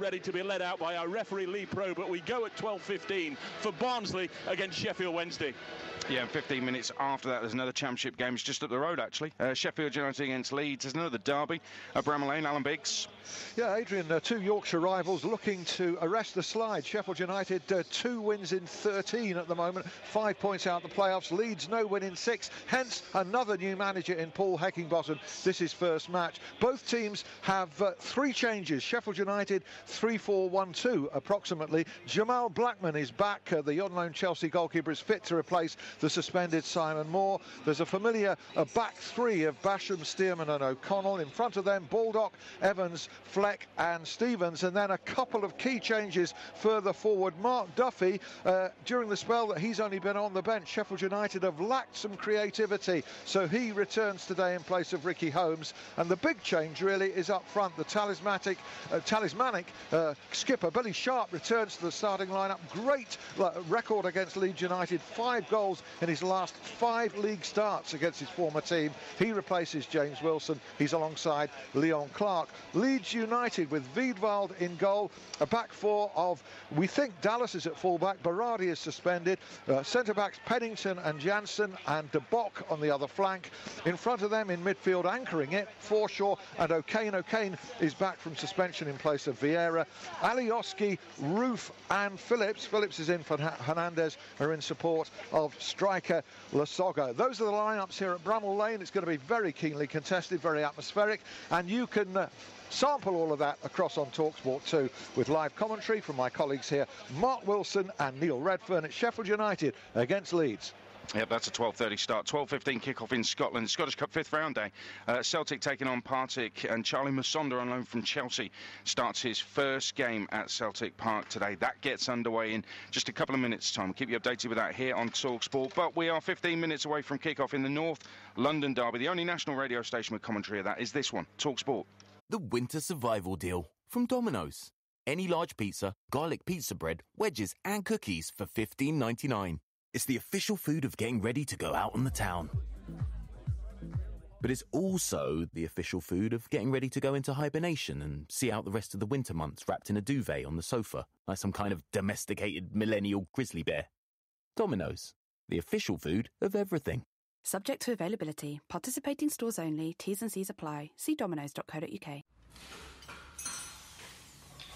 ready to be led out by our referee Lee Pro, but we go at 12:15 for Barnsley against Sheffield Wednesday. Yeah, and 15 minutes after that, there's another championship game. It's just up the road, actually. Sheffield United against Leeds. There's another derby at Bramall Lane. Alan Biggs. Yeah, Adrian, two Yorkshire rivals looking to arrest the slide. Sheffield United, 2 wins in 13 at the moment, 5 points out the playoffs. Leeds, no win in 6, hence another new manager in Paul Heckingbottom. This is first match. Both teams have 3 changes. Sheffield United, 3-4-1-2 approximately. Jamal Blackman is back. The on-loan Chelsea goalkeeper is fit to replace the suspended Simon Moore. There's a familiar back 3 of Basham, Stearman and O'Connell. In front of them, Baldock, Evans, Fleck and Stevens. And then a couple of key changes further forward. Mark Duffy, during the spell that he's only been on the bench, Sheffield United have lacked some creativity, so he returns today in place of Ricky Holmes. And the big change really is up front. The talismanic skipper Billy Sharp returns to the starting lineup. Great record against Leeds United, 5 goals in his last 5 league starts against his former team. He replaces James Wilson. He's alongside Leon Clark. Leeds United with Wiedwald in goal, a back 4 of, we think Dallas is at fullback, Berardi is suspended, centre-backs Pennington and Jansen, and De Bock on the other flank. In front of them in midfield, anchoring it, Forshaw and O'Kane. O'Kane is back from suspension in place of Vieira. Alioski, Roof and Phillips. Phillips is in for Hernandez, are in support of striker Lasoga. Those are the lineups here at Bramall Lane. It's going to be very keenly contested, very atmospheric, and you can sample all of that across on TalkSport 2 with live commentary from my colleagues here, Mark Wilson and Neil Redfern. It's Sheffield United against Leeds. Yep, that's a 12:30 start. 12:15 kick-off in Scotland. Scottish Cup 5th round day. Celtic taking on Partick, and Charlie Musonda on loan from Chelsea starts his first game at Celtic Park today. That gets underway in just a couple of minutes' time. We'll keep you updated with that here on TalkSport. But we are 15 minutes away from kick-off in the North London derby. The only national radio station with commentary of that is this one, TalkSport. The Winter Survival Deal from Domino's. Any large pizza, garlic pizza bread, wedges and cookies for $15.99. It's the official food of getting ready to go out on the town. But it's also the official food of getting ready to go into hibernation and see out the rest of the winter months wrapped in a duvet on the sofa, like some kind of domesticated millennial grizzly bear. Domino's, the official food of everything. Subject to availability. Participating stores only. T's and C's apply. See dominoes.co.uk.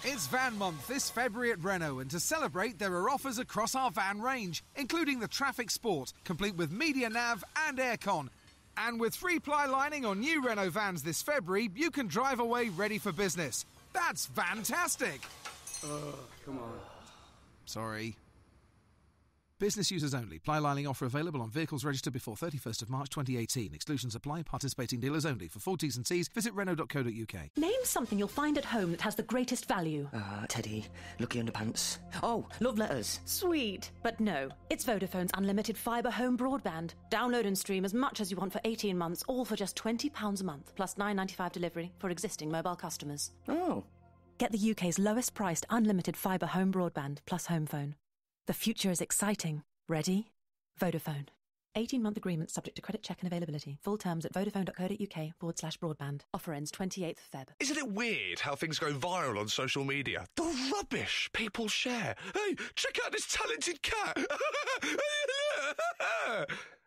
It's Van Month this February at Renault, and to celebrate there are offers across our van range, including the Traffic Sport, complete with media nav and aircon. And with free ply lining on new Renault vans this February, you can drive away ready for business. That's fantastic! Come on. Sorry. Business users only. Ply lining offer available on vehicles registered before 31st of March 2018. Exclusions apply. Participating dealers only. For full T's and C's, visit Renault.co.uk. Name something you'll find at home that has the greatest value. Teddy, Lucky Underpants. Oh, love letters. Sweet. But no, it's Vodafone's unlimited fibre home broadband. Download and stream as much as you want for 18 months, all for just £20 a month, plus $9.95 delivery for existing mobile customers. Oh. Get the UK's lowest priced unlimited fibre home broadband, plus home phone. The future is exciting. Ready? Vodafone. 18-month agreement subject to credit check and availability. Full terms at vodafone.co.uk/broadband. Offer ends 28th Feb. Isn't it weird how things go viral on social media? The rubbish people share. Hey, check out this talented cat.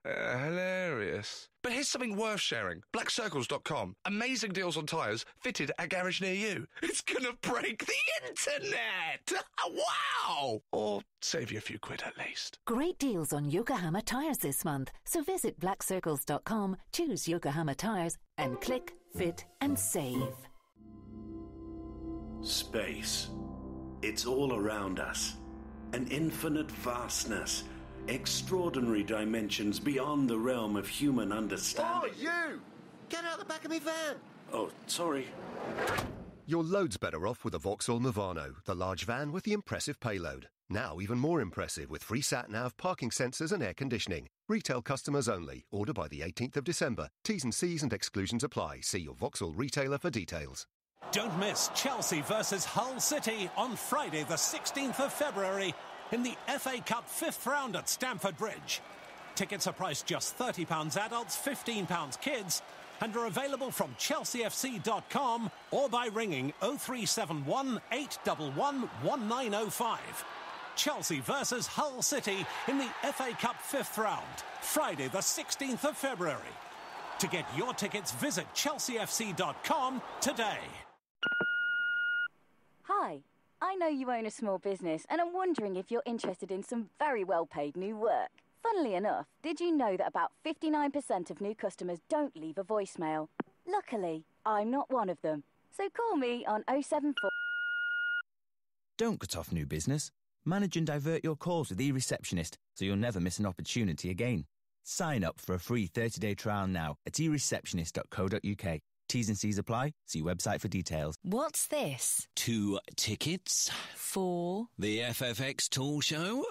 Hilarious. But here's something worth sharing. Blackcircles.com. Amazing deals on tyres fitted at a garage near you. It's gonna break the internet! Wow! Or save you a few quid at least. Great deals on Yokohama tyres this month. So visit blackcircles.com, choose Yokohama tyres, and click, fit, and save. Space. It's all around us. An infinite vastness. Extraordinary dimensions beyond the realm of human understanding. Oh, you! Get out the back of me van! Oh, sorry. You're loads better off with a Vauxhall Movano, the large van with the impressive payload. Now even more impressive with free sat-nav, parking sensors and air conditioning. Retail customers only. Order by the 18th of December. T's and C's and exclusions apply. See your Vauxhall retailer for details. Don't miss Chelsea versus Hull City on Friday the 16th of February in the FA Cup 5th round at Stamford Bridge. Tickets are priced just £30 adults, £15 kids, and are available from chelseafc.com or by ringing 0371 811 1905. Chelsea versus Hull City in the FA Cup 5th round, Friday the 16th of February. To get your tickets, visit chelseafc.com today. Hi, I know you own a small business and I'm wondering if you're interested in some very well-paid new work. Funnily enough, did you know that about 59% of new customers don't leave a voicemail? Luckily, I'm not one of them. So call me on 074... Don't cut off new business. Manage and divert your calls with eReceptionist so you'll never miss an opportunity again. Sign up for a free 30-day trial now at ereceptionist.co.uk. T's and C's apply. See website for details. What's this? 2 tickets. For? The FFX Tool Show.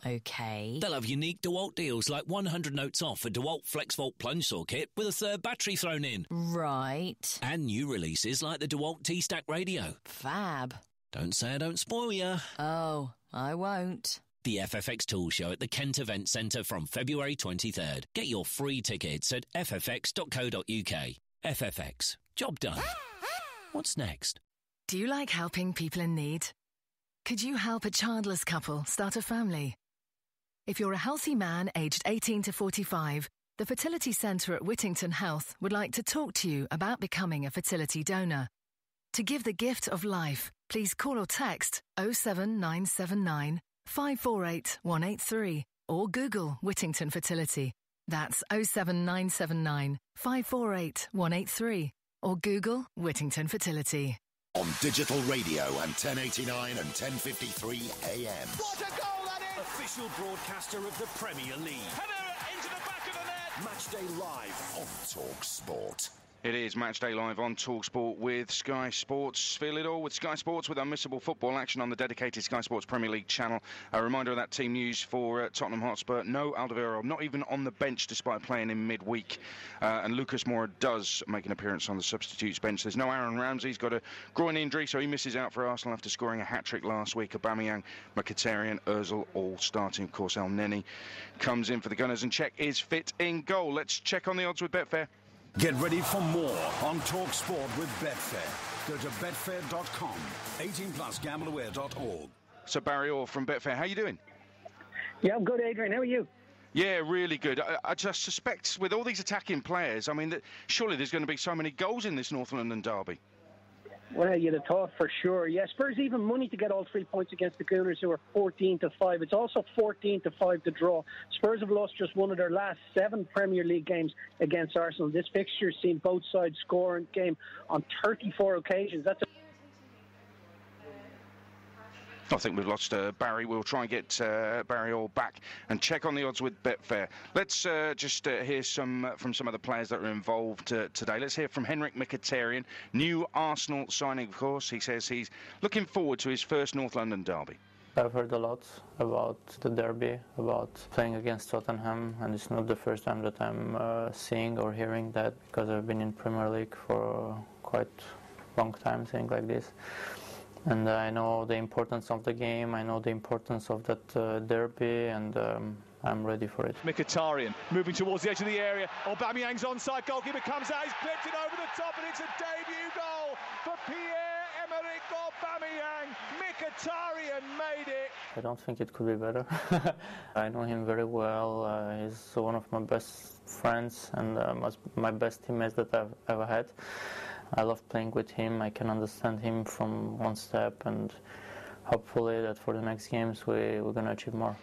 OK. They'll have unique DeWalt deals like 100 notes off a DeWalt FlexVolt plunge saw kit with a third battery thrown in. Right. And new releases like the DeWalt T-Stack radio. Fab. Don't say I don't spoil ya. Oh, I won't. The FFX Tool Show at the Kent Event Centre from February 23rd. Get your free tickets at ffx.co.uk. FFX. Job done. What's next? Do you like helping people in need? Could you help a childless couple start a family? If you're a healthy man aged 18 to 45, the Fertility Centre at Whittington Health would like to talk to you about becoming a fertility donor. To give the gift of life, please call or text 07979 548 183 or Google Whittington Fertility. That's 07979 548 183 or Google Whittington Fertility. On digital radio and 1089 and 1053 AM. What a goal that is! Official broadcaster of the Premier League. Header into the back of the net. Matchday Live on Talk Sport. It is Matchday Live on TalkSport with Sky Sports. Feel it all with Sky Sports with unmissable football action on the dedicated Sky Sports Premier League channel. A reminder of that team news for Tottenham Hotspur. No Alderweireld, not even on the bench despite playing in midweek. And Lucas Moura does make an appearance on the substitutes bench. There's no Aaron Ramsey. He's got a groin injury, so he misses out for Arsenal after scoring a hat-trick last week. Aubameyang, Mkhitaryan, Ozil all starting. Of course, El Neni comes in for the Gunners and Cech is fit in goal. Let's check on the odds with Betfair. Get ready for more on Talk Sport with Betfair. Go to betfair.com, 18plus gambleaware.org. So Barry Orr from Betfair, how you doing? Yeah, I'm good, Adrian. How are you? Yeah, really good. I just suspect with all these attacking players, I mean, that surely there's going to be so many goals in this North London derby. Well, you'd have thought for sure. Yeah, Spurs even money to get all 3 points against the Gooners, who are 14-5. It's also 14-5 to draw. Spurs have lost just one of their last 7 Premier League games against Arsenal. This fixture has seen both sides score in game on 34 occasions. That's I think we've lost Barry. We'll try and get Barry Orr back and check on the odds with Betfair. Let's just hear from some of the players that are involved today. Let's hear from Henrik Mkhitaryan, new Arsenal signing, of course. He says he's looking forward to his first North London derby. I've heard a lot about the derby, about playing against Tottenham, and it's not the first time that I'm seeing or hearing that, because I've been in Premier League for quite a long time, saying like this. And I know the importance of the game, I know the importance of that derby, and I'm ready for it. Mkhitaryan moving towards the edge of the area. Aubameyang's onside, goalkeeper comes out, he's clipped it over the top, and it's a debut goal for Pierre-Emerick Aubameyang. Mkhitaryan made it. I don't think it could be better. I know him very well. He's one of my best friends and my best teammates that I've ever had. I love playing with him. I can understand him from one step, and hopefully that for the next games we're going to achieve more.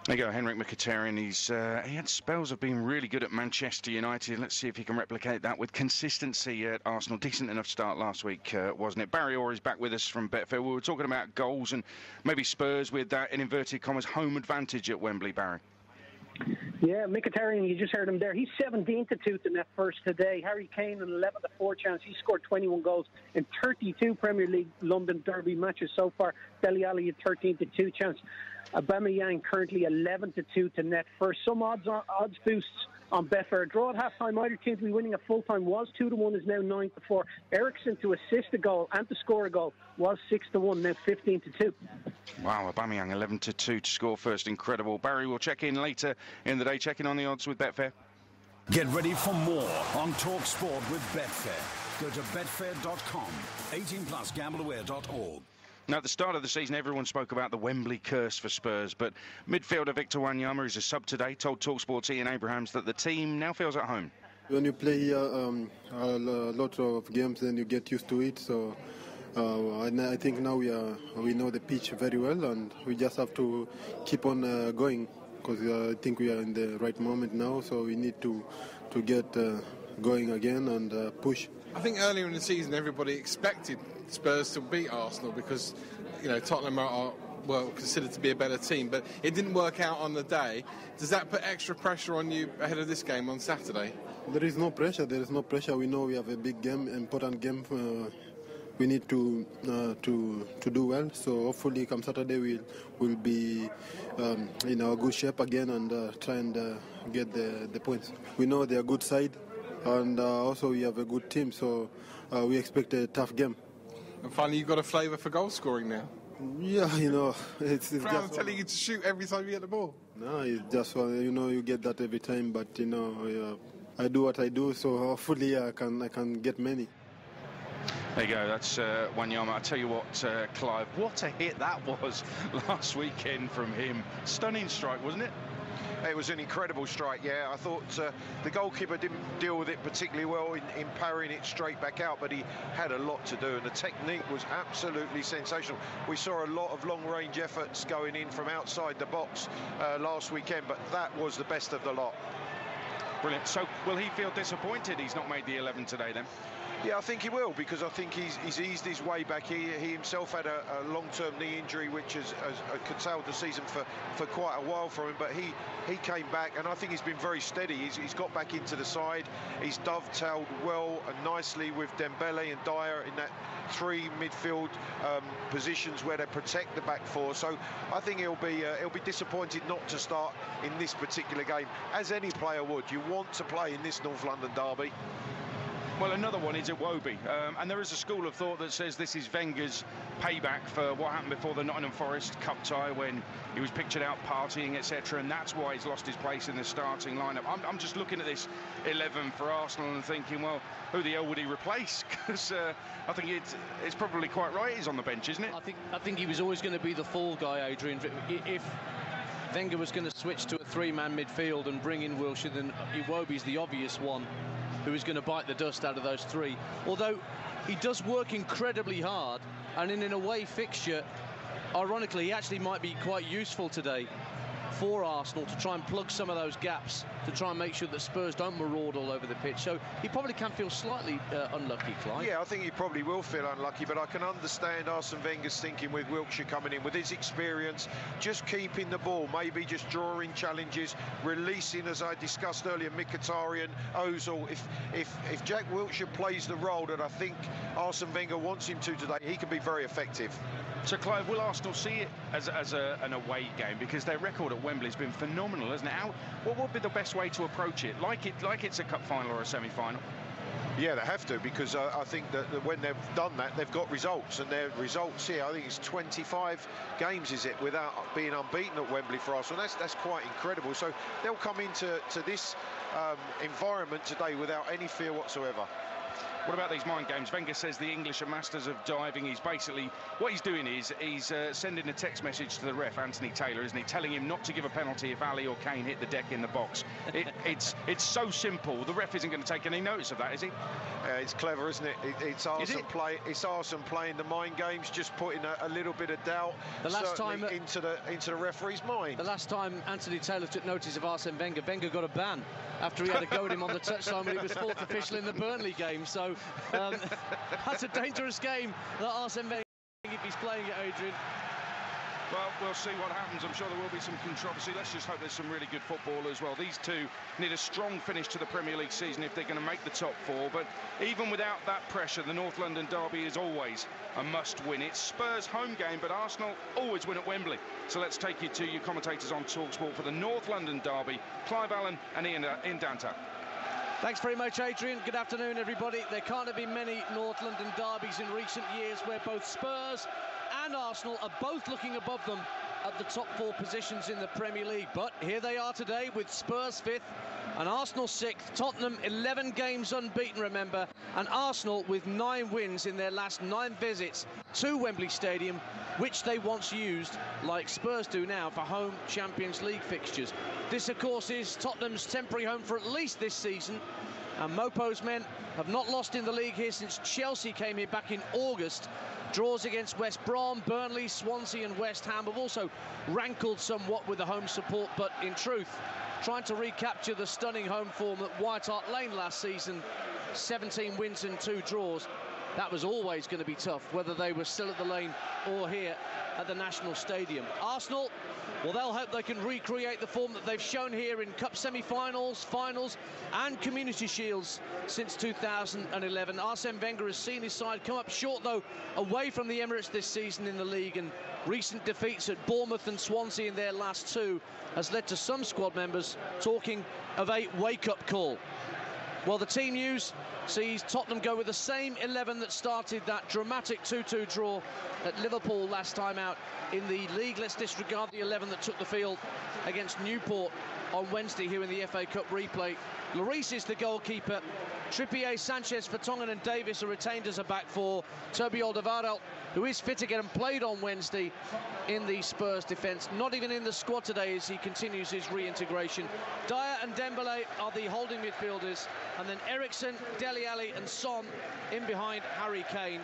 There you go, Henrik Mkhitaryan. He had spells of being really good at Manchester United. Let's see if he can replicate that with consistency at Arsenal. Decent enough start last week, wasn't it? Barry Orr is back with us from Betfair. We were talking about goals and maybe Spurs with that, in inverted commas, home advantage at Wembley, Barry. Yeah, Mkhitaryan, you just heard him there. He's 17-2 to net first today. Harry Kane, an 11-4 chance. He scored 21 goals in 32 Premier League London derby matches so far. Dele Alli, a 13-2 chance. Aubameyang currently 11-2 to net first. Some odds boosts on Betfair. Draw at half-time, either team to be winning at full-time was 2-1, is now 9-4. Ericsson to assist a goal and to score a goal was 6-1, now 15-2. Wow, Aubameyang 11-2 to score first. Incredible. Barry will check in later in the day, checking on the odds with Betfair. Get ready for more on Talk Sport with Betfair. Go to betfair.com, 18+gambleaware.org. Now, at the start of the season, everyone spoke about the Wembley curse for Spurs, but midfielder Victor Wanyama, who's a sub today, told TalkSport's Ian Abrahams that the team now feels at home. When you play here a lot of games, then you get used to it. So I think now we know the pitch very well, and we just have to keep on going, because I think we are in the right moment now. So we need to get going again and push. I think earlier in the season everybody expected Spurs to beat Arsenal because, you know, Tottenham are considered to be a better team, but it didn't work out on the day. Does that put extra pressure on you ahead of this game on Saturday? There is no pressure. We know we have a big game, important game. We need to do well. So hopefully, come Saturday, we'll be in our good shape again and try and get the points. We know they're a good side, and also we have a good team. So we expect a tough game. And finally, you've got a flavour for goal scoring now. Yeah, you know, it's just telling you to shoot every time you get the ball. No, it's just you get that every time. But I do what I do, so hopefully I can get many. There you go, that's Wanyama. I tell you what, Clive, what a hit that was last weekend from him. Stunning strike, wasn't it? It was an incredible strike, yeah. I thought the goalkeeper didn't deal with it particularly well in parrying it straight back out, but he had a lot to do, and the technique was absolutely sensational. We saw a lot of long-range efforts going in from outside the box last weekend, but that was the best of the lot. Brilliant. So will he feel disappointed he's not made the 11 today then? Yeah, I think he will, because I think he's eased his way back. He himself had a long-term knee injury, which has curtailed the season for quite a while for him. But he came back, and I think he's been very steady. He's got back into the side. He's dovetailed well and nicely with Dembele and Dyer in that three midfield positions where they protect the back four. So I think he'll be disappointed not to start in this particular game, as any player would. You want to play in this North London derby. Well, another one is Iwobi, and there is a school of thought that says this is Wenger's payback for what happened before the Nottingham Forest Cup tie, when he was pictured out partying, etc., and that's why he's lost his place in the starting lineup. I'm just looking at this 11 for Arsenal and thinking, well, who the hell would he replace? Because I think it's probably quite right he's on the bench, isn't it? I think he was always going to be the fall guy, Adrian. If Wenger was going to switch to a three-man midfield and bring in Wilshere, then Iwobi's the obvious one who is going to bite the dust out of those three. Although he does work incredibly hard, and in an away fixture, ironically, he actually might be quite useful today for Arsenal to try and plug some of those gaps, to try and make sure that Spurs don't maraud all over the pitch. So he probably can feel slightly unlucky, Clive. Yeah, I think he probably will feel unlucky, but I can understand Arsene Wenger's thinking with Wilshere coming in, with his experience, just keeping the ball, maybe just drawing challenges, releasing, as I discussed earlier, Mkhitaryan, Ozil. If Jack Wilshere plays the role that I think Arsene Wenger wants him to today, he can be very effective. So, Clive, will Arsenal see it as an away game? Because their record at Wembley's been phenomenal, hasn't it? What would be the best way to approach it? Like it's a cup final or a semi-final? Yeah, they have to, because I think that when they've done that, they've got results, and their results here, I think it's 25 games, is it, without being unbeaten at Wembley for Arsenal. That's quite incredible. So they'll come into this environment today without any fear whatsoever. What about these mind games? Wenger says the English are masters of diving. He's basically, what he's doing is he's sending a text message to the ref, Anthony Taylor, isn't he? Telling him not to give a penalty if Ali or Kane hit the deck in the box. It's so simple. The ref isn't going to take any notice of that, is he? It's clever, isn't it? It's Arsene playing the mind games, just putting a little bit of doubt into the referee's mind. The last time Anthony Taylor took notice of Arsene Wenger, Wenger got a ban after he had a go at him on the touchline when he was fourth official in the Burnley game. So that's a dangerous game that Arsene Wenger, if he's playing it, Adrian. Well, we'll see what happens. I'm sure there will be some controversy. Let's just hope there's some really good football as well. These two need a strong finish to the Premier League season if they're going to make the top four. But even without that pressure, the North London derby is always a must-win. It's Spurs' home game, but Arsenal always win at Wembley. So let's take you to your commentators on TalkSport for the North London derby, Clive Allen and Ian Danter. Thanks very much, Adrian. Good afternoon, everybody. There can't have been many North London derbies in recent years where both Spurs and Arsenal are both looking above them at the top 4 positions in the Premier League. But here they are today with Spurs 5th and Arsenal 6th. Tottenham 11 games unbeaten, remember, and Arsenal with 9 wins in their last 9 visits to Wembley Stadium, which they once used, like Spurs do now, for home Champions League fixtures. This, of course, is Tottenham's temporary home for at least this season, and Mopo's men have not lost in the league here since Chelsea came here back in August. Draws against West Brom, Burnley, Swansea and West Ham have also rankled somewhat with the home support, but in truth, trying to recapture the stunning home form at White Hart Lane last season, 17 wins and 2 draws. That was always going to be tough, whether they were still at the Lane or here at the National Stadium. Arsenal, well, they'll hope they can recreate the form that they've shown here in Cup semi-finals, finals and Community Shields since 2011. Arsene Wenger has seen his side come up short, though, away from the Emirates this season in the league, and recent defeats at Bournemouth and Swansea in their last 2 has led to some squad members talking of a wake-up call. Well, the team news sees Tottenham go with the same 11 that started that dramatic 2-2 draw at Liverpool last time out in the league. Let's disregard the 11 that took the field against Newport on Wednesday here in the FA Cup replay. Lloris is the goalkeeper. Trippier, Sanchez, Vertonghen and Davis are retained as a back 4. Toby Alderweireld, who is fit again and played on Wednesday in the Spurs defence, not even in the squad today as he continues his reintegration. Dyer and Dembele are the holding midfielders, and then Eriksen, Dele Alli and Son in behind Harry Kane.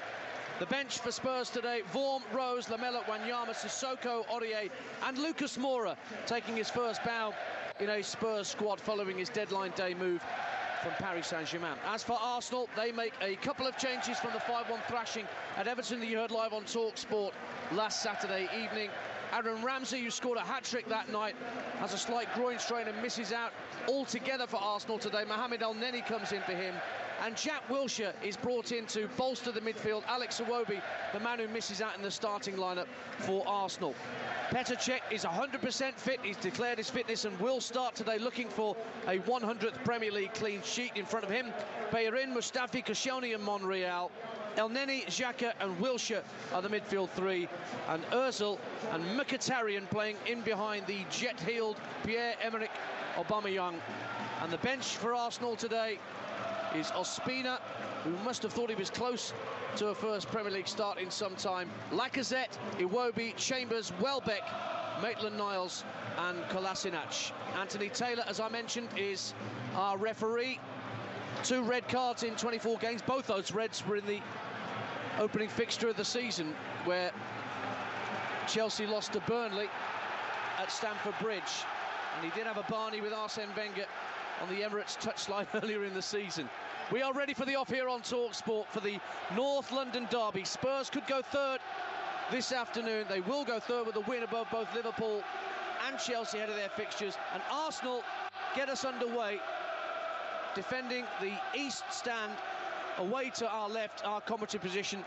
The bench for Spurs today: Vorm, Rose, Lamela, Wanyama, Sissoko, Aurier and Lucas Moura, taking his first bow in a Spurs squad following his deadline day move from Paris Saint-Germain. As for Arsenal, they make a couple of changes from the 5-1 thrashing at Everton that you heard live on Talk Sport last Saturday evening. Aaron Ramsey, who scored a hat-trick that night, has a slight groin strain and misses out altogether for Arsenal today. Mohamed El-Neni comes in for him, and Jack Wilshere is brought in to bolster the midfield. Alex Iwobi, the man who misses out in the starting lineup for Arsenal. Petr Cech is 100% fit. He's declared his fitness and will start today, looking for a 100th Premier League clean sheet. In front of him, Bellerin, Mustafi, Koscielny and Monreal. El-Neni, Xhaka and Wilshere are the midfield 3, and Ozil and Mkhitaryan playing in behind the jet-heeled Pierre-Emerick Aubameyang. And the bench for Arsenal today is Ospina, who must have thought he was close to a first Premier League start in some time. Lacazette, Iwobi, Chambers, Welbeck, Maitland-Niles and Kolasinac. Anthony Taylor, as I mentioned, is our referee. 2 red cards in 24 games. Both those reds were in the opening fixture of the season, where Chelsea lost to Burnley at Stamford Bridge. And he did have a Barney with Arsene Wenger on the Emirates touchline earlier in the season. We are ready for the off here on TalkSport for the North London derby. Spurs could go 3rd this afternoon. They will go 3rd with a win above both Liverpool and Chelsea ahead of their fixtures. And Arsenal get us underway, defending the East Stand away to our left, our commentary position,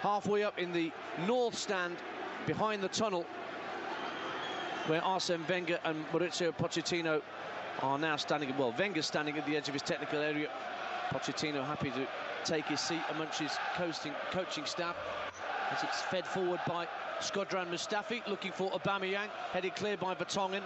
halfway up in the North Stand behind the tunnel, where Arsene Wenger and Mauricio Pochettino are now standing. Well, Wenger's standing at the edge of his technical area. Pochettino happy to take his seat amongst his coaching staff as it's fed forward by Shkodran Mustafi, looking for Aubameyang, headed clear by Vertonghen.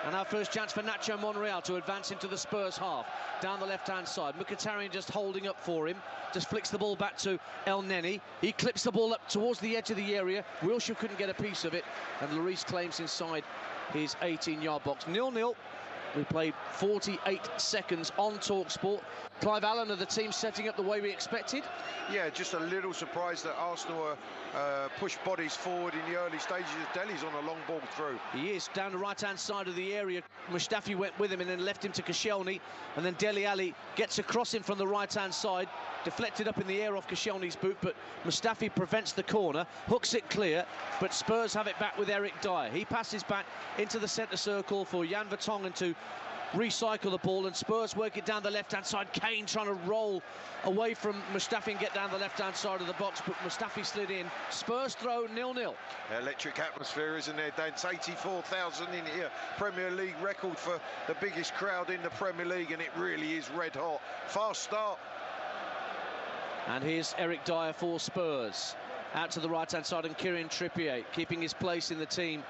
And our first chance for Nacho Monreal to advance into the Spurs half, down the left-hand side. Mkhitaryan just holding up for him, just flicks the ball back to El-Neni. He clips the ball up towards the edge of the area. Wilshere couldn't get a piece of it, and Lloris claims inside his 18-yard box. 0-0. We played 48 seconds on TalkSport. Clive Allen of the team setting up the way we expected. Yeah, just a little surprised that Arsenal pushed bodies forward in the early stages. Dele's on a long ball through. He is down the right-hand side of the area. Mustafi went with him and then left him to Koscielny. And then Dele Alli gets across him from the right-hand side. Deflected up in the air off Koscielny's boot, but Mustafi prevents the corner, hooks it clear, but Spurs have it back with Eric Dyer. He passes back into the centre circle for Jan Vertonghen to recycle the ball, and Spurs work it down the left-hand side. Kane trying to roll away from Mustafi and get down the left-hand side of the box, but Mustafi slid in. Spurs throw 0-0. Electric atmosphere, isn't there, Dan? It's 84,000 in here. Premier League record for the biggest crowd in the Premier League, and it really is red hot. Fast start. And here's Eric Dyer for Spurs. out to the right-hand side, and Kieran Trippier keeping his place in the team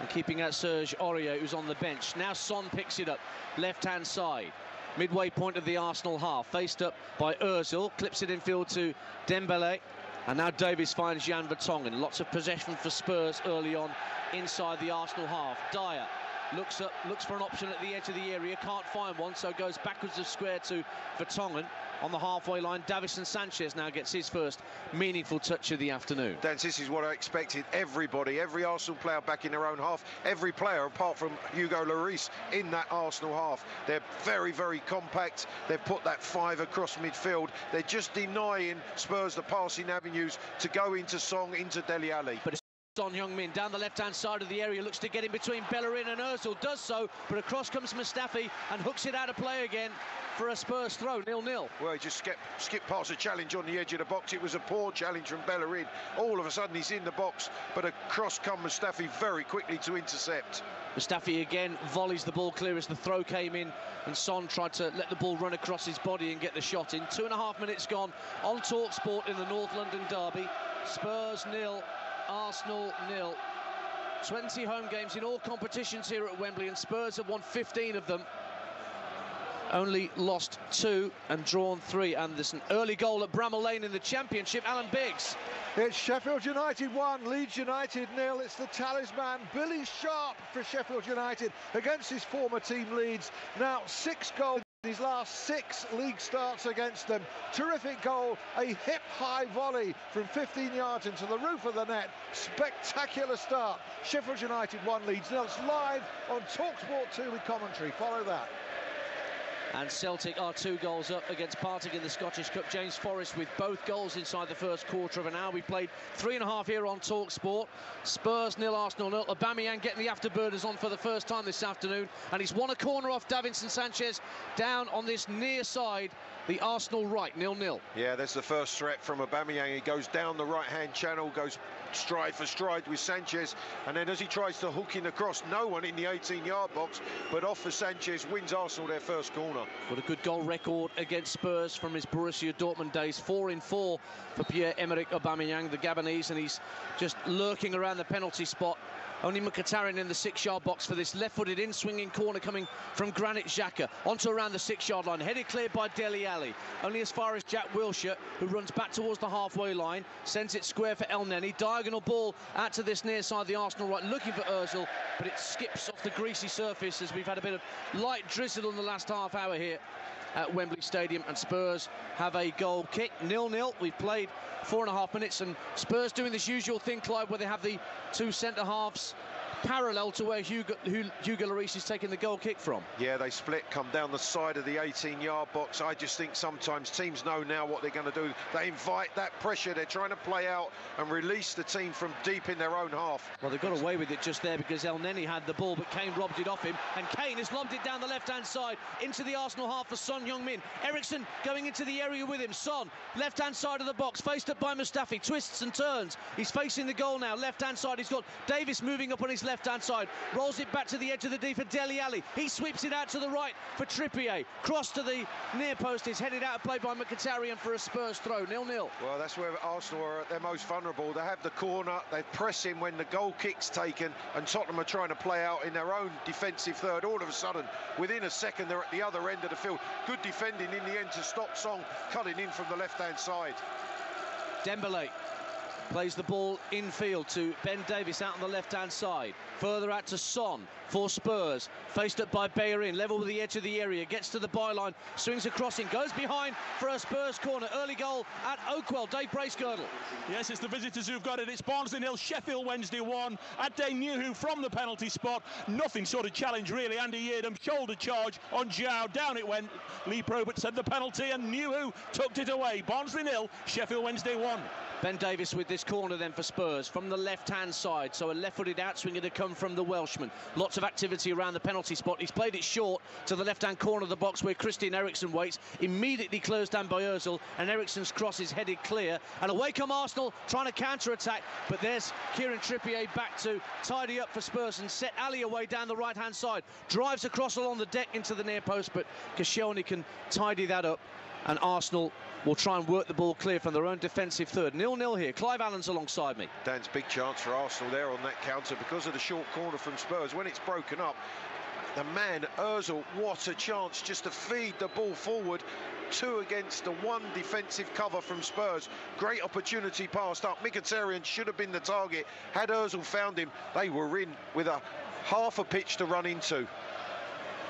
and keeping out Serge Aurier, who's on the bench. Now Son picks it up, left-hand side. Midway point of the Arsenal half, faced up by Ozil, clips it infield to Dembele, and now Davies finds Jan Vertonghen. Lots of possession for Spurs early on inside the Arsenal half. Dyer looks up, looks for an option at the edge of the area, can't find one, so goes backwards of square to Vertonghen on the halfway line. Davison Sanchez now gets his first meaningful touch of the afternoon. Dance, this is what I expected. Everybody, every Arsenal player back in their own half, every player apart from Hugo Lloris in that Arsenal half. They're very, very compact. They've put that 5 across midfield. They're just denying Spurs the passing avenues to go into Song, into Dele Alli. But Son Heung-min down the left-hand side of the area, looks to get in between Bellerin and Ozil, does so, but across comes Mustafi and hooks it out of play again for a Spurs throw, 0-0. Well, he just skipped past a challenge on the edge of the box. It was a poor challenge from Bellerin. All of a sudden he's in the box, but across come Mustafi very quickly to intercept. Mustafi again volleys the ball clear as the throw came in, and Son tried to let the ball run across his body and get the shot in. 2.5 minutes gone on TalkSport in the North London derby. Spurs 0, Arsenal 0. 20 home games in all competitions here at Wembley, and Spurs have won 15 of them. Only lost 2 and drawn 3. And there's an early goal at Bramall Lane in the Championship. Alan Biggs. It's Sheffield United 1, Leeds United 0. It's the talisman Billy Sharp for Sheffield United against his former team Leeds. Now 6 goals in his last 6 league starts against them. Terrific goal, a hip-high volley from 15 yards into the roof of the net. Spectacular start. Sheffield United 1, Leeds 0. It's live on TalkSport 2 with commentary. Follow that. And Celtic are 2 goals up against Partick in the Scottish Cup. James Forrest with both goals inside the first quarter of an hour. We played 3.5 here on TalkSport. Spurs 0, Arsenal 0. Aubameyang getting the afterburners on for the first time this afternoon, and he's won a corner off Davinson Sanchez down on this near side, the Arsenal right, 0-0. Yeah, there's the first threat from Aubameyang. He goes down the right-hand channel, goes stride for stride with Sanchez, and then as he tries to hook in across, no one in the 18-yard box, but off for Sanchez, wins Arsenal their first corner. What a good goal record against Spurs from his Borussia Dortmund days. 4 in 4 for Pierre-Emerick Aubameyang, the Gabonese, and he's just lurking around the penalty spot. Only Mkhitaryan in the 6-yard box for this left-footed in-swinging corner coming from Granit Xhaka. Onto around the 6-yard line, headed clear by Dele Alli. Only as far as Jack Wilshere, who runs back towards the halfway line, sends it square for El Neni. Diagonal ball out to this near side, the Arsenal right, looking for Ozil, but it skips off the greasy surface as we've had a bit of light drizzle in the last half hour here at Wembley Stadium, and Spurs have a goal kick. 0-0. We've played 4.5 minutes, and Spurs doing this usual thing, Clive, where they have the 2 centre-halves parallel to where Hugo Lloris is taking the goal kick from. Yeah, they split, come down the side of the 18-yard box. I just think sometimes teams know now what they're going to do. They invite that pressure. They're trying to play out and release the team from deep in their own half. Well, they got away with it just there because El Neni had the ball, but Kane robbed it off him, and Kane has lobbed it down the left-hand side into the Arsenal half for Son Heung-min. Eriksen going into the area with him. Son, left-hand side of the box, faced up by Mustafi, twists and turns. He's facing the goal now, left-hand side. He's got Davies moving up on his left-hand side, rolls it back to the edge of the D for Dele Alli. He sweeps it out to the right for Trippier. Cross to the near post is headed out of play by Mkhitaryan for a Spurs throw, 0-0. Well, that's where Arsenal are at their most vulnerable. They have the corner, they press him when the goal kick's taken, and Tottenham are trying to play out in their own defensive third. All of a sudden, within a second, they're at the other end of the field. Good defending in the end to stop Song cutting in from the left-hand side. Dembele plays the ball infield to Ben Davies out on the left-hand side. Further out to Son for Spurs. Faced up by Bellerin, level with the edge of the area. Gets to the byline, swings a crossing, goes behind for a Spurs corner. Early goal at Oakwell. Dave Bracegirdle. Yes, it's the visitors who've got it. It's Barnsley 0, Sheffield Wednesday 1. Ade Nuhu from the penalty spot. Nothing sort of challenge really. Andy Yeardham shoulder charge on Joao. Down it went. Lee Probert said the penalty, and Nuhu tucked it away. Barnsley 0, Sheffield Wednesday 1. Ben Davies with this corner then for Spurs from the left-hand side. So a left-footed outswinger to come from the Welshman. Lots of activity around the penalty spot. He's played it short to the left-hand corner of the box where Christian Eriksen waits. Immediately closed down by Ozil, and Eriksen's cross is headed clear. And away come Arsenal trying to counter-attack. But there's Kieran Trippier back to tidy up for Spurs and set Ali away down the right-hand side. Drives across along the deck into the near post, but Koscielny can tidy that up. And Arsenal will try and work the ball clear from their own defensive third. 0-0 here. Clive Allen's alongside me. Dan's big chance for Arsenal there on that counter because of the short corner from Spurs. When it's broken up, the man, Ozil, what a chance just to feed the ball forward. 2 against the 1 defensive cover from Spurs. Great opportunity passed up. Mkhitaryan should have been the target. Had Ozil found him, they were in with a half a pitch to run into.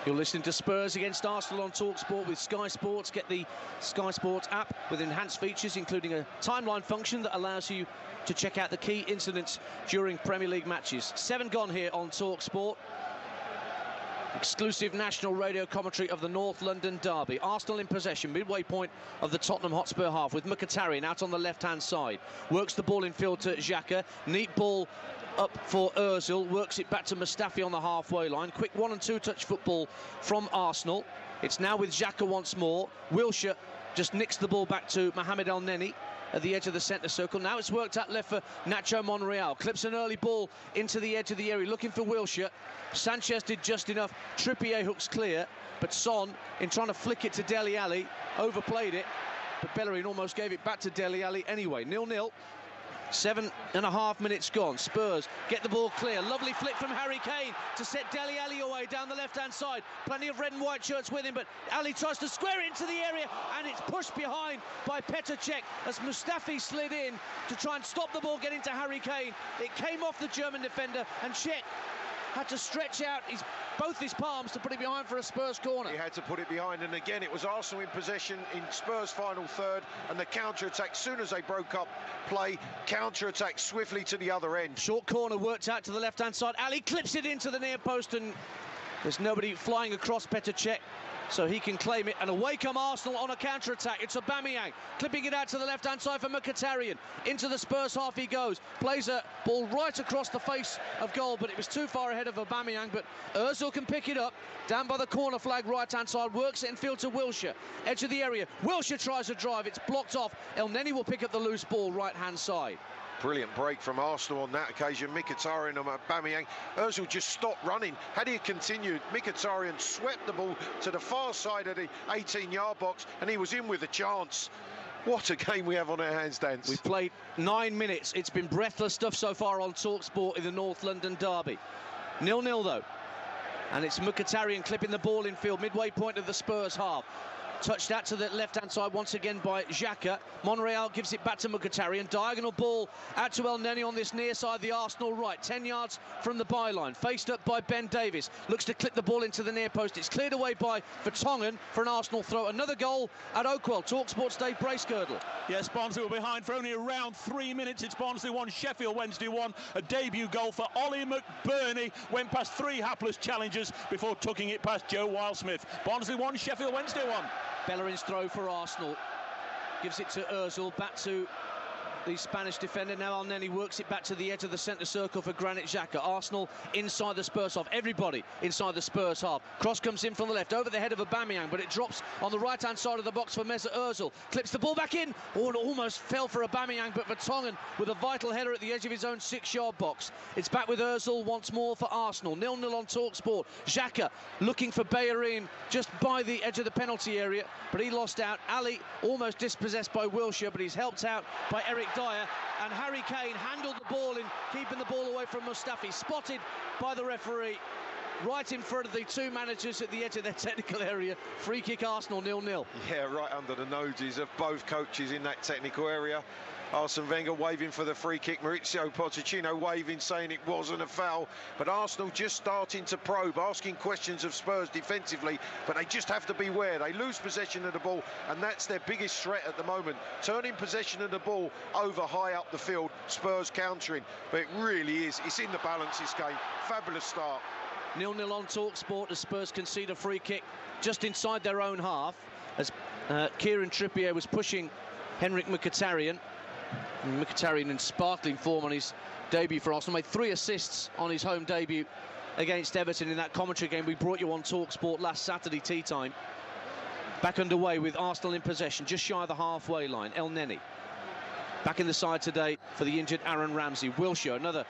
You're listening to Spurs against Arsenal on TalkSport with Sky Sports. Get the Sky Sports app with enhanced features, including a timeline function that allows you to check out the key incidents during Premier League matches. 7 gone here on TalkSport. Exclusive national radio commentary of the North London derby. Arsenal in possession, midway point of the Tottenham Hotspur half, with Mkhitaryan out on the left-hand side. Works the ball in field to Xhaka. Neat ball up for Ozil, works it back to Mustafi on the halfway line. Quick 1- and 2-touch football from Arsenal. It's now with Xhaka once more. Wilshere just nicks the ball back to Mohamed El Neni at the edge of the centre circle. Now it's worked out left for Nacho Monreal. Clips an early ball into the edge of the area, looking for Wilshere. Sanchez did just enough. Trippier hooks clear, but Son, in trying to flick it to Dele Alli, overplayed it. But Bellerin almost gave it back to Dele Alli anyway. 0-0. 7.5 minutes gone. Spurs get the ball clear. Lovely flick from Harry Kane to set Dele Alli away down the left-hand side. Plenty of red and white shirts with him, but Ali tries to square it into the area, and it's pushed behind by Petr Cech as Mustafi slid in to try and stop the ball getting to Harry Kane. It came off the German defender, and Cech had to stretch out both his palms to put it behind for a Spurs corner. He had to put it behind, and again it was Arsenal in possession in Spurs' final third, and the counter-attack, soon as they broke up play, counter-attack swiftly to the other end. Short corner worked out to the left-hand side. Ali clips it into the near post, and there's nobody flying across Petr Cech, so he can claim it, and away come Arsenal on a counter-attack. It's Aubameyang clipping it out to the left-hand side for Mkhitaryan. Into the Spurs half he goes, plays a ball right across the face of goal, but it was too far ahead of Aubameyang. But Ozil can pick it up down by the corner flag right-hand side, works it in field to Wilshere, edge of the area. Wilshere tries to drive, it's blocked off. El Neni will pick up the loose ball right-hand side. Brilliant break from Arsenal on that occasion. Mkhitaryan and Aubameyang. Ozil just stopped running. Had he continued, Mkhitaryan swept the ball to the far side of the 18-yard box, and he was in with a chance. What a game we have on our hands, Dan. We've played 9 minutes. It's been breathless stuff so far on TalkSport in the North London derby. 0-0 though. And it's Mkhitaryan clipping the ball in field, midway point of the Spurs half. Touched out to the left-hand side once again by Xhaka. Monreal gives it back to Mkhitaryan. Diagonal ball out to El Neni on this near side, the Arsenal right. 10 yards from the byline. Faced up by Ben Davies. Looks to clip the ball into the near post. It's cleared away by Vertonghen for an Arsenal throw. Another goal at Oakwell. TalkSport's Dave Bracegirdle. Yes, Barnsley were behind for only around 3 minutes. It's Barnsley 1, Sheffield Wednesday 1. A debut goal for Ollie McBurney. Went past 3 hapless challengers before tucking it past Joe Wildsmith. Barnsley 1, Sheffield Wednesday 1. Bellerin's throw for Arsenal. Gives it to Ozil, back to the Spanish defender. Now El Neni works it back to the edge of the centre circle for Granit Xhaka. Arsenal inside the Spurs half. Everybody inside the Spurs half. Cross comes in from the left, over the head of Aubameyang, but it drops on the right-hand side of the box for Mesut Ozil. Clips the ball back in. Oh, it almost fell for Aubameyang, but Vertonghen with a vital header at the edge of his own 6-yard box. It's back with Ozil once more for Arsenal. 0-0 on TalkSport. Xhaka looking for Bellerin just by the edge of the penalty area, but he lost out. Ali almost dispossessed by Wilshere, but he's helped out by Eric Dyer, and Harry Kane handled the ball in keeping the ball away from Mustafi. Spotted by the referee right in front of the 2 managers at the edge of their technical area. Free kick Arsenal 0-0. Yeah, right under the noses of both coaches in that technical area. Arsene Wenger waving for the free kick, Maurizio Pochettino waving, saying it wasn't a foul. But Arsenal just starting to probe, asking questions of Spurs defensively, but they just have to beware. They lose possession of the ball, and that's their biggest threat at the moment. Turning possession of the ball over high up the field, Spurs countering. But it really is, it's in the balance, this game. Fabulous start. 0-0 on TalkSport as Spurs concede a free kick just inside their own half, as Kieran Trippier was pushing Henrik Mkhitaryan. Mkhitaryan in sparkling form on his debut for Arsenal. Made 3 assists on his home debut against Everton in that commentary game we brought you on TalkSport last Saturday tea time. Back underway with Arsenal in possession, just shy of the halfway line. El Neni back in the side today for the injured Aaron Ramsey. Wilshere, another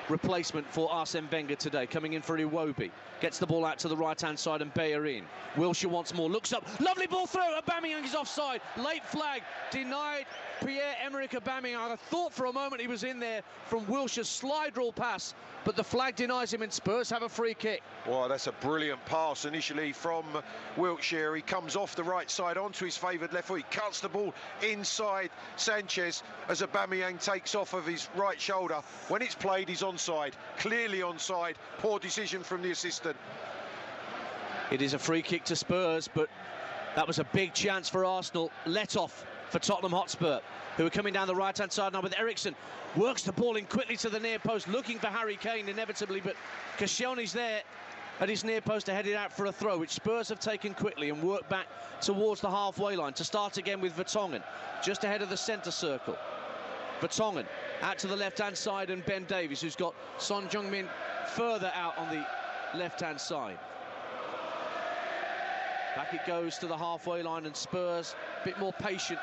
replacement for Arsene Wenger today, coming in for Iwobi. Gets the ball out to the right-hand side and Bellerin. Wilshere once more, looks up, lovely ball through, Aubameyang is offside, late flag, denied Pierre-Emerick Aubameyang. I thought for a moment he was in there from Wilshere's slide rule pass, but the flag denies him and Spurs have a free kick. Well, that's a brilliant pass initially from Wilshere. He comes off the right side onto his favoured left foot. He cuts the ball inside Sanchez as Aubameyang takes off of his right shoulder. When it's played, he's onside, clearly onside. Poor decision from the assistant. It is a free kick to Spurs, but that was a big chance for Arsenal. Let off for Tottenham Hotspur, who are coming down the right-hand side now with Eriksson. Works the ball in quickly to the near post, looking for Harry Kane inevitably, but Koscielny's there at his near post to head it out for a throw, which Spurs have taken quickly and work back towards the halfway line to start again with Vertonghen, just ahead of the centre circle. Vertonghen out to the left-hand side and Ben Davies, who's got Son Heung-min further out on the left-hand side. Back it goes to the halfway line and Spurs a bit more patient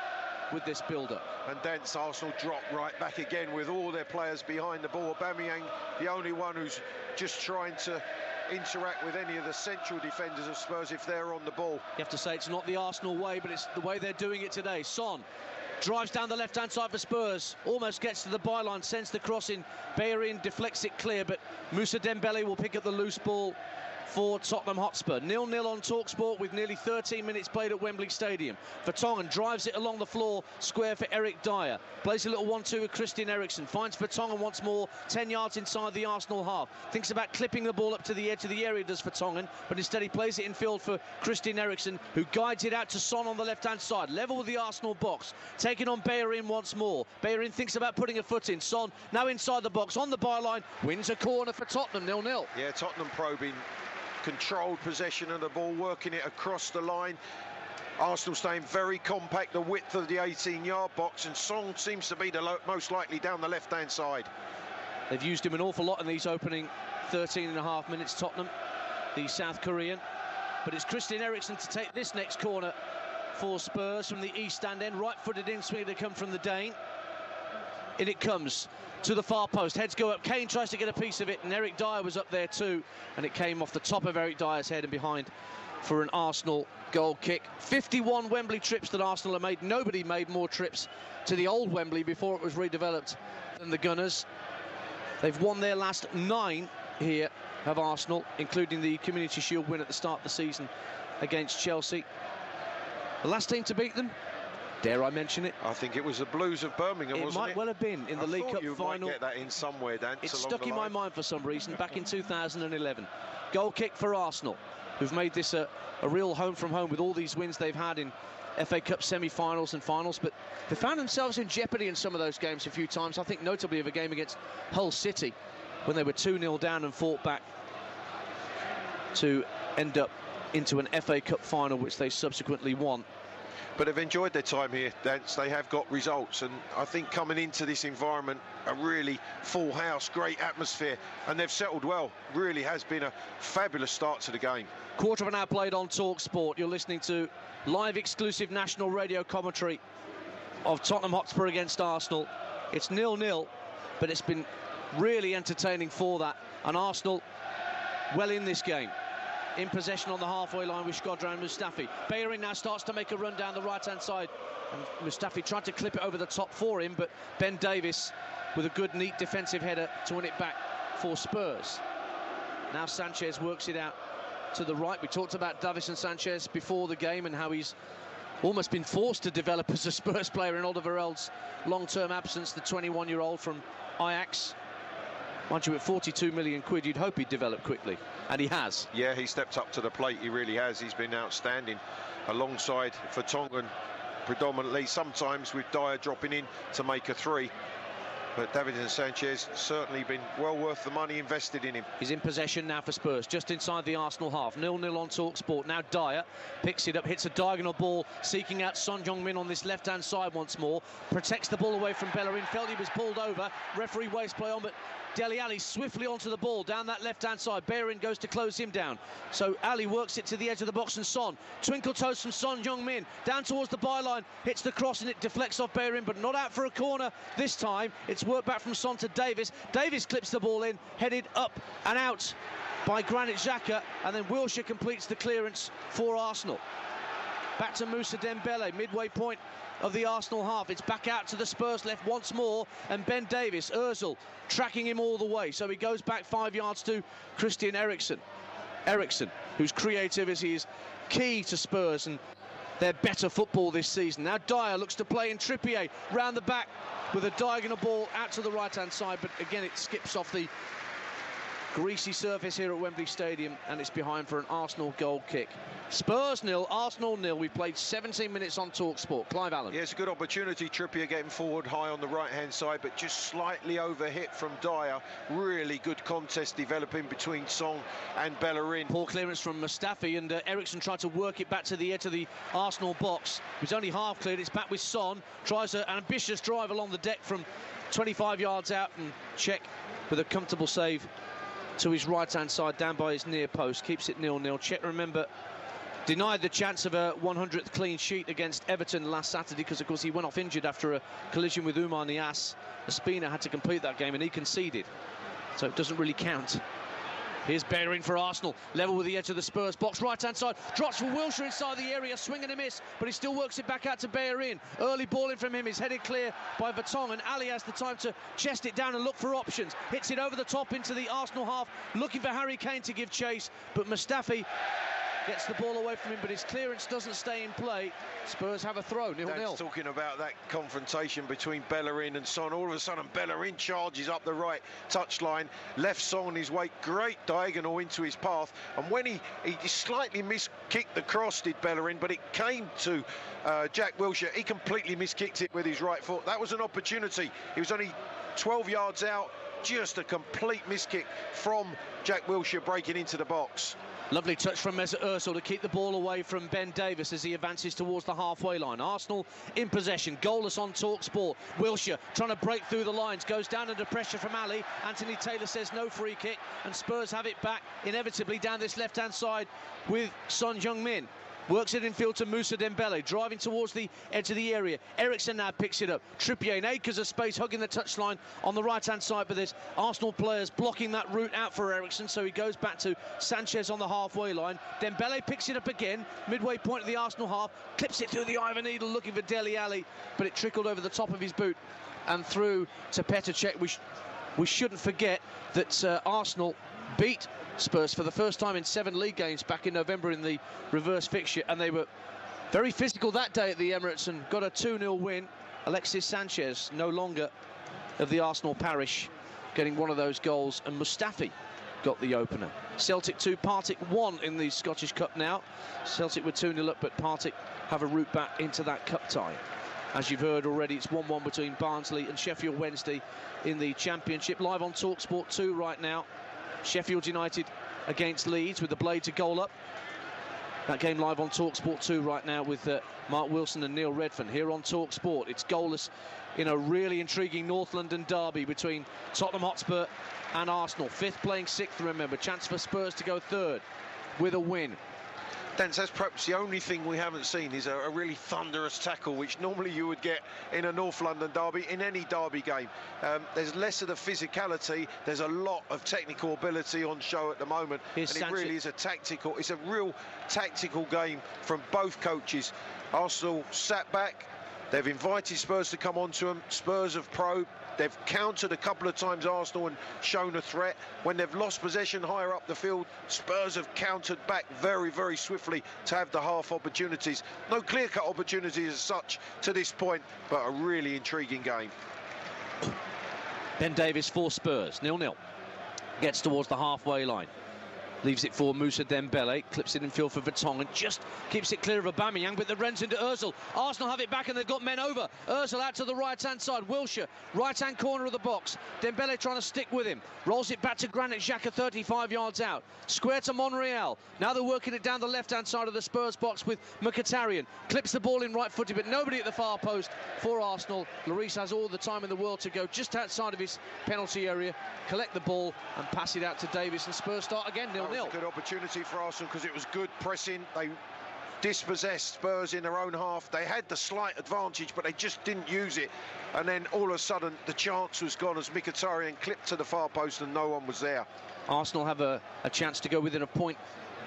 with this build-up. And thence Arsenal drop right back again with all their players behind the ball. Aubameyang, the only one who's just trying to interact with any of the central defenders of Spurs if they're on the ball. You have to say it's not the Arsenal way, but it's the way they're doing it today. Son drives down the left-hand side for Spurs, almost gets to the byline, sends the cross in. Bellerin deflects it clear, but Moussa Dembele will pick up the loose ball for Tottenham Hotspur. 0-0 on TalkSport with nearly 13 minutes played at Wembley Stadium. Vertonghen drives it along the floor, square for Eric Dyer. Plays a little 1-2 with Christian Eriksen. Finds Vertonghen once more, 10 yards inside the Arsenal half. Thinks about clipping the ball up to the edge of the area, does Vertonghen, but instead he plays it in field for Christian Eriksen, who guides it out to Son on the left-hand side, level with the Arsenal box. Taking on Bellerin once more. Bellerin thinks about putting a foot in. Son now inside the box, on the byline, wins a corner for Tottenham, 0-0. Yeah, Tottenham probing. Controlled possession of the ball, working it across the line. Arsenal staying very compact, the width of the 18-yard box, and Song seems to be the most likely down the left-hand side. They've used him an awful lot in these opening 13.5 minutes, Tottenham, the South Korean. But it's Christian Eriksen to take this next corner for Spurs from the east stand end. Right-footed in swing to come from the Dane. In it comes to the far post, heads go up, Kane tries to get a piece of it, and Eric Dyer was up there too, and it came off the top of Eric Dyer's head and behind for an Arsenal goal kick. 51 Wembley trips that Arsenal have made. Nobody made more trips to the old Wembley before it was redeveloped than the Gunners. They've won their last 9 here of Arsenal, including the Community Shield win at the start of the season against Chelsea. The last team to beat them, dare I mention it? I think it was the Blues of Birmingham, wasn't it? It might well have been in the League Cup you final. Might get that in somewhere, Dan. It's stuck in my mind for some reason, back in 2011. Goal kick for Arsenal, who've made this a real home from home with all these wins they've had in FA Cup semi-finals and finals, but they found themselves in jeopardy in some of those games a few times. I think notably of a game against Hull City when they were 2-0 down and fought back to end up into an FA Cup final, which they subsequently won. But they've enjoyed their time here, Dance. They have got results, and I think coming into this environment, a really full house, great atmosphere, and they've settled well. Really has been a fabulous start to the game. Quarter of an hour played on TalkSport. You're listening to live exclusive national radio commentary of Tottenham Hotspur against Arsenal. It's 0-0, but it's been really entertaining for that, and Arsenal well in this game. In possession on the halfway line with Shkodran and Mustafi. Bellerin now starts to make a run down the right-hand side. And Mustafi tried to clip it over the top for him, but Ben Davies with a good, neat defensive header to win it back for Spurs. Now Sanchez works it out to the right. We talked about Davison Sanchez before the game and how he's almost been forced to develop as a Spurs player in Alderweireld's long-term absence, the 21-year-old from Ajax. Mind you, at 42 million quid, you'd hope he'd develop quickly, and he has. Yeah, he stepped up to the plate, he really has. He's been outstanding alongside Vertonghen predominantly, sometimes with Dyer dropping in to make a 3. But Davison Sanchez certainly been well worth the money invested in him. He's in possession now for Spurs, just inside the Arsenal half. 0-0 on TalkSport. Now Dyer picks it up, hits a diagonal ball, seeking out Son Heung-min on this left-hand side once more. Protects the ball away from Bellerin. Felt he was pulled over. Referee waves play on, but Dele Alli swiftly onto the ball down that left-hand side. Bellerin goes to close him down. So Ali works it to the edge of the box, and Son. Twinkle toes from Son Heung-min down towards the byline. Hits the cross and it deflects off Bellerin, but not out for a corner this time. It's worked back from Son to Davis. Davis clips the ball in, headed up and out by Granit Xhaka, and then Wilshere completes the clearance for Arsenal. Back to Moussa Dembele, midway point of the Arsenal half. It's back out to the Spurs left once more, and Ben Davis, Ozil, tracking him all the way. So he goes back 5 yards to Christian Eriksen. Eriksen, whose creativity is key to Spurs and their better football this season. Now Dyer looks to play in Trippier round the back with a diagonal ball out to the right-hand side, but again it skips off the greasy surface here at Wembley Stadium, and it's behind for an Arsenal goal kick. Spurs 0, Arsenal 0. We've played 17 minutes on TalkSport. Clive Allen. Yeah, it's a good opportunity. Trippier getting forward high on the right-hand side, but just slightly overhit from Dyer. Really good contest developing between Song and Bellerin. Poor clearance from Mustafi, and Eriksen tried to work it back to the edge of the Arsenal box. It was only half cleared. It's back with Son. Tries an ambitious drive along the deck from 25 yards out, and Cech with a comfortable save to his right-hand side down by his near post. Keeps it 0-0. Cech, remember, denied the chance of a 100th clean sheet against Everton last Saturday because, of course, he went off injured after a collision with Oumar Niasse. Espina had to complete that game and he conceded, so it doesn't really count. Here's Bellerin for Arsenal, level with the edge of the Spurs box, right-hand side, drops for Wilshere inside the area, swing and a miss, but he still works it back out to Bellerin. Early ball in from him is headed clear by Vertonghen, and Ali has the time to chest it down and look for options. Hits it over the top into the Arsenal half, looking for Harry Kane to give chase, but Mustafi gets the ball away from him, but his clearance doesn't stay in play. Spurs have a throw, 0-0. That's talking about that confrontation between Bellerin and Son. All of a sudden, Bellerin charges up the right touchline, left Son on his way, great diagonal into his path, and when he slightly miskicked the cross, did Bellerin, but it came to Jack Wilshere. He completely miskicked it with his right foot. That was an opportunity. He was only 12 yards out, just a complete miskick from Jack Wilshere breaking into the box. Lovely touch from Mesut Ozil to keep the ball away from Ben Davis as he advances towards the halfway line. Arsenal in possession, goalless on TalkSport. Wilshere trying to break through the lines, goes down under pressure from Ali. Anthony Taylor says no free kick, and Spurs have it back inevitably down this left-hand side with Son Heung-min. Works it in field to Moussa Dembele, driving towards the edge of the area. Eriksen now picks it up. Trippier in acres of space, hugging the touchline on the right-hand side, but there's Arsenal players blocking that route out for Eriksen, so he goes back to Sanchez on the halfway line. Dembele picks it up again, midway point of the Arsenal half, clips it through the eye of a needle, looking for Dele Alli, but it trickled over the top of his boot and through to Petr Cech. We shouldn't forget that Arsenal beat Spurs for the first time in 7 league games back in November in the reverse fixture, and they were very physical that day at the Emirates and got a 2-0 win. Alexis Sanchez, no longer of the Arsenal parish, getting one of those goals, and Mustafi got the opener. Celtic 2, Partick 1 in the Scottish Cup now. Celtic were 2-0 up, but Partick have a route back into that cup tie. As you've heard already, it's 1-1 between Barnsley and Sheffield Wednesday in the Championship. Live on TalkSport 2 right now. Sheffield United against Leeds with the Blades a goal up. That game live on TalkSport 2 right now with Mark Wilson and Neil Redfern. Here on TalkSport, it's goalless in a really intriguing North London derby between Tottenham Hotspur and Arsenal. 5th playing 6th, remember. Chance for Spurs to go 3rd with a win. Dance, that's perhaps the only thing we haven't seen is a really thunderous tackle, which normally you would get in a North London derby, in any derby game. There's less of the physicality, there's a lot of technical ability on show at the moment, and it really is it's a real tactical game from both coaches. Arsenal sat back, they've invited Spurs to come onto them, Spurs have probed. They've countered a couple of times, Arsenal, and shown a threat. When they've lost possession higher up the field, Spurs have countered back very, very swiftly to have the half opportunities. No clear-cut opportunities as such to this point, but a really intriguing game. Ben Davis for Spurs, 0-0. Gets towards the halfway line. Leaves it for Moussa Dembele, clips it in field for Vertonghen, just keeps it clear of Aubameyang, but the runs into Ozil. Arsenal have it back and they've got men over. Ozil out to the right-hand side, Wilshere, right-hand corner of the box. Dembele trying to stick with him, rolls it back to Granit Xhaka 35 yards out. Square to Monreal. Now they're working it down the left-hand side of the Spurs box with Mkhitaryan. Clips the ball in right-footed, but nobody at the far post for Arsenal. Lloris has all the time in the world to go just outside of his penalty area, collect the ball and pass it out to Davis, and Spurs start again 0-0. Good opportunity for Arsenal because it was good pressing. They dispossessed Spurs in their own half. They had the slight advantage, but they just didn't use it. And then all of a sudden, the chance was gone as Mkhitaryan clipped to the far post and no one was there. Arsenal have a chance to go within a point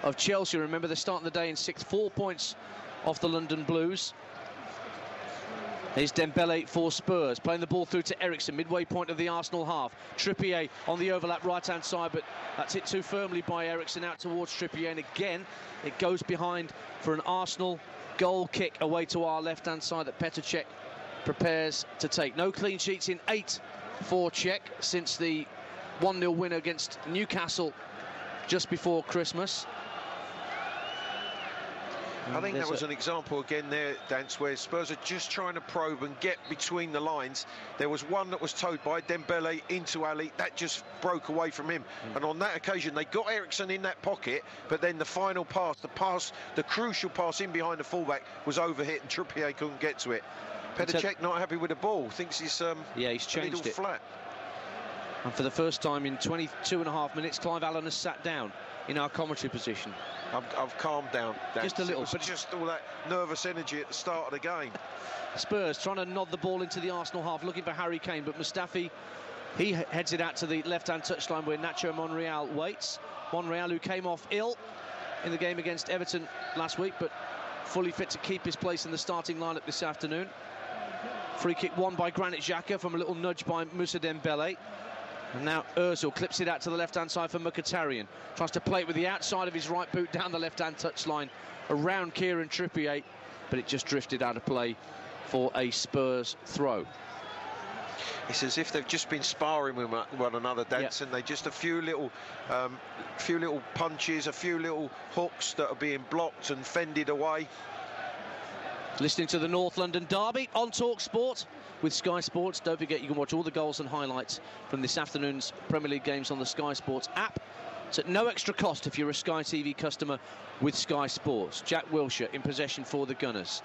of Chelsea. Remember, they're starting the day in 6th, 4 points off the London Blues. Here's Dembele for Spurs, playing the ball through to Eriksen, midway point of the Arsenal half. Trippier on the overlap right-hand side, but that's hit too firmly by Eriksen out towards Trippier. And again, it goes behind for an Arsenal goal kick away to our left-hand side that Petr Cech prepares to take. No clean sheets in 8 for Cech since the 1-0 win against Newcastle just before Christmas. I think that was an example again there, Dance, where Spurs are just trying to probe and get between the lines. There was one that was towed by Dembele into Ali, that just broke away from him. And on that occasion, they got Eriksen in that pocket, but then the final pass, the crucial pass in behind the fullback was overhit and Trippier couldn't get to it. Petr Cech not happy with the ball, thinks he's he's changed it. Flat. And for the first time in 22.5 minutes, Clive Allen has sat down in our commentary position. I've calmed down. Just a little, but just all that nervous energy at the start of the game. Spurs trying to nod the ball into the Arsenal half, looking for Harry Kane, but Mustafi, he heads it out to the left-hand touchline where Nacho Monreal waits. Monreal, who came off ill in the game against Everton last week, but fully fit to keep his place in the starting lineup this afternoon. Free kick won by Granit Xhaka from a little nudge by Moussa Dembele. And now Ozil clips it out to the left-hand side for Mkhitaryan. Tries to play it with the outside of his right boot down the left-hand touchline around Kieran Trippier, but it just drifted out of play for a Spurs throw. It's as if they've just been sparring with one another, Danson. They just a few little punches, a few little hooks that are being blocked and fended away. Listening to the North London Derby on Talk Sport with Sky Sports. Don't forget you can watch all the goals and highlights from this afternoon's Premier League games on the Sky Sports app. It's at no extra cost if you're a Sky TV customer with Sky Sports. Jack Wilshere in possession for the Gunners.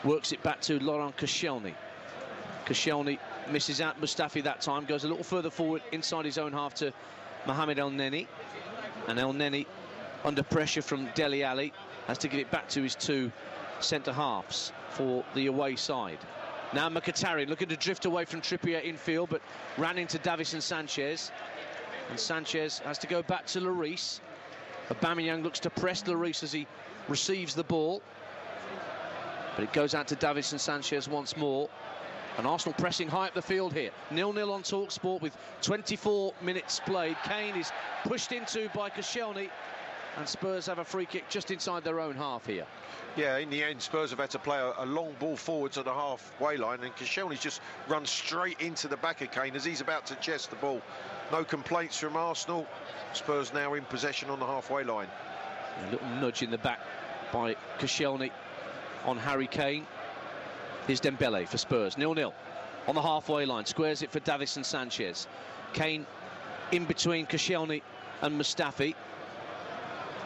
Works it back to Laurent Koscielny. Koscielny misses out Mustafi that time, goes a little further forward inside his own half to Mohamed El Neni. And El Neni, under pressure from Dele Alli, has to give it back to his two centre-halves for the away side. Now Mkhitaryan looking to drift away from Trippier infield, but ran into Davison Sanchez. And Sanchez has to go back to Lloris. Aubameyang looks to press Lloris as he receives the ball. But it goes out to Davison Sanchez once more. And Arsenal pressing high up the field here. 0-0 on Talk Sport with 24 minutes played. Kane is pushed into by Koscielny. And Spurs have a free kick just inside their own half here. Yeah, in the end, Spurs have had to play a long ball forward to the halfway line, and Koscielny's just run straight into the back of Kane as he's about to chest the ball. No complaints from Arsenal. Spurs now in possession on the halfway line. A little nudge in the back by Koscielny on Harry Kane. Here's Dembele for Spurs, 0-0 on the halfway line. Squares it for Davison Sanchez. Kane in between Koscielny and Mustafi.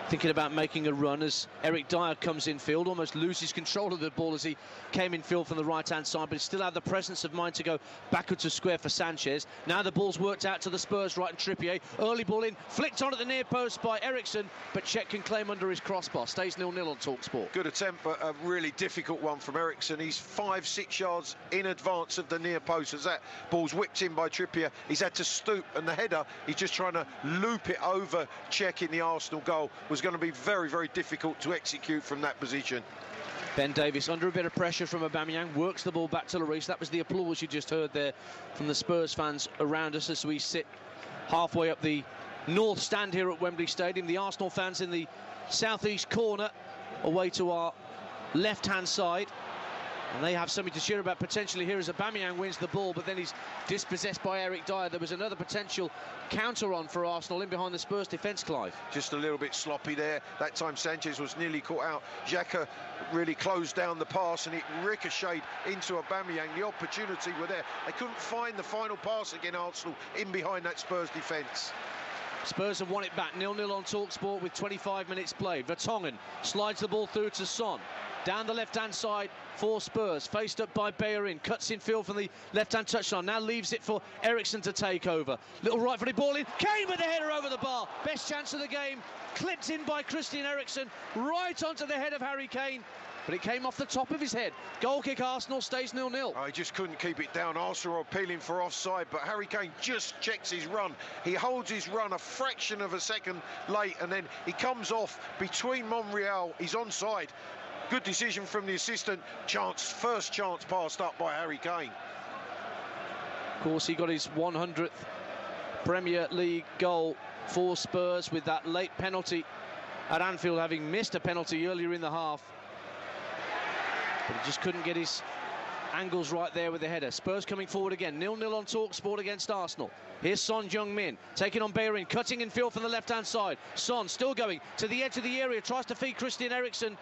Thinking about making a run as Eric Dyer comes in field, almost loses control of the ball as he came in field from the right-hand side, but he still had the presence of mind to go backwards to square for Sanchez. Now the ball's worked out to the Spurs right, and Trippier, early ball in, flicked on at the near post by Eriksen, but Cech can claim under his crossbar. Stays 0-0 on Talk Sport. Good attempt, but a really difficult one from Eriksen. He's 5-6 yards in advance of the near post as that ball's whipped in by Trippier. He's had to stoop, and the header, he's just trying to loop it over Cech in the Arsenal goal. Was going to be very, very difficult to execute from that position. Ben Davies under a bit of pressure from Aubameyang, works the ball back to Lloris. That was the applause you just heard there from the Spurs fans around us as we sit halfway up the north stand here at Wembley Stadium. The Arsenal fans in the southeast corner away to our left-hand side. And they have something to cheer about potentially here as Aubameyang wins the ball, but then he's dispossessed by Eric Dyer. There was another potential counter on for Arsenal in behind the Spurs defence, Clive. Just a little bit sloppy there. That time Sanchez was nearly caught out. Xhaka really closed down the pass and it ricocheted into Aubameyang. The opportunity were there. They couldn't find the final pass again, Arsenal, in behind that Spurs defence. Spurs have won it back, 0-0 on TalkSport with 25 minutes played. Vertonghen slides the ball through to Son. Down the left-hand side for Spurs, faced up by Bellerin, cuts in field from the left-hand touchline, now leaves it for Eriksen to take over. Little right-footed ball in, Kane with the header over the bar. Best chance of the game, clipped in by Christian Eriksen, right onto the head of Harry Kane. But it came off the top of his head. Goal kick, Arsenal stays 0-0. I just couldn't keep it down. Arsenal are appealing for offside, but Harry Kane just checks his run. He holds his run a fraction of a second late, and then he comes off between Monreal. He's onside. Good decision from the assistant. First chance passed up by Harry Kane. Of course, he got his 100th Premier League goal for Spurs with that late penalty at Anfield, having missed a penalty earlier in the half. But he just couldn't get his angles right there with the header. Spurs coming forward again, 0-0 on TalkSport against Arsenal. Here's Son Heung-min taking on Bellerin, cutting in field from the left-hand side. Son still going to the edge of the area, tries to feed Christian Eriksen.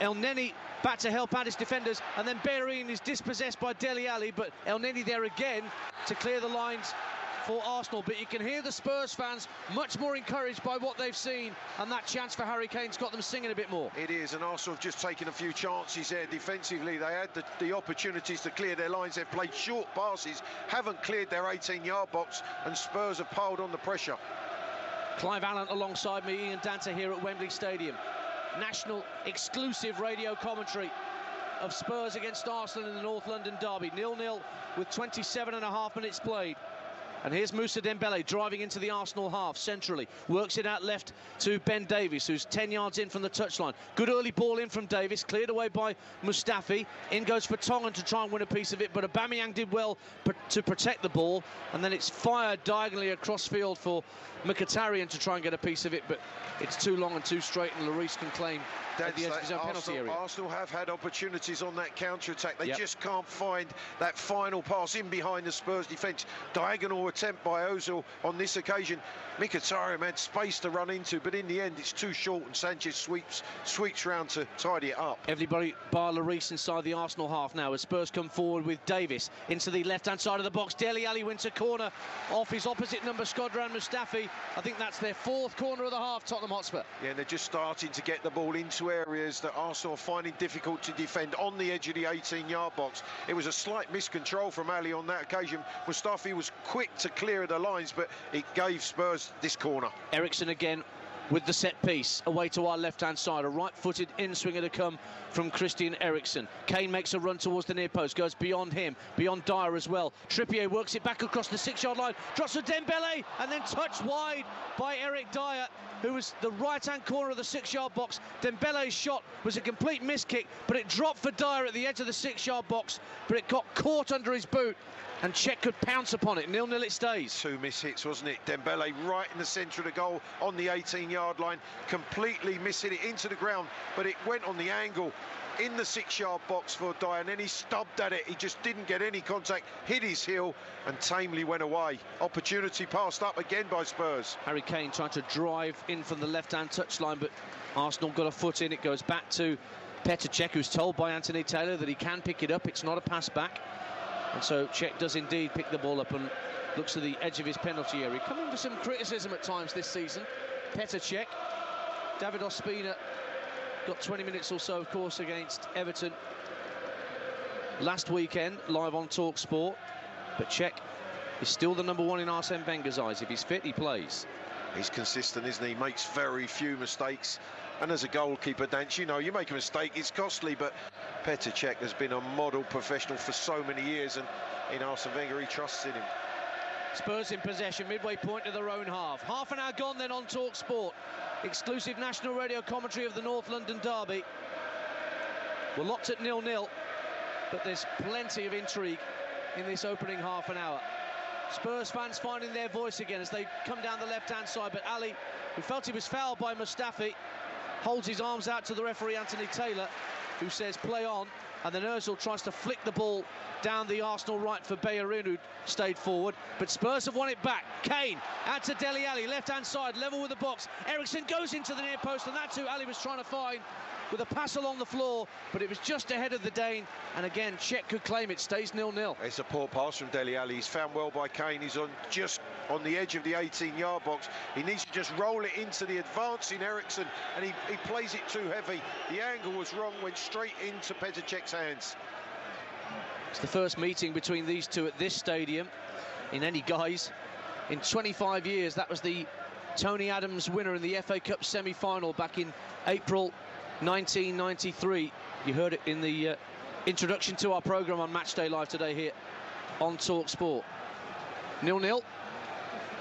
El Neni back to help out his defenders, and then Bellerin is dispossessed by Dele Alli, but El Neni there again to clear the lines for Arsenal. But you can hear the Spurs fans much more encouraged by what they've seen, and that chance for Harry Kane's got them singing a bit more. It is, and Arsenal have just taken a few chances there defensively. They had the opportunities to clear their lines. They've played short passes, haven't cleared their 18-yard box, and Spurs have piled on the pressure. Clive Allen alongside me, Ian Danta here at Wembley Stadium. National exclusive radio commentary of Spurs against Arsenal in the North London derby. 0-0 with 27.5 minutes played. And here's Moussa Dembele driving into the Arsenal half centrally. Works it out left to Ben Davies, who's 10 yards in from the touchline. Good early ball in from Davies, cleared away by Mustafi. In goes Vertonghen to try and win a piece of it, but Aubameyang did well to protect the ball. And then it's fired diagonally across field for Mkhitaryan to try and get a piece of it, but it's too long and too straight, and Lloris can claim at the edge of his own penalty area. Arsenal have had opportunities on that counter-attack. They Yep. just can't find that final pass in behind the Spurs defence. Diagonal attempt by Ozil on this occasion. Mkhitaryan had space to run into, but in the end it's too short, and Sanchez sweeps round to tidy it up. Everybody bar Lloris inside the Arsenal half now as Spurs come forward with Davis into the left-hand side of the box. Dele Alli wins a corner off his opposite number, Shkodran Mustafi. I think that's their fourth corner of the half, Tottenham Hotspur. Yeah, they're just starting to get the ball into areas that Arsenal are finding difficult to defend on the edge of the 18-yard box. It was a slight miscontrol from Ali on that occasion. Mustafi was quick to clear the lines, but it gave Spurs this corner. Eriksen again with the set piece away to our left-hand side. A right-footed in-swinger to come from Christian Eriksen. Kane makes a run towards the near post, goes beyond him, beyond Dyer as well. Trippier works it back across the 6-yard line, drops to Dembele, and then touched wide by Eric Dyer, who was the right-hand corner of the 6-yard box. Dembele's shot was a complete miss-kick, but it dropped for Dyer at the edge of the 6-yard box, but it got caught under his boot, and Czech could pounce upon it. 0-0 it stays. Two miss-hits, wasn't it? Dembele right in the centre of the goal on the 18-yard line, completely missing it into the ground, but it went on the angle in the 6-yard box for Dyer, and then he stubbed at it. He just didn't get any contact, hit his heel, and tamely went away. Opportunity passed up again by Spurs. Harry Kane trying to drive in from the left-hand touchline, but Arsenal got a foot in. It goes back to Petr Cech, who's told by Anthony Taylor that he can pick it up. It's not a pass back. And so Cech does indeed pick the ball up and looks to the edge of his penalty area. Coming under some criticism at times this season, Petr Cech. David Ospina got 20 minutes or so, of course, against Everton last weekend, live on TalkSport. But Cech is still the number one in Arsene Wenger's eyes. If he's fit, he plays. He's consistent, isn't he? He makes very few mistakes. And as a goalkeeper, Dance, you know, you make a mistake, it's costly, but Petr Cech has been a model professional for so many years, and in Arsene Wenger, he trusts in him. Spurs in possession, midway point of their own half. Half an hour gone then on TalkSport. Exclusive national radio commentary of the North London derby. We're locked at 0-0, but there's plenty of intrigue in this opening half an hour. Spurs fans finding their voice again as they come down the left-hand side, but Ali, who felt he was fouled by Mustafi, holds his arms out to the referee Anthony Taylor, who says play on. and then Ozil tries to flick the ball down the Arsenal right for Bellerin, who stayed forward, but Spurs have won it back. Kane out to Dele Alli, left-hand side, level with the box. Eriksen goes into the near post, and that's who Ali was trying to find with a pass along the floor, but it was just ahead of the Dane, and again, Czech could claim it. Stays 0-0. It's a poor pass from Dele Alli. He's found well by Kane. He's just on the edge of the 18-yard box. He needs to just roll it into the advancing Eriksen, and he plays it too heavy. The angle was wrong, went straight into Petr Cech's hands. It's the first meeting between these two at this stadium in any guise in 25 years. That was the Tony Adams winner in the FA Cup semi-final back in April 1993. You heard it in the introduction to our programme on Matchday Live today here on Talk Sport. 0-0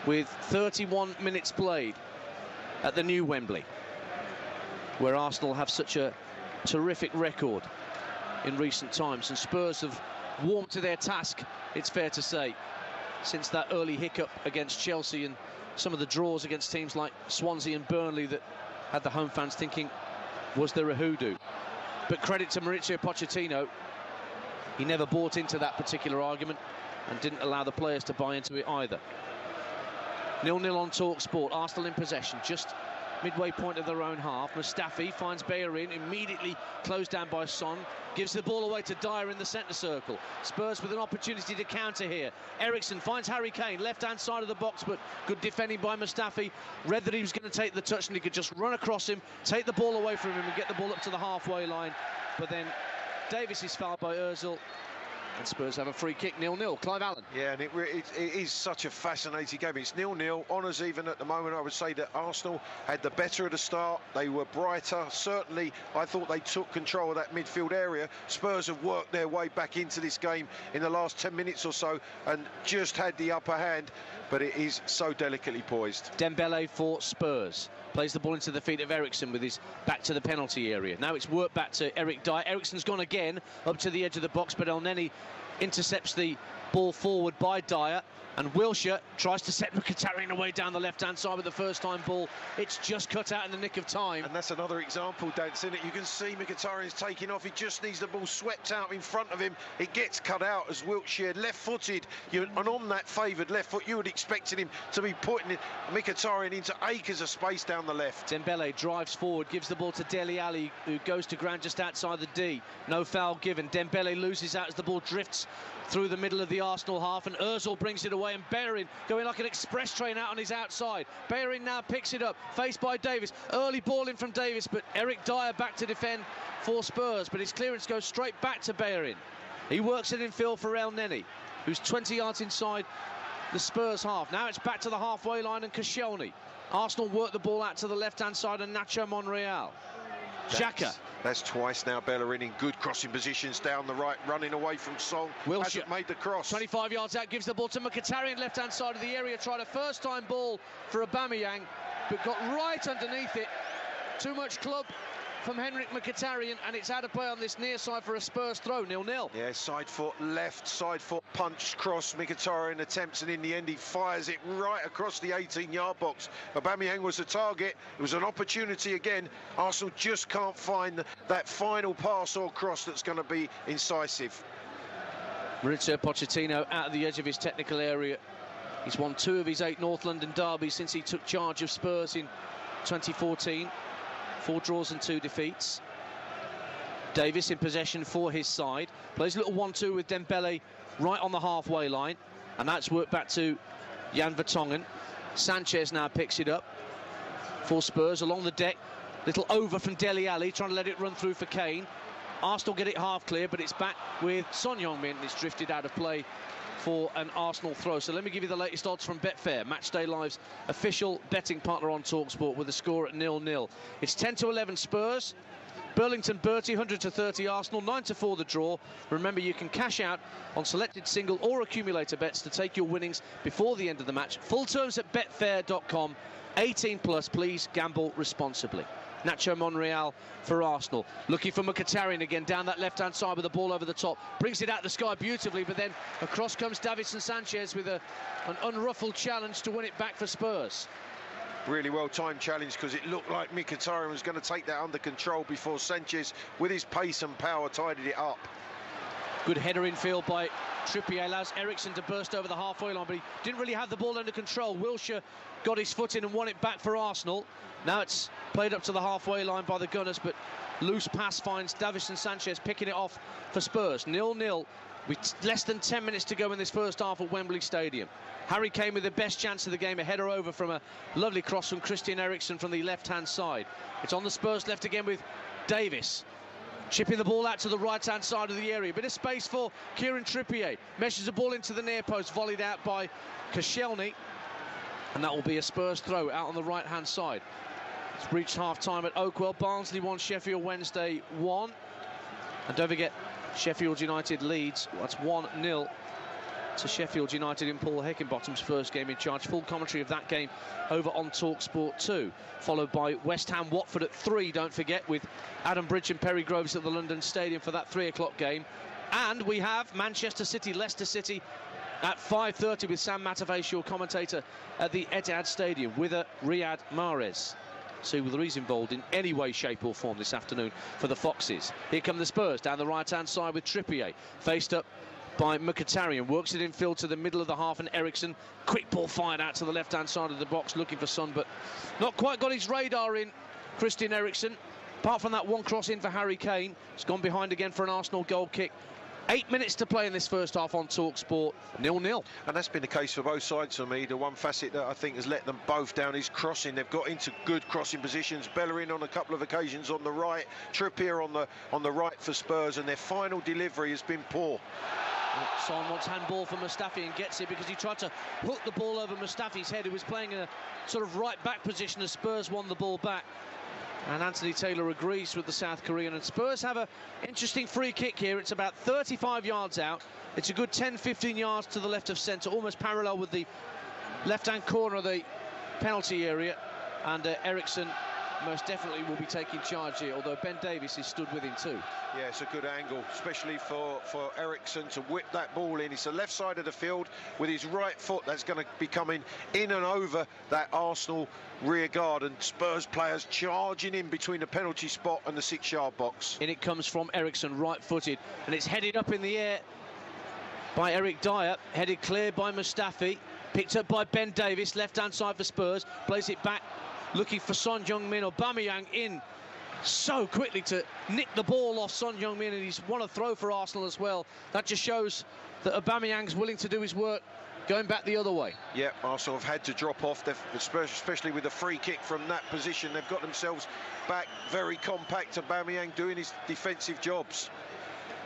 with 31 minutes played at the new Wembley, where Arsenal have such a terrific record in recent times, and Spurs have warmed to their task, it's fair to say, since that early hiccup against Chelsea and some of the draws against teams like Swansea and Burnley that had the home fans thinking, was there a hoodoo? But credit to Mauricio Pochettino, he never bought into that particular argument and didn't allow the players to buy into it either. 0-0 on Talk Sport. Arsenal in possession, just midway point of their own half. Mustafi finds Bellerin, immediately closed down by Son, gives the ball away to Dyer in the centre circle. Spurs with an opportunity to counter here. Eriksen finds Harry Kane, left-hand side of the box, but good defending by Mustafi. Read that he was going to take the touch and he could just run across him, take the ball away from him and get the ball up to the halfway line. But then Davis is fouled by Ozil, and Spurs have a free kick. 0-0. Clive Allen. Yeah, and it is such a fascinating game. It's 0-0. Honours even at the moment. I would say that Arsenal had the better of the start. They were brighter. Certainly, I thought they took control of that midfield area. Spurs have worked their way back into this game in the last 10 minutes or so and just had the upper hand, but it is so delicately poised. Dembele for Spurs. Plays the ball into the feet of Eriksen with his back to the penalty area. Now it's worked back to Eric Dyer. Eriksen's gone again up to the edge of the box, but Elneny intercepts the ball forward by Dyer, and Wilshere tries to set Mkhitaryan away down the left-hand side with the first-time ball. It's just cut out in the nick of time. And that's another example, Dan, isn't it? You can see Mkhitaryan's taking off. He just needs the ball swept out in front of him. It gets cut out as Wilshere, left-footed, and on that favoured left foot, you would expected him to be putting Mkhitaryan into acres of space down the left. Dembele drives forward, gives the ball to Dele Alli, who goes to ground just outside the D. No foul given. Dembele loses out as the ball drifts through the middle of the Arsenal half, and Ozil brings it away, and Bellerin going like an express train out on his outside. Bellerin now picks it up, faced by Davis. Early ball in from Davis, but Eric Dyer back to defend for Spurs, but his clearance goes straight back to Bellerin. He works it in field for Elneny, who's 20 yards inside the Spurs half. Now it's back to the halfway line and Koscielny. Arsenal work the ball out to the left-hand side and Nacho Monreal. Xhaka. That's twice now. Bellerin in good crossing positions down the right, running away from Song. Hasn't made the cross. 25 yards out, gives the ball to Mkhitaryan, left-hand side of the area. Tried a first-time ball for Aubameyang, but got right underneath it. Too much club from Henrik Mkhitaryan, and it's out of play on this near side for a Spurs throw. 0-0. Yeah, side foot, left, side foot, punch, cross. Mkhitaryan attempts, and in the end he fires it right across the 18-yard box. Aubameyang was the target. It was an opportunity again. Arsenal just can't find that final pass or cross that's going to be incisive. Mauricio Pochettino out of the edge of his technical area. He's won 2 of his 8 North London derbies since he took charge of Spurs in 2014. 4 draws and 2 defeats. Davis in possession for his side. Plays a little 1-2 with Dembele right on the halfway line. And that's worked back to Jan Vertonghen. Sanchez now picks it up for Spurs along the deck. Little over from Dele Alli, trying to let it run through for Kane. Arsenal get it half clear, but it's back with Son Heung-min. It's drifted out of play for an Arsenal throw. So let me give you the latest odds from Betfair, Matchday Live's official betting partner on TalkSport, with a score at 0-0. It's 10-11 Spurs, Burlington Bertie 100-30 Arsenal, 9-4 the draw. Remember, you can cash out on selected single or accumulator bets to take your winnings before the end of the match. Full terms at betfair.com. 18 plus, please gamble responsibly. Nacho Monreal for Arsenal, looking for Mkhitaryan again down that left-hand side with the ball over the top, brings it out the sky beautifully, but then across comes Davinson Sanchez with an unruffled challenge to win it back for Spurs. Really well timed challenge, because it looked like Mkhitaryan was going to take that under control before Sanchez, with his pace and power, tidied it up. Good header infield by Trippier, allows Eriksson to burst over the halfway line, but he didn't really have the ball under control. Wilshere got his foot in and won it back for Arsenal. Now it's played up to the halfway line by the Gunners, but loose pass finds Davinson Sanchez picking it off for Spurs. 0-0 with less than 10 minutes to go in this first half at Wembley Stadium. Harry Kane with the best chance of the game, a header over from a lovely cross from Christian Eriksen from the left-hand side. It's on the Spurs left again with Davis. Chipping the ball out to the right-hand side of the area. A bit of space for Kieran Trippier. Meshes the ball into the near post, volleyed out by Koscielny. And that will be a Spurs throw out on the right-hand side. It's reached half-time at Oakwell. Barnsley 1, Sheffield Wednesday 1. And don't forget, Sheffield United leads. That's 1-0 to Sheffield United in Paul Heckingbottom's first game in charge. Full commentary of that game over on TalkSport 2, followed by West Ham Watford at 3, don't forget, with Adam Bridge and Perry Groves at the London Stadium for that 3 o'clock game. And we have Manchester City, Leicester City at 5:30 with Sam Matavesi, your commentator, at the Etihad Stadium with Riyad Mahrez. See whether he's involved in any way, shape or form this afternoon for the Foxes. Here come the Spurs down the right-hand side with Trippier, faced up by Mkhitaryan, works it in field to the middle of the half, and Eriksson, quick ball fired out to the left-hand side of the box, looking for Son, but not quite got his radar in, Christian Eriksen. Apart from that one cross in for Harry Kane, it's gone behind again for an Arsenal goal kick. 8 minutes to play in this first half on TalkSport, 0-0. And that's been the case for both sides for me. The one facet that I think has let them both down is crossing. They've got into good crossing positions. Bellerin on a couple of occasions on the right, Trippier on the right for Spurs, and their final delivery has been poor. Son wants handball for Mustafi and gets it because he tried to hook the ball over Mustafi's head, who was playing in a sort of right-back position as Spurs won the ball back. And Anthony Taylor agrees with the South Korean, and Spurs have an interesting free kick here. It's about 35 yards out. It's a good 10-15 yards to the left of centre, almost parallel with the left-hand corner of the penalty area, and Eriksson most definitely will be taking charge here, although Ben Davies is stood with him too. Yeah, it's a good angle, especially for Eriksson to whip that ball in. It's the left side of the field with his right foot that's going to be coming in and over that Arsenal rear guard, and Spurs players charging in between the penalty spot and the 6-yard box. In it comes from Eriksson, right-footed, and it's headed up in the air by Eric Dyer, headed clear by Mustafi, picked up by Ben Davies, left-hand side for Spurs, plays it back, looking for Son Heung-min. Aubameyang in so quickly to nick the ball off Son Heung-min, and he's won a throw for Arsenal as well. That just shows that Aubameyang's willing to do his work going back the other way. Yeah, Arsenal have had to drop off, especially with a free kick from that position. They've got themselves back very compact. Aubameyang doing his defensive jobs.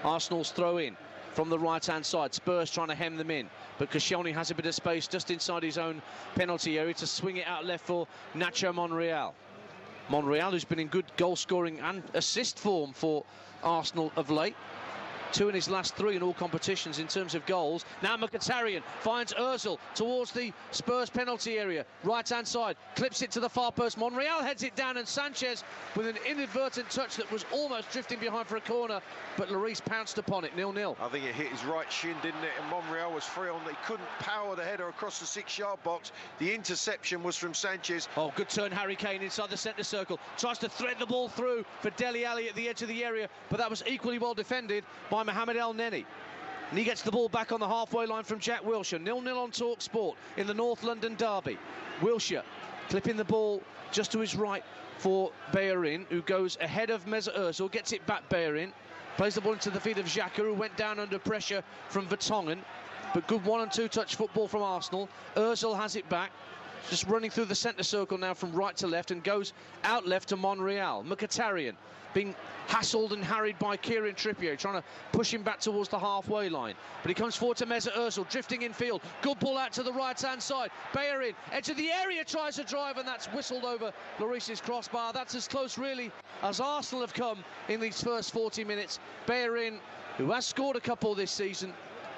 Arsenal's throw in from the right-hand side. Spurs trying to hem them in, but Koscielny has a bit of space just inside his own penalty area to swing it out left for Nacho Monreal. Monreal, who's been in good goal-scoring and assist form for Arsenal of late. 2 in his last 3 in all competitions in terms of goals. Now Mkhitaryan finds Ozil towards the Spurs penalty area. Right-hand side, clips it to the far post. Monreal heads it down, and Sanchez with an inadvertent touch that was almost drifting behind for a corner, but Lloris pounced upon it, 0-0. I think it hit his right shin, didn't it? And Monreal was free on. He couldn't power the header across the 6-yard box. The interception was from Sanchez. Oh, good turn, Harry Kane inside the centre circle. Tries to thread the ball through for Dele Alli at the edge of the area, but that was equally well defended by Mohamed El Neni. And he gets the ball back on the halfway line from Jack Wilshere. 0-0 on TalkSport in the North London derby. Wilshere clipping the ball just to his right for Bellerin, who goes ahead of Mesut Ozil, gets it back. Bellerin plays the ball into the feet of Xhaka, who went down under pressure from Vertonghen. But good 1- and 2-touch football from Arsenal. Ozil has it back, just running through the centre circle now from right to left, and goes out left to Monreal. Mkhitaryan being hassled and harried by Kieran Trippier, trying to push him back towards the halfway line. But he comes forward to Mesut Ozil, drifting in field. Good ball out to the right-hand side. Bellerin, edge of the area, tries to drive, and that's whistled over Lloris's crossbar. That's as close, really, as Arsenal have come in these first 40 minutes. Bellerin, who has scored a couple this season,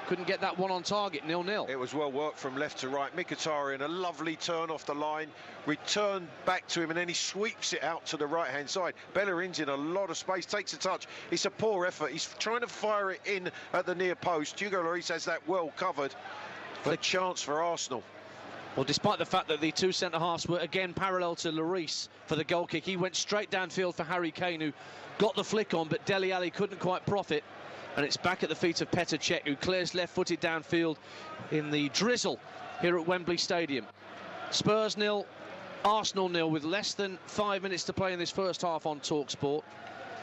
couldn't get that one on target. 0-0. It was well worked from left to right. Mkhitaryan, a lovely turn off the line, returned back to him, and then he sweeps it out to the right-hand side. Bellerin's in a lot of space, takes a touch. It's a poor effort. He's trying to fire it in at the near post. Hugo Lloris has that well covered. But a chance for Arsenal. Well, despite the fact that the two centre-halves were again parallel to Lloris for the goal kick, he went straight downfield for Harry Kane, who got the flick on, but Dele Alli couldn't quite profit. And it's back at the feet of Petr Cech, who clears left-footed downfield in the drizzle here at Wembley Stadium. Spurs 0, Arsenal 0, with less than 5 minutes to play in this first half on TalkSport.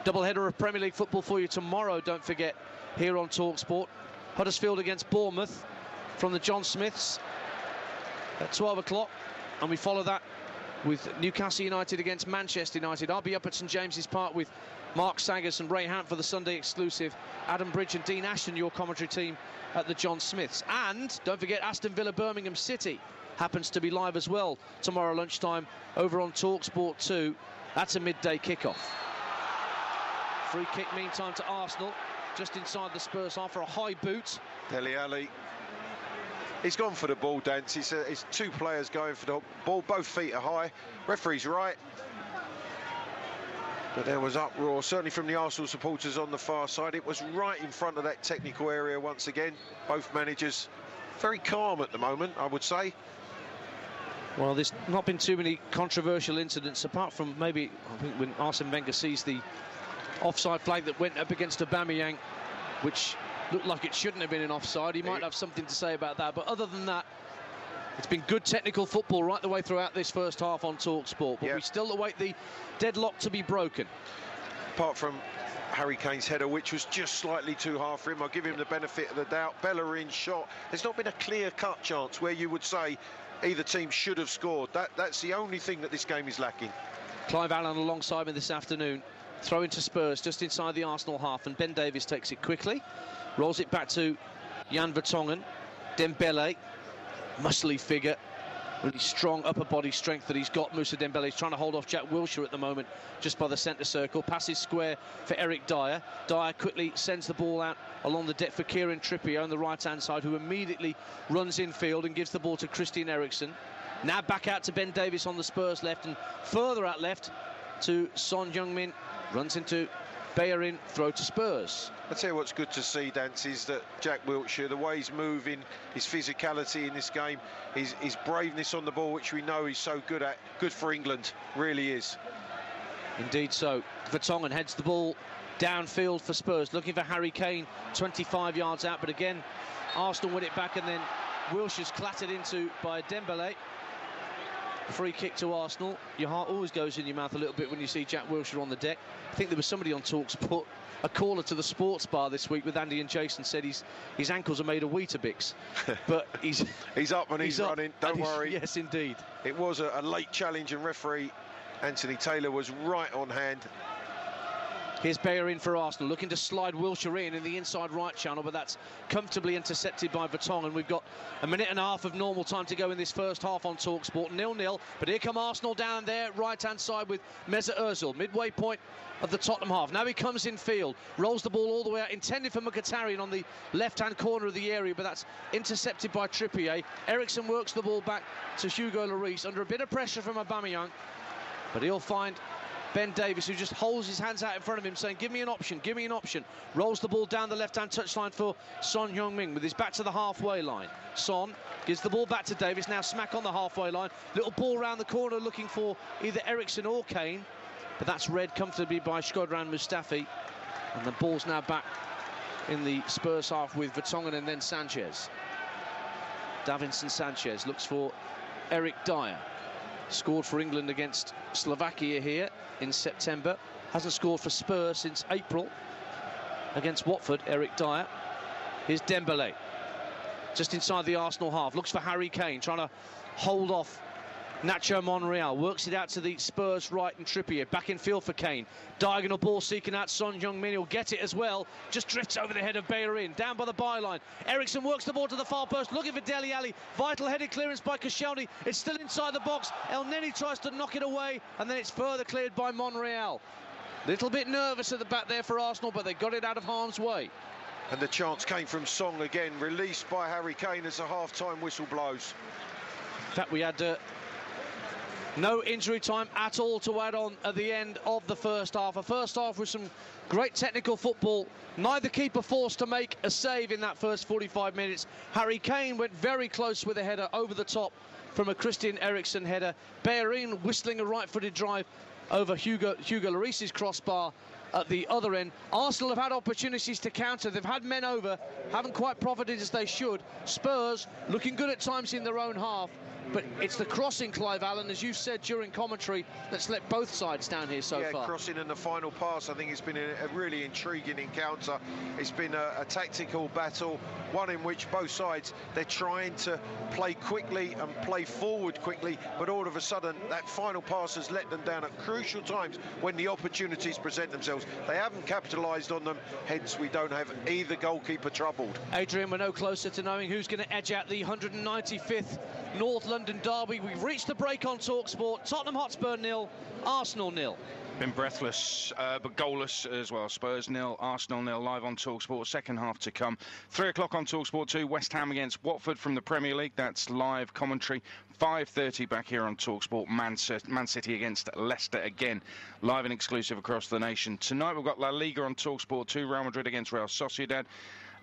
Doubleheader of Premier League football for you tomorrow, don't forget, here on TalkSport. Huddersfield against Bournemouth from the John Smiths at 12 o'clock, and we follow that with Newcastle United against Manchester United. I'll be up at St James's Park with Mark Saggers and Ray Hunt for the Sunday exclusive. Adam Bridge and Dean Ashton, your commentary team at the John Smiths. And don't forget, Aston Villa Birmingham City happens to be live as well tomorrow lunchtime over on TalkSport 2. That's a midday kickoff. Free kick meantime to Arsenal, just inside the Spurs half for a high boot. Dele Alli. He's gone for the ball, Dance. It's two players going for the ball. Both feet are high. Referee's right. But there was uproar, certainly from the Arsenal supporters on the far side. It was right in front of that technical area once again. Both managers very calm at the moment, I would say. Well, there's not been too many controversial incidents, apart from maybe, I think, when Arsene Wenger sees the offside flag that went up against Aubameyang, which looked like it shouldn't have been an offside. He might have something to say about that, but other than that, it's been good technical football right the way throughout this first half on TalkSport, but we still await the deadlock to be broken. Apart from Harry Kane's header, which was just slightly too hard for him, I'll give him the benefit of the doubt. Bellerin shot. There's not been a clear-cut chance where you would say either team should have scored. That's the only thing that this game is lacking. Clive Allen alongside me this afternoon. Throw into Spurs just inside the Arsenal half, and Ben Davies takes it quickly. Rolls it back to Jan Vertonghen. Dembele, muscly figure, really strong upper body strength that he's got. Moussa Dembele is trying to hold off Jack Wilshere at the moment, just by the centre circle. Passes square for Eric Dyer. Dyer quickly sends the ball out along the deck for Kieran Trippier on the right-hand side, who immediately runs infield and gives the ball to Christian Eriksen. Now back out to Ben Davies on the Spurs left, and further out left to Son Heung-min. Runs into Bellerin, throw to Spurs. I'll tell you what's good to see, Dance, is that Jack Wilshere, the way he's moving, his physicality in this game, his braveness on the ball, which we know he's so good at, good for England, really is. Indeed so. Vertonghen heads the ball downfield for Spurs, looking for Harry Kane, 25 yards out, but again, Arsenal win it back, and then Wilshere's clattered into by Dembele. Free kick to Arsenal. Your heart always goes in your mouth a little bit when you see Jack Wilshere on the deck. I think there was somebody on TalkSport, a caller to the sports bar this week with Andy and Jason, said his ankles are made of Weetabix. But he's up and he's running, don't worry. Yes, indeed. It was a late challenge, and referee Anthony Taylor was right on hand. Here's Bellerin for Arsenal, looking to slide Wilshere in the inside right channel, but that's comfortably intercepted by Vertonghen. We've got a minute and a half of normal time to go in this first half on TalkSport. 0-0, but here come Arsenal down there, right-hand side with Mesut Ozil, midway point of the Tottenham half. Now he comes in field, rolls the ball all the way out, intended for Mkhitaryan on the left-hand corner of the area, but that's intercepted by Trippier. Eriksen works the ball back to Hugo Lloris under a bit of pressure from Aubameyang, but he'll find Ben Davies, who just holds his hands out in front of him, saying, give me an option, give me an option. Rolls the ball down the left-hand touchline for Son Heung-min with his back to the halfway line. Son gives the ball back to Davies, now smack on the halfway line. Little ball round the corner looking for either Eriksen or Kane, but that's read comfortably by Shkodran Mustafi. And the ball's now back in the Spurs half with Vertonghen and then Sanchez. Davinson Sanchez looks for Eric Dyer. Scored for England against Slovakia here in September. Hasn't scored for Spurs since April against Watford, Eric Dyer. Here's Dembele, just inside the Arsenal half. Looks for Harry Kane, trying to hold off Nacho Monreal. Works it out to the Spurs right and Trippier. Back in field for Kane. Diagonal ball seeking out Son Heung-min. He'll get it as well. Just drifts over the head of Bellerin. Down by the byline. Eriksen works the ball to the far post. Looking for Dele Alli. Vital headed clearance by Koscielny. It's still inside the box. El Neni tries to knock it away. And then it's further cleared by Monreal. Little bit nervous at the back there for Arsenal, but they got it out of harm's way. And the chance came from Song again. Released by Harry Kane as the half-time whistle blows. In fact, we had No injury time at all to add on at the end of the first half. A first half with some great technical football. Neither keeper forced to make a save in that first 45 minutes. Harry Kane went very close with a header over the top from a Christian Eriksen header. Bellerin whistling a right-footed drive over Hugo Lloris's crossbar at the other end. Arsenal have had opportunities to counter. They've had men over, haven't quite profited as they should. Spurs looking good at times in their own half. But it's the crossing, Clive Allen, as you said during commentary, that's let both sides down here so far. Yeah, crossing and the final pass, I think it's been a really intriguing encounter. It's been a tactical battle, one in which both sides, they're trying to play quickly and play forward quickly, but all of a sudden, that final pass has let them down at crucial times when the opportunities present themselves. They haven't capitalised on them, hence we don't have either goalkeeper troubled. Adrian, we're no closer to knowing who's going to edge out the 195th North London derby. We've reached the break on TalkSport. Tottenham Hotspur 0, Arsenal 0. Been breathless, but goalless as well. Spurs 0, Arsenal 0, live on TalkSport. Second half to come. 3 o'clock on TalkSport 2. West Ham against Watford from the Premier League. That's live commentary. 5:30 back here on TalkSport. Man City against Leicester again, live and exclusive across the nation. Tonight we've got La Liga on TalkSport 2. Real Madrid against Real Sociedad.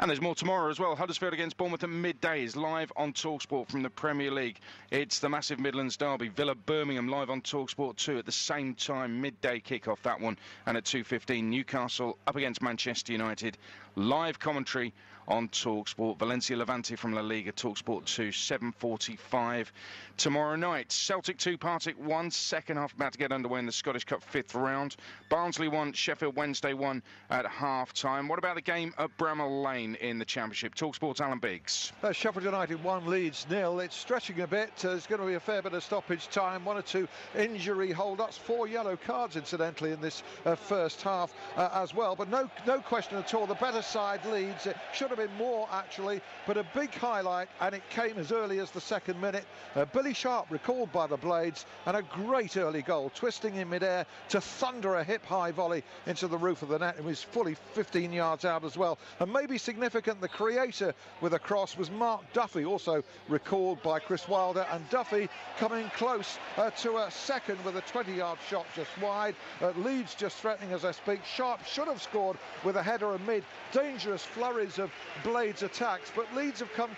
And there's more tomorrow as well. Huddersfield against Bournemouth at midday is live on TalkSport from the Premier League. It's the massive Midlands derby. Villa Birmingham live on TalkSport 2 at the same time. Midday kickoff, that one. And at 2:15, Newcastle up against Manchester United. Live commentary on TalkSport. Valencia Levante from La Liga, TalkSport 2, 7:45 tomorrow night. Celtic 2, Partick 1. Second half about to get underway in the Scottish Cup 5th round. Barnsley 1, Sheffield Wednesday 1 at half-time. What about the game at Bramall Lane in the Championship? TalkSport's Alan Biggs. Sheffield United 1, Leeds 0. It's stretching a bit. There's going to be a fair bit of stoppage time. 1 or 2 injury hold-ups. 4 yellow cards, incidentally, in this first half as well. But no question at all. The better side, Leeds. It should have been more, actually, but a big highlight, and it came as early as the second minute. Billy Sharp recalled by the Blades, and a great early goal, twisting in midair to thunder a hip-high volley into the roof of the net. It was fully 15 yards out as well. And maybe significant, the creator with a cross was Mark Duffy, also recalled by Chris Wilder, and Duffy coming close to a second with a 20-yard shot just wide. Leeds just threatening as I speak. Sharp should have scored with a header amid dangerous flurries of Blades attacks, but Leeds have come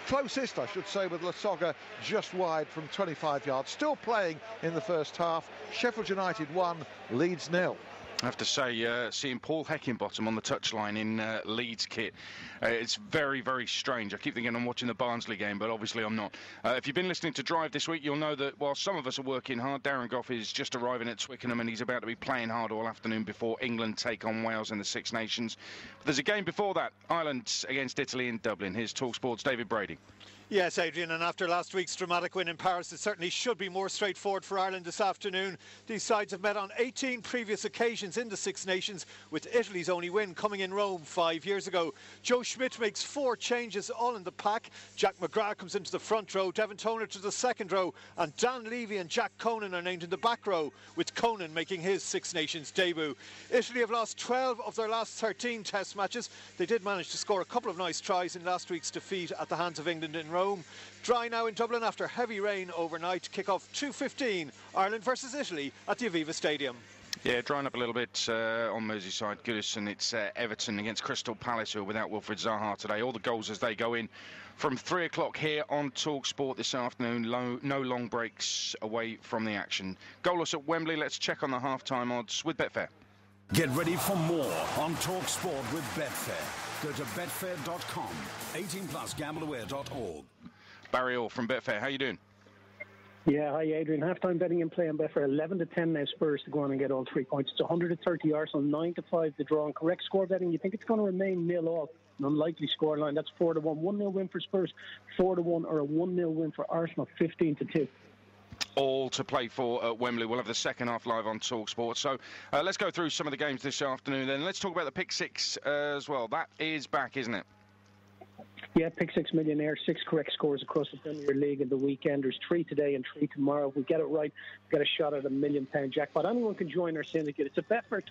closest, I should say, with Lasogga just wide from 25 yards. Still playing in the first half. Sheffield United 1, Leeds 0. I have to say, seeing Paul Heckingbottom on the touchline in Leeds kit, it's very, very strange. I keep thinking I'm watching the Barnsley game, but obviously I'm not. If you've been listening to Drive this week, you'll know that while some of us are working hard, Darren Gough is just arriving at Twickenham and he's about to be playing hard all afternoon before England take on Wales in the Six Nations. But there's a game before that, Ireland against Italy in Dublin. Here's TalkSport's David Brady. Yes, Adrian, and after last week's dramatic win in Paris, it certainly should be more straightforward for Ireland this afternoon. These sides have met on 18 previous occasions in the Six Nations, with Italy's only win coming in Rome 5 years ago. Joe Schmidt makes 4 changes, all in the pack. Jack McGrath comes into the front row, Devon Toner to the second row, and Dan Levy and Jack Conan are named in the back row, with Conan making his Six Nations debut. Italy have lost 12 of their last 13 test matches. They did manage to score a couple of nice tries in last week's defeat at the hands of England in Rome. Dry now in Dublin after heavy rain overnight. Kick-off 2:15, Ireland versus Italy at the Aviva Stadium. Yeah, drying up a little bit on Merseyside, Goodison. It's Everton against Crystal Palace, who are without Wilfried Zaha today. All the goals as they go in from 3 o'clock here on TalkSport this afternoon. No long breaks away from the action. Goalless at Wembley. Let's check on the half-time odds with Betfair. Get ready for more on TalkSport with Betfair. Go to betfair.com, 18+gambleaware.org. Barry Orr from Betfair, how you doing? Yeah, hi Adrian. Half-time betting in play on Betfair. 11-10 now Spurs to go on and get all 3 points. It's 130 Arsenal, 9-5 the draw. And correct score betting, you think it's going to remain 0-all. An unlikely scoreline. That's 4-1. 1-0 win for Spurs, 4-1, or a 1-0 win for Arsenal, 15-2. All to play for at Wembley. We'll have the second half live on TalkSport. So let's go through some of the games this afternoon. Then let's talk about the Pick Six as well. That is back, isn't it? Yeah, Pick Six Millionaire, 6 correct scores across the Premier League in the weekend. There's 3 today and 3 tomorrow. If we get it right, we get a shot at a £1 million jackpot. Anyone can join our syndicate. It's a Betfair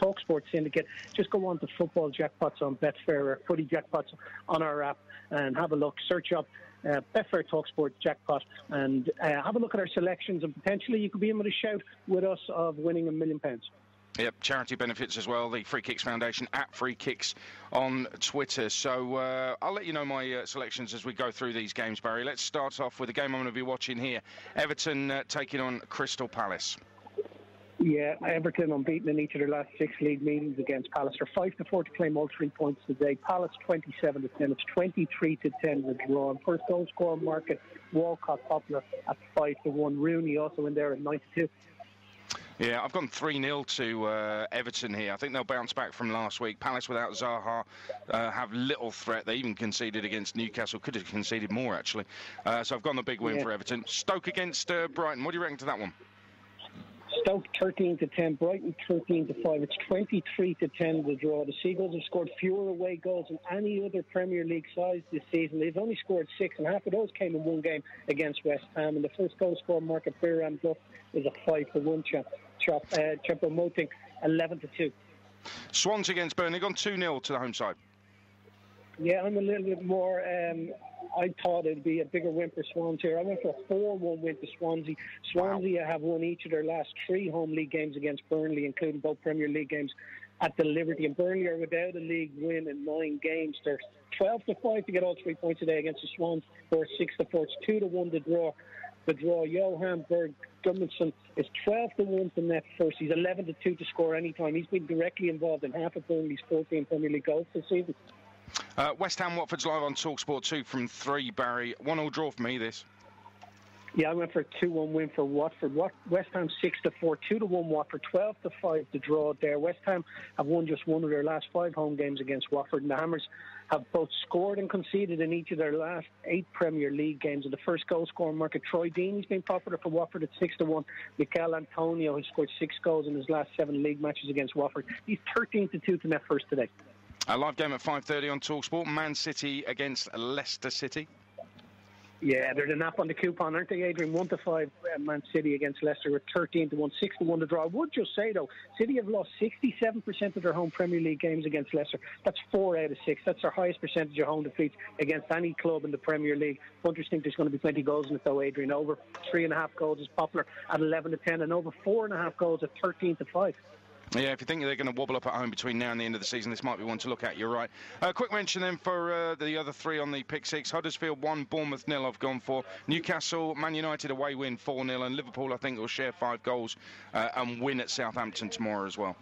TalkSport syndicate. Just go on to football jackpots on Betfair or footy jackpots on our app and have a look. Search up Betfair TalkSport jackpot, and have a look at our selections, and potentially you could be in with a shout with us of winning £1 million. Yep, charity benefits as well, the Free Kicks Foundation, at Free Kicks on Twitter. So I'll let you know my selections as we go through these games, Barry. Let's start off with the game I'm going to be watching here. Everton taking on Crystal Palace. Yeah, Everton unbeaten in each of their last 6 league meetings against Palace. They're 5-4 to claim all 3 points today. Palace 27-10. It's 23-10 the draw. And first goal scorer market, Walcott popular at 5-1. Rooney also in there at 9-2. Yeah, I've gone 3-0 to Everton here. I think they'll bounce back from last week. Palace without Zaha have little threat. They even conceded against Newcastle. Could have conceded more, actually. So I've gone the big win for Everton. Stoke against Brighton. What do you reckon to that one? Stoke 13-10, Brighton 13-5. It's 23-10 the draw. The Seagulls have scored fewer away goals than any other Premier League sides this season. They've only scored 6, and half of those came in one game against West Ham. And the first goal scorer market, Biram Duff, is a 5-1 Choupo-Moting 11-2. Swans against Burnley, gone 2-0 to the home side. Yeah, I'm a little bit more. I thought it'd be a bigger win for Swans here. I went for a 4-1 win to Swansea. Swansea have won each of their last 3 home league games against Burnley, including both Premier League games at the Liberty. And Burnley are without a league win in 9 games. They're 12-5 to get all 3 points today against the Swans. Or 6-4. It's 2-1 to draw. The draw. Johan Berg Gudmundsson is 12-1 to net first. He's 11-2 to score any time. He's been directly involved in half of Burnley's 14 Premier League goals this season. West Ham Watford's live on TalkSport 2 from 3, Barry. 1-1 draw for me, this. Yeah, I went for a 2-1 win for Watford. West Ham 6-4, 2-1 Watford, 12-5 to draw there. West Ham have won just one of their last 5 home games against Watford, and the Hammers have both scored and conceded in each of their last 8 Premier League games. And the first goal scorer market, Troy Deeney's been popular for Watford at 6-1. Mikel Antonio has scored 6 goals in his last 7 league matches against Watford. He's 13-2 to net first today. A live game at 5:30 on TalkSport. Man City against Leicester City. Yeah, they're the nap on the coupon, aren't they, Adrian? 1-5 Man City against Leicester with 13-1, 6-1 to draw. I would just say, though, City have lost 67% of their home Premier League games against Leicester. That's 4 out of 6. That's their highest percentage of home defeats against any club in the Premier League. Punters think there's going to be 20 goals in it, though, Adrian. Over 3.5 goals is popular at 11-10, and over 4.5 goals at 13-5. Yeah, if you think they're going to wobble up at home between now and the end of the season, this might be one to look at. You're right. Quick mention then for the other 3 on the pick 6. Huddersfield 1, Bournemouth 0 I've gone for. Newcastle, Man United away win 4-0. And Liverpool, I think, will share 5 goals and win at Southampton tomorrow as well.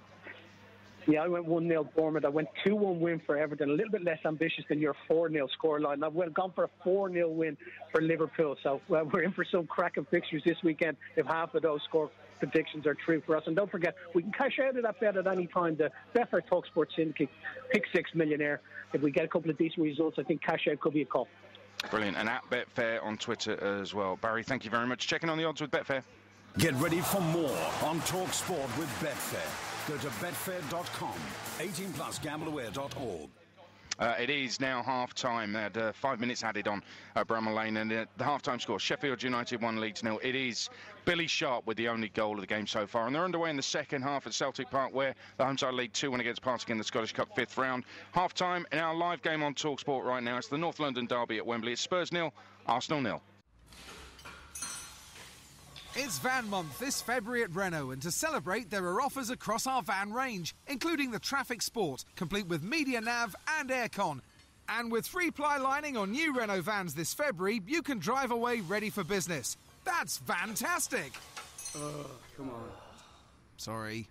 Yeah, I went 1-0 Bournemouth. I went 2-1 win for Everton. A little bit less ambitious than your 4-0 scoreline. I've gone for a 4-0 win for Liverpool. So we're in for some cracking fixtures this weekend if half of those score predictions are true for us. And don't forget, we can cash out of that bet at any time. The Betfair TalkSport Syndicate Pick 6 Millionaire. If we get a couple of decent results, I think cash out could be a call. Brilliant. And at Betfair on Twitter as well. Barry, thank you very much. Checking on the odds with Betfair. Get ready for more on TalkSport with Betfair. Go to betfair.com, 18plusgambleaware.org. It is now half-time. They had 5 minutes added on Bramall Lane, and the half-time score, Sheffield United 1, Leeds 0. It is Billy Sharp with the only goal of the game so far, and they're underway in the second half at Celtic Park, where the home side lead 2-1 against Partick in the Scottish Cup 5th round. Half-time in our live game on TalkSport right now. It's the North London derby at Wembley. It's Spurs 0, Arsenal 0. It's Van Month this February at Renault, and to celebrate, there are offers across our van range, including the Traffic Sport, complete with media nav and aircon. And with free-ply lining on new Renault vans this February, you can drive away ready for business. That's fantastic! Come on. Sorry.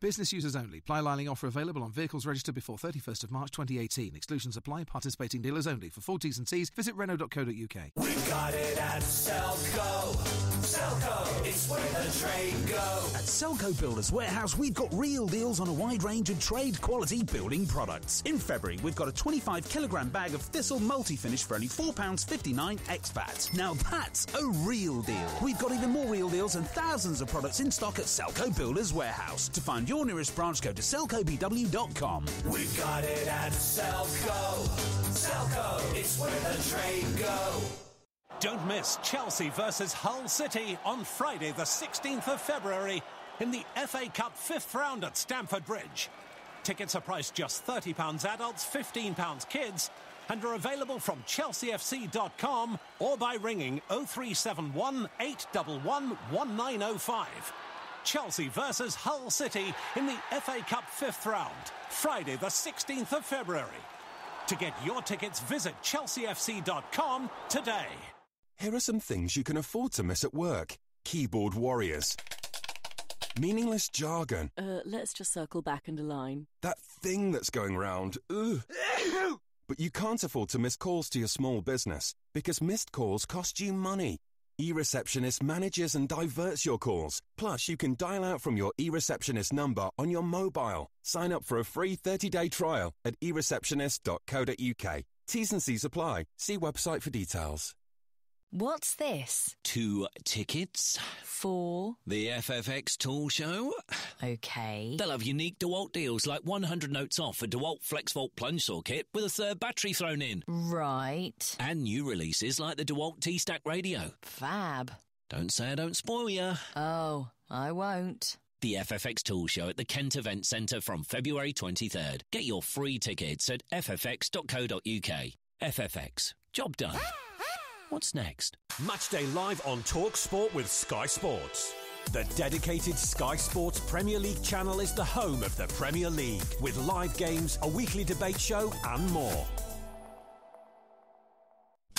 Business users only. Ply lining offer available on vehicles registered before 31st of March 2018. Exclusions apply. Participating dealers only. For full T's and C's, visit Renault.co.uk. We've got it at Selco. Selco, it's where the trade go. At Selco Builders Warehouse, we've got real deals on a wide range of trade-quality building products. In February, we've got a 25-kilogram bag of Thistle multi-finish for only £4.59 ex-VAT. Now that's a real deal. We've got even more real deals and thousands of products in stock at Selco Builders Warehouse. To find your nearest branch, go to selcobw.com. We've got it at Selco. Selco, it's where the trade go. Don't miss Chelsea versus Hull City on Friday the 16th of February in the FA Cup 5th round at Stamford Bridge. Tickets are priced just £30 adults, £15 kids, and are available from chelseafc.com or by ringing 0371 811 1905. Chelsea versus Hull City in the FA Cup 5th round, Friday the 16th of February. To get your tickets, visit chelseafc.com today. Here are some things you can afford to miss at work. Keyboard warriors. Meaningless jargon. Let's just circle back and align. That thing that's going round. Ugh. But you can't afford to miss calls to your small business, because missed calls cost you money. eReceptionist manages and diverts your calls. Plus, you can dial out from your eReceptionist number on your mobile. Sign up for a free 30-day trial at ereceptionist.co.uk. T's and C's apply. See website for details. What's this? 2 tickets. For? The FFX Tool Show. OK. They'll have unique DeWalt deals like 100 notes off a DeWalt FlexVolt plunge saw kit with a 3rd battery thrown in. Right. And new releases like the DeWalt T-Stack radio. Fab. Don't say I don't spoil ya. Oh, I won't. The FFX Tool Show at the Kent Event Centre from February 23rd. Get your free tickets at ffx.co.uk. FFX. Job done. What's next? Matchday Live on Talk Sport with Sky Sports. The dedicated Sky Sports Premier League channel is the home of the Premier League, with live games, a weekly debate show and more.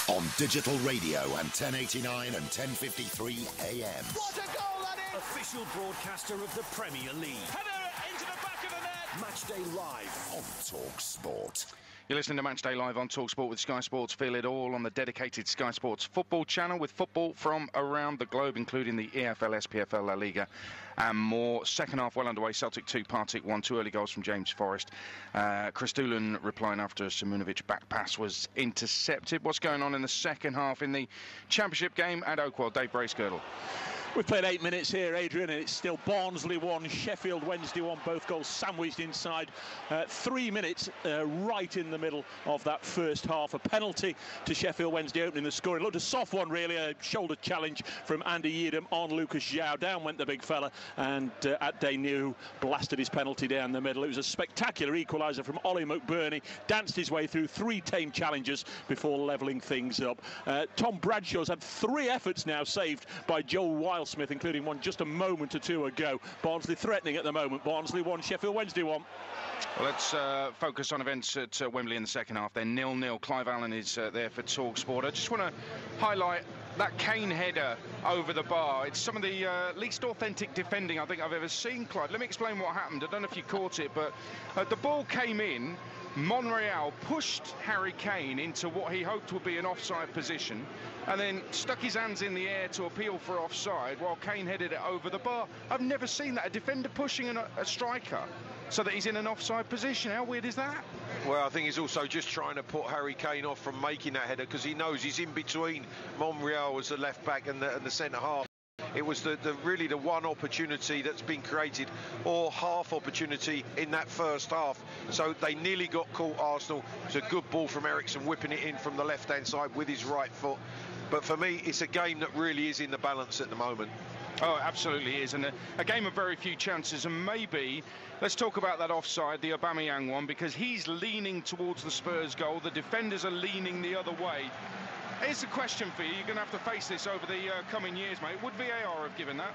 On digital radio and 1089 and 1053 AM. What a goal that is! Official broadcaster of the Premier League. Header into the back of the net. Matchday Live on Talk Sport. You're listening to Matchday Live on TalkSport with Sky Sports. Feel it all on the dedicated Sky Sports football channel, with football from around the globe, including the EFL, SPFL, La Liga and more. Second half well underway. Celtic 2, Partick 1. 2 early goals from James Forrest. Chris Doolan replying after a Simunovic back pass was intercepted. What's going on in the second half in the Championship game at Oakwell? Dave Bracegirdle. We've played 8 minutes here, Adrian, and it's still Barnsley 1, Sheffield Wednesday 1, both goals sandwiched inside 3 minutes right in the middle of that first half. A penalty to Sheffield Wednesday opening the scoring. Looked a soft one, really, a shoulder challenge from Andy Yeadham on Lucas João. Down went the big fella, and Adeynu blasted his penalty down the middle. It was a spectacular equaliser from Ollie McBurney. Danced his way through 3 tame challenges before levelling things up. Tom Bradshaw's had 3 efforts now saved by Joel Wildsmith, including one just a moment or 2 ago. Barnsley threatening at the moment. Barnsley 1, Sheffield Wednesday 1. Well, let's focus on events at Wembley in the second half. They're 0-0. Clive Allen is there for TalkSport. I just want to highlight that Kane header over the bar. It's some of the least authentic defending I think I've ever seen, Clive. Let me explain what happened. I don't know if you caught it, but the ball came in. Monreal pushed Harry Kane into what he hoped would be an offside position, and then stuck his hands in the air to appeal for offside while Kane headed it over the bar. I've never seen that. A defender pushing a striker so that he's in an offside position. How weird is that? Well, I think he's also just trying to put Harry Kane off from making that header, because he knows he's in between Monreal as the left back and the centre half. It was really the one opportunity that's been created, or half opportunity in that first half. So they nearly got caught, Arsenal. It's a good ball from Eriksen, whipping it in from the left-hand side with his right foot. But for me, it's a game that really is in the balance at the moment. Oh, it absolutely is. And a game of very few chances. And maybe, let's talk about that offside, the Aubameyang one, because he's leaning towards the Spurs goal. The defenders are leaning the other way. Here's the question for you. You're going to have to face this over the coming years, mate. Would VAR have given that?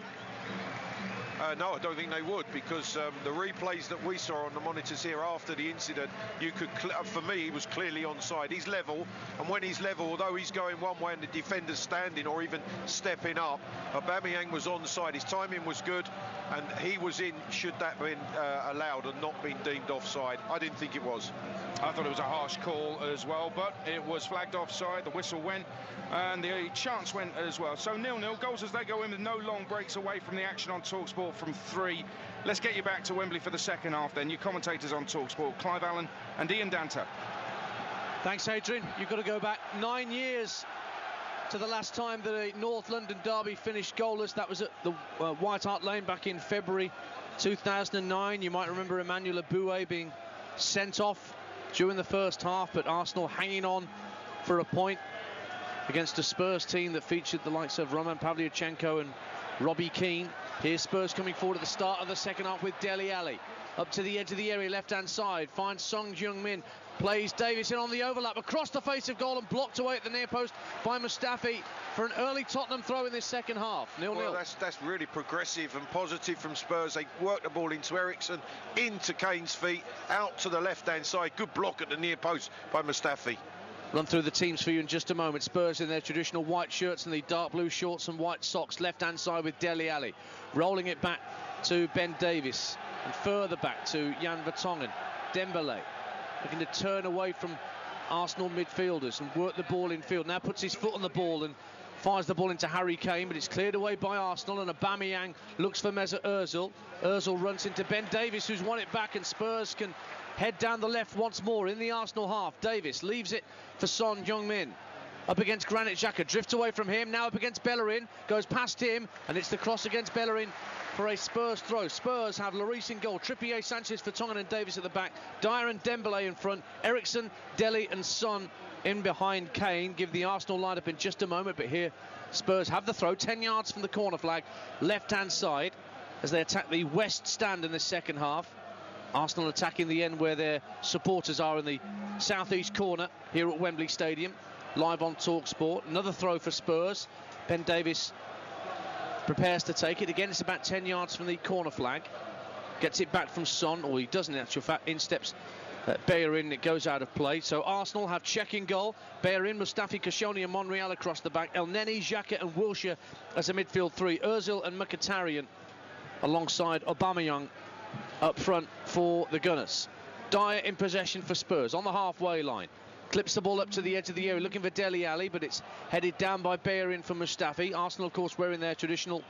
No, I don't think they would, because the replays that we saw on the monitors here after the incident, you could, for me, he was clearly onside. He's level, and when he's level, although he's going one way and the defender's standing or even stepping up, Aubameyang was onside. His timing was good, and he was in should that have been allowed and not been deemed offside. I didn't think it was. I thought it was a harsh call as well, but it was flagged offside. The whistle went, and the chance went as well. So 0-0, goals as they go in with no long breaks away from the action on TalkSport from 3. Let's get you back to Wembley for the second half then. Your commentators on TalkSport, Clive Allen and Ian Danter. Thanks, Adrian. You've got to go back 9 years to the last time that a North London derby finished goalless. That was at the White Hart Lane back in February 2009. You might remember Emmanuel Aboué being sent off during the first half, but Arsenal hanging on for a point against a Spurs team that featured the likes of Roman Pavlyuchenko and Robbie Keane. Here's Spurs coming forward at the start of the second half with Dele Alli. Up to the edge of the area, left-hand side, finds Song Jung-min. Plays Davis in on the overlap across the face of goal and blocked away at the near post by Mustafi for an early Tottenham throw in this second half. 0-0. Well, that's really progressive and positive from Spurs. They work the ball into Ericsson, into Kane's feet, out to the left-hand side. Good block at the near post by Mustafi. Run through the teams for you in just a moment. Spurs in their traditional white shirts and the dark blue shorts and white socks. Left-hand side with Dele Alli. Rolling it back to Ben Davies. And further back to Jan Vertonghen. Dembele looking to turn away from Arsenal midfielders and work the ball in field. Now puts his foot on the ball and fires the ball into Harry Kane, but it's cleared away by Arsenal, and Aubameyang looks for Mesut Ozil. Ozil runs into Ben Davies, who's won it back, and Spurs can head down the left once more in the Arsenal half. Davies leaves it for Son Heung-min. Up against Granit Xhaka, drifts away from him, now up against Bellerin, goes past him, and it's the cross against Bellerin for a Spurs throw. Spurs have Lloris in goal, Trippier, Sanchez, Vertonghen and Davies at the back, Dyer and Dembele in front, Ericsson, Dele and Son in behind Kane. Give the Arsenal lineup in just a moment, but here Spurs have the throw, 10 yards from the corner flag, left-hand side, as they attack the west stand in the second half. Arsenal attacking the end where their supporters are in the southeast corner here at Wembley Stadium. Live on TalkSport. Another throw for Spurs. Ben Davies prepares to take it. Again, it's about 10 yards from the corner flag. Gets it back from Son, or he doesn't in actual fact. In steps Bellerin, it goes out of play. So Arsenal have check in goal. Bellerin, Mustafi, Koscielny and Monreal across the back. El Neni, Xhaka and Wilshere as a midfield three. Ozil and Mkhitaryan alongside Aubameyang up front for the Gunners. Dyer in possession for Spurs on the halfway line. Clips the ball up to the edge of the area, looking for Dele Alli, but it's headed down by Bellerin for Mustafi. Arsenal, of course, wearing their traditional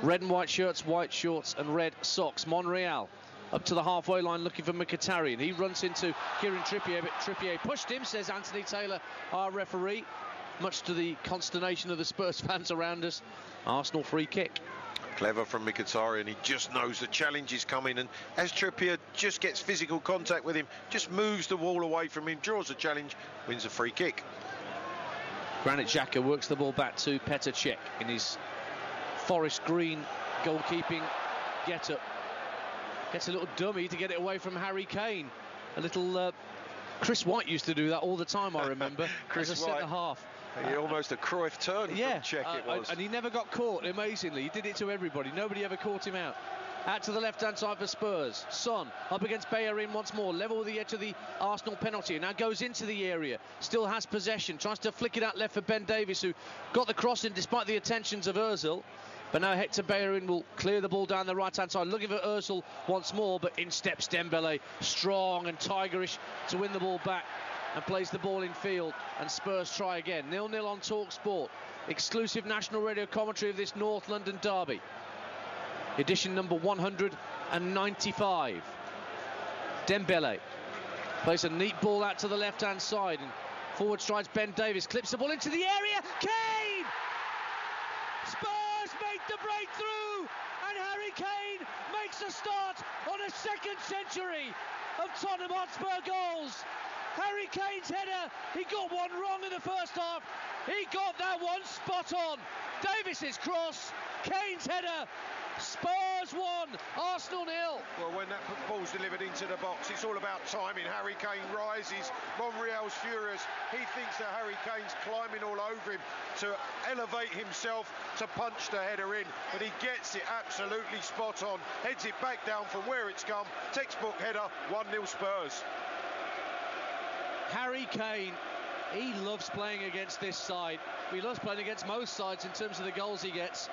red and white shirts, white shorts and red socks. Monreal up to the halfway line, looking for Mkhitaryan. He runs into Kieran Trippier, but Trippier pushed him, says Anthony Taylor, our referee, much to the consternation of the Spurs fans around us. Arsenal free kick. Clever from Mkhitaryan, he just knows the challenge is coming, and as Trippier just gets physical contact with him, just moves the ball away from him, draws the challenge, wins a free kick. Granit Xhaka works the ball back to Petr Cech in his forest green goalkeeping get-up. Gets a little dummy to get it away from Harry Kane. A little Chris White used to do that all the time, I remember. Chris as a White. centre-half. Almost a Cruyff turn from Cech it was. And he never got caught, amazingly. He did it to everybody. Nobody ever caught him out. Out to the left-hand side for Spurs. Son up against Bellerin once more. Level with the edge of the Arsenal penalty. Now goes into the area. Still has possession. Tries to flick it out left for Ben Davies, who got the cross in despite the attentions of Ozil. But now Hector Bellerin will clear the ball down the right-hand side. Looking for Ozil once more, but in steps Dembele. Strong and tigerish to win the ball back. And plays the ball in field, and Spurs try again. 0-0 on TalkSport. Exclusive national radio commentary of this North London derby. Edition number 195. Dembele plays a neat ball out to the left-hand side, and forward strides Ben Davies, clips the ball into the area. Kane! Spurs make the breakthrough, and Harry Kane makes a start on a second century of Tottenham Hotspur goals. Harry Kane's header, he got one wrong in the first half. He got that one spot on. Davis's cross, Kane's header. Spurs 1, Arsenal 0. Well, when that ball's delivered into the box, it's all about timing. Harry Kane rises, Monreal's furious. He thinks that Harry Kane's climbing all over him to elevate himself to punch the header in, but he gets it absolutely spot on. Heads it back down from where it's come. Textbook header, 1-0 Spurs. Harry Kane, he loves playing against this side. He loves playing against most sides in terms of the goals he gets.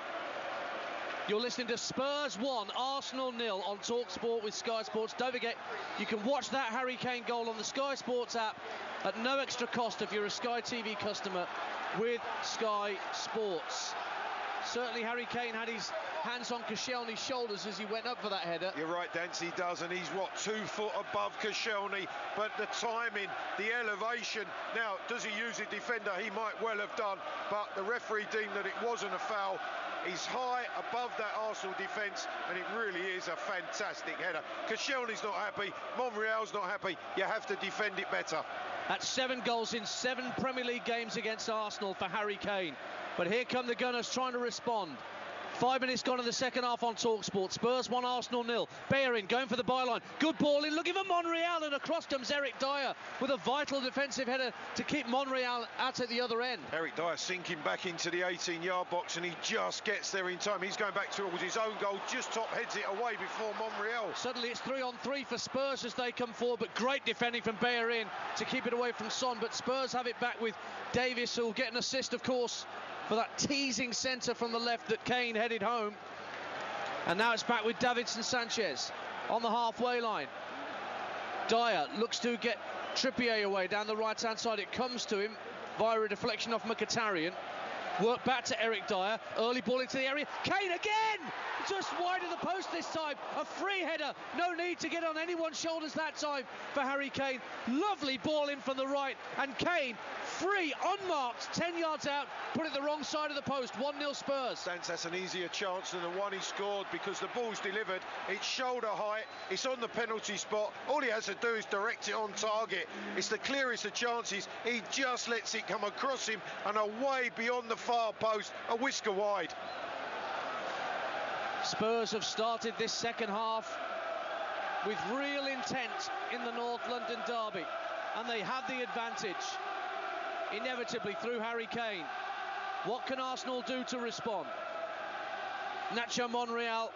You're listening to Spurs 1, Arsenal 0 on TalkSport with Sky Sports. Don't forget, you can watch that Harry Kane goal on the Sky Sports app at no extra cost if you're a Sky TV customer with Sky Sports. Certainly Harry Kane had his hands on Koscielny's shoulders as he went up for that header. You're right, Dance, he does, and he's, 2 foot above Koscielny, but the timing, the elevation. Now, does he use a defender? He might well have done, but the referee deemed that it wasn't a foul. He's high above that Arsenal defence, and it really is a fantastic header. Koscielny's not happy, Monreal's not happy. You have to defend it better. That's 7 goals in 7 Premier League games against Arsenal for Harry Kane. But here come the Gunners trying to respond. 5 minutes gone in the second half on TalkSport. Spurs 1, Arsenal 0. Bellerin going for the byline. Good ball in, looking for Monreal, and across comes Eric Dyer with a vital defensive header to keep Monreal out at the other end. Eric Dyer sinking back into the 18-yard box, and he just gets there in time. He's going back towards his own goal, just top heads it away before Monreal. Suddenly it's 3-on-3 for Spurs as they come forward, but great defending from Bellerin to keep it away from Son. But Spurs have it back with Davis, who will get an assist, of course, for that teasing centre from the left that Kane headed home. And now it's back with Davinson Sanchez on the halfway line. Dyer looks to get Trippier away down the right-hand side. It comes to him via a deflection off Mkhitaryan. Work back to Eric Dyer. Early ball into the area. Kane again! Just wide of the post this time. A free header. No need to get on anyone's shoulders that time for Harry Kane. Lovely ball in from the right. And Kane, free, unmarked, 10 yards out, put it the wrong side of the post. 1-0 Spurs. That's an easier chance than the one he scored, because the ball's delivered. It's shoulder height. It's on the penalty spot. All he has to do is direct it on target. It's the clearest of chances. He just lets it come across him and away beyond the far post, a whisker wide. Spurs have started this second half with real intent in the North London derby, and they have the advantage inevitably through Harry Kane. What can Arsenal do to respond? Nacho Monreal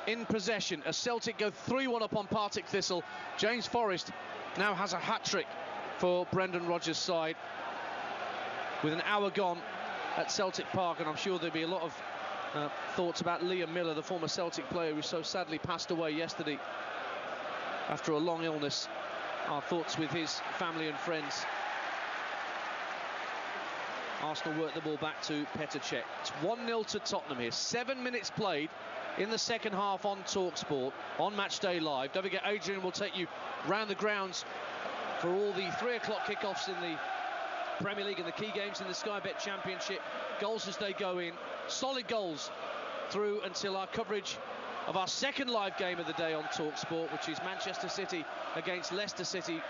in possession as Celtic go 3-1 up on Partick Thistle. James Forrest now has a hat-trick for Brendan Rodgers' side with an hour gone at Celtic Park, and I'm sure there'll be a lot of thoughts about Liam Miller, the former Celtic player who so sadly passed away yesterday after a long illness. Our thoughts with his family and friends. Arsenal work the ball back to Petr Cech. It's 1-0 to Tottenham here. 7 minutes played in the second half on TalkSport, on Matchday Live. Don't forget, Adrian will take you round the grounds for all the 3 o'clock kickoffs in the Premier League and the key games in the Sky Bet Championship. Goals as they go in. Solid goals through until our coverage of our second live game of the day on TalkSport, which is Manchester City against Leicester City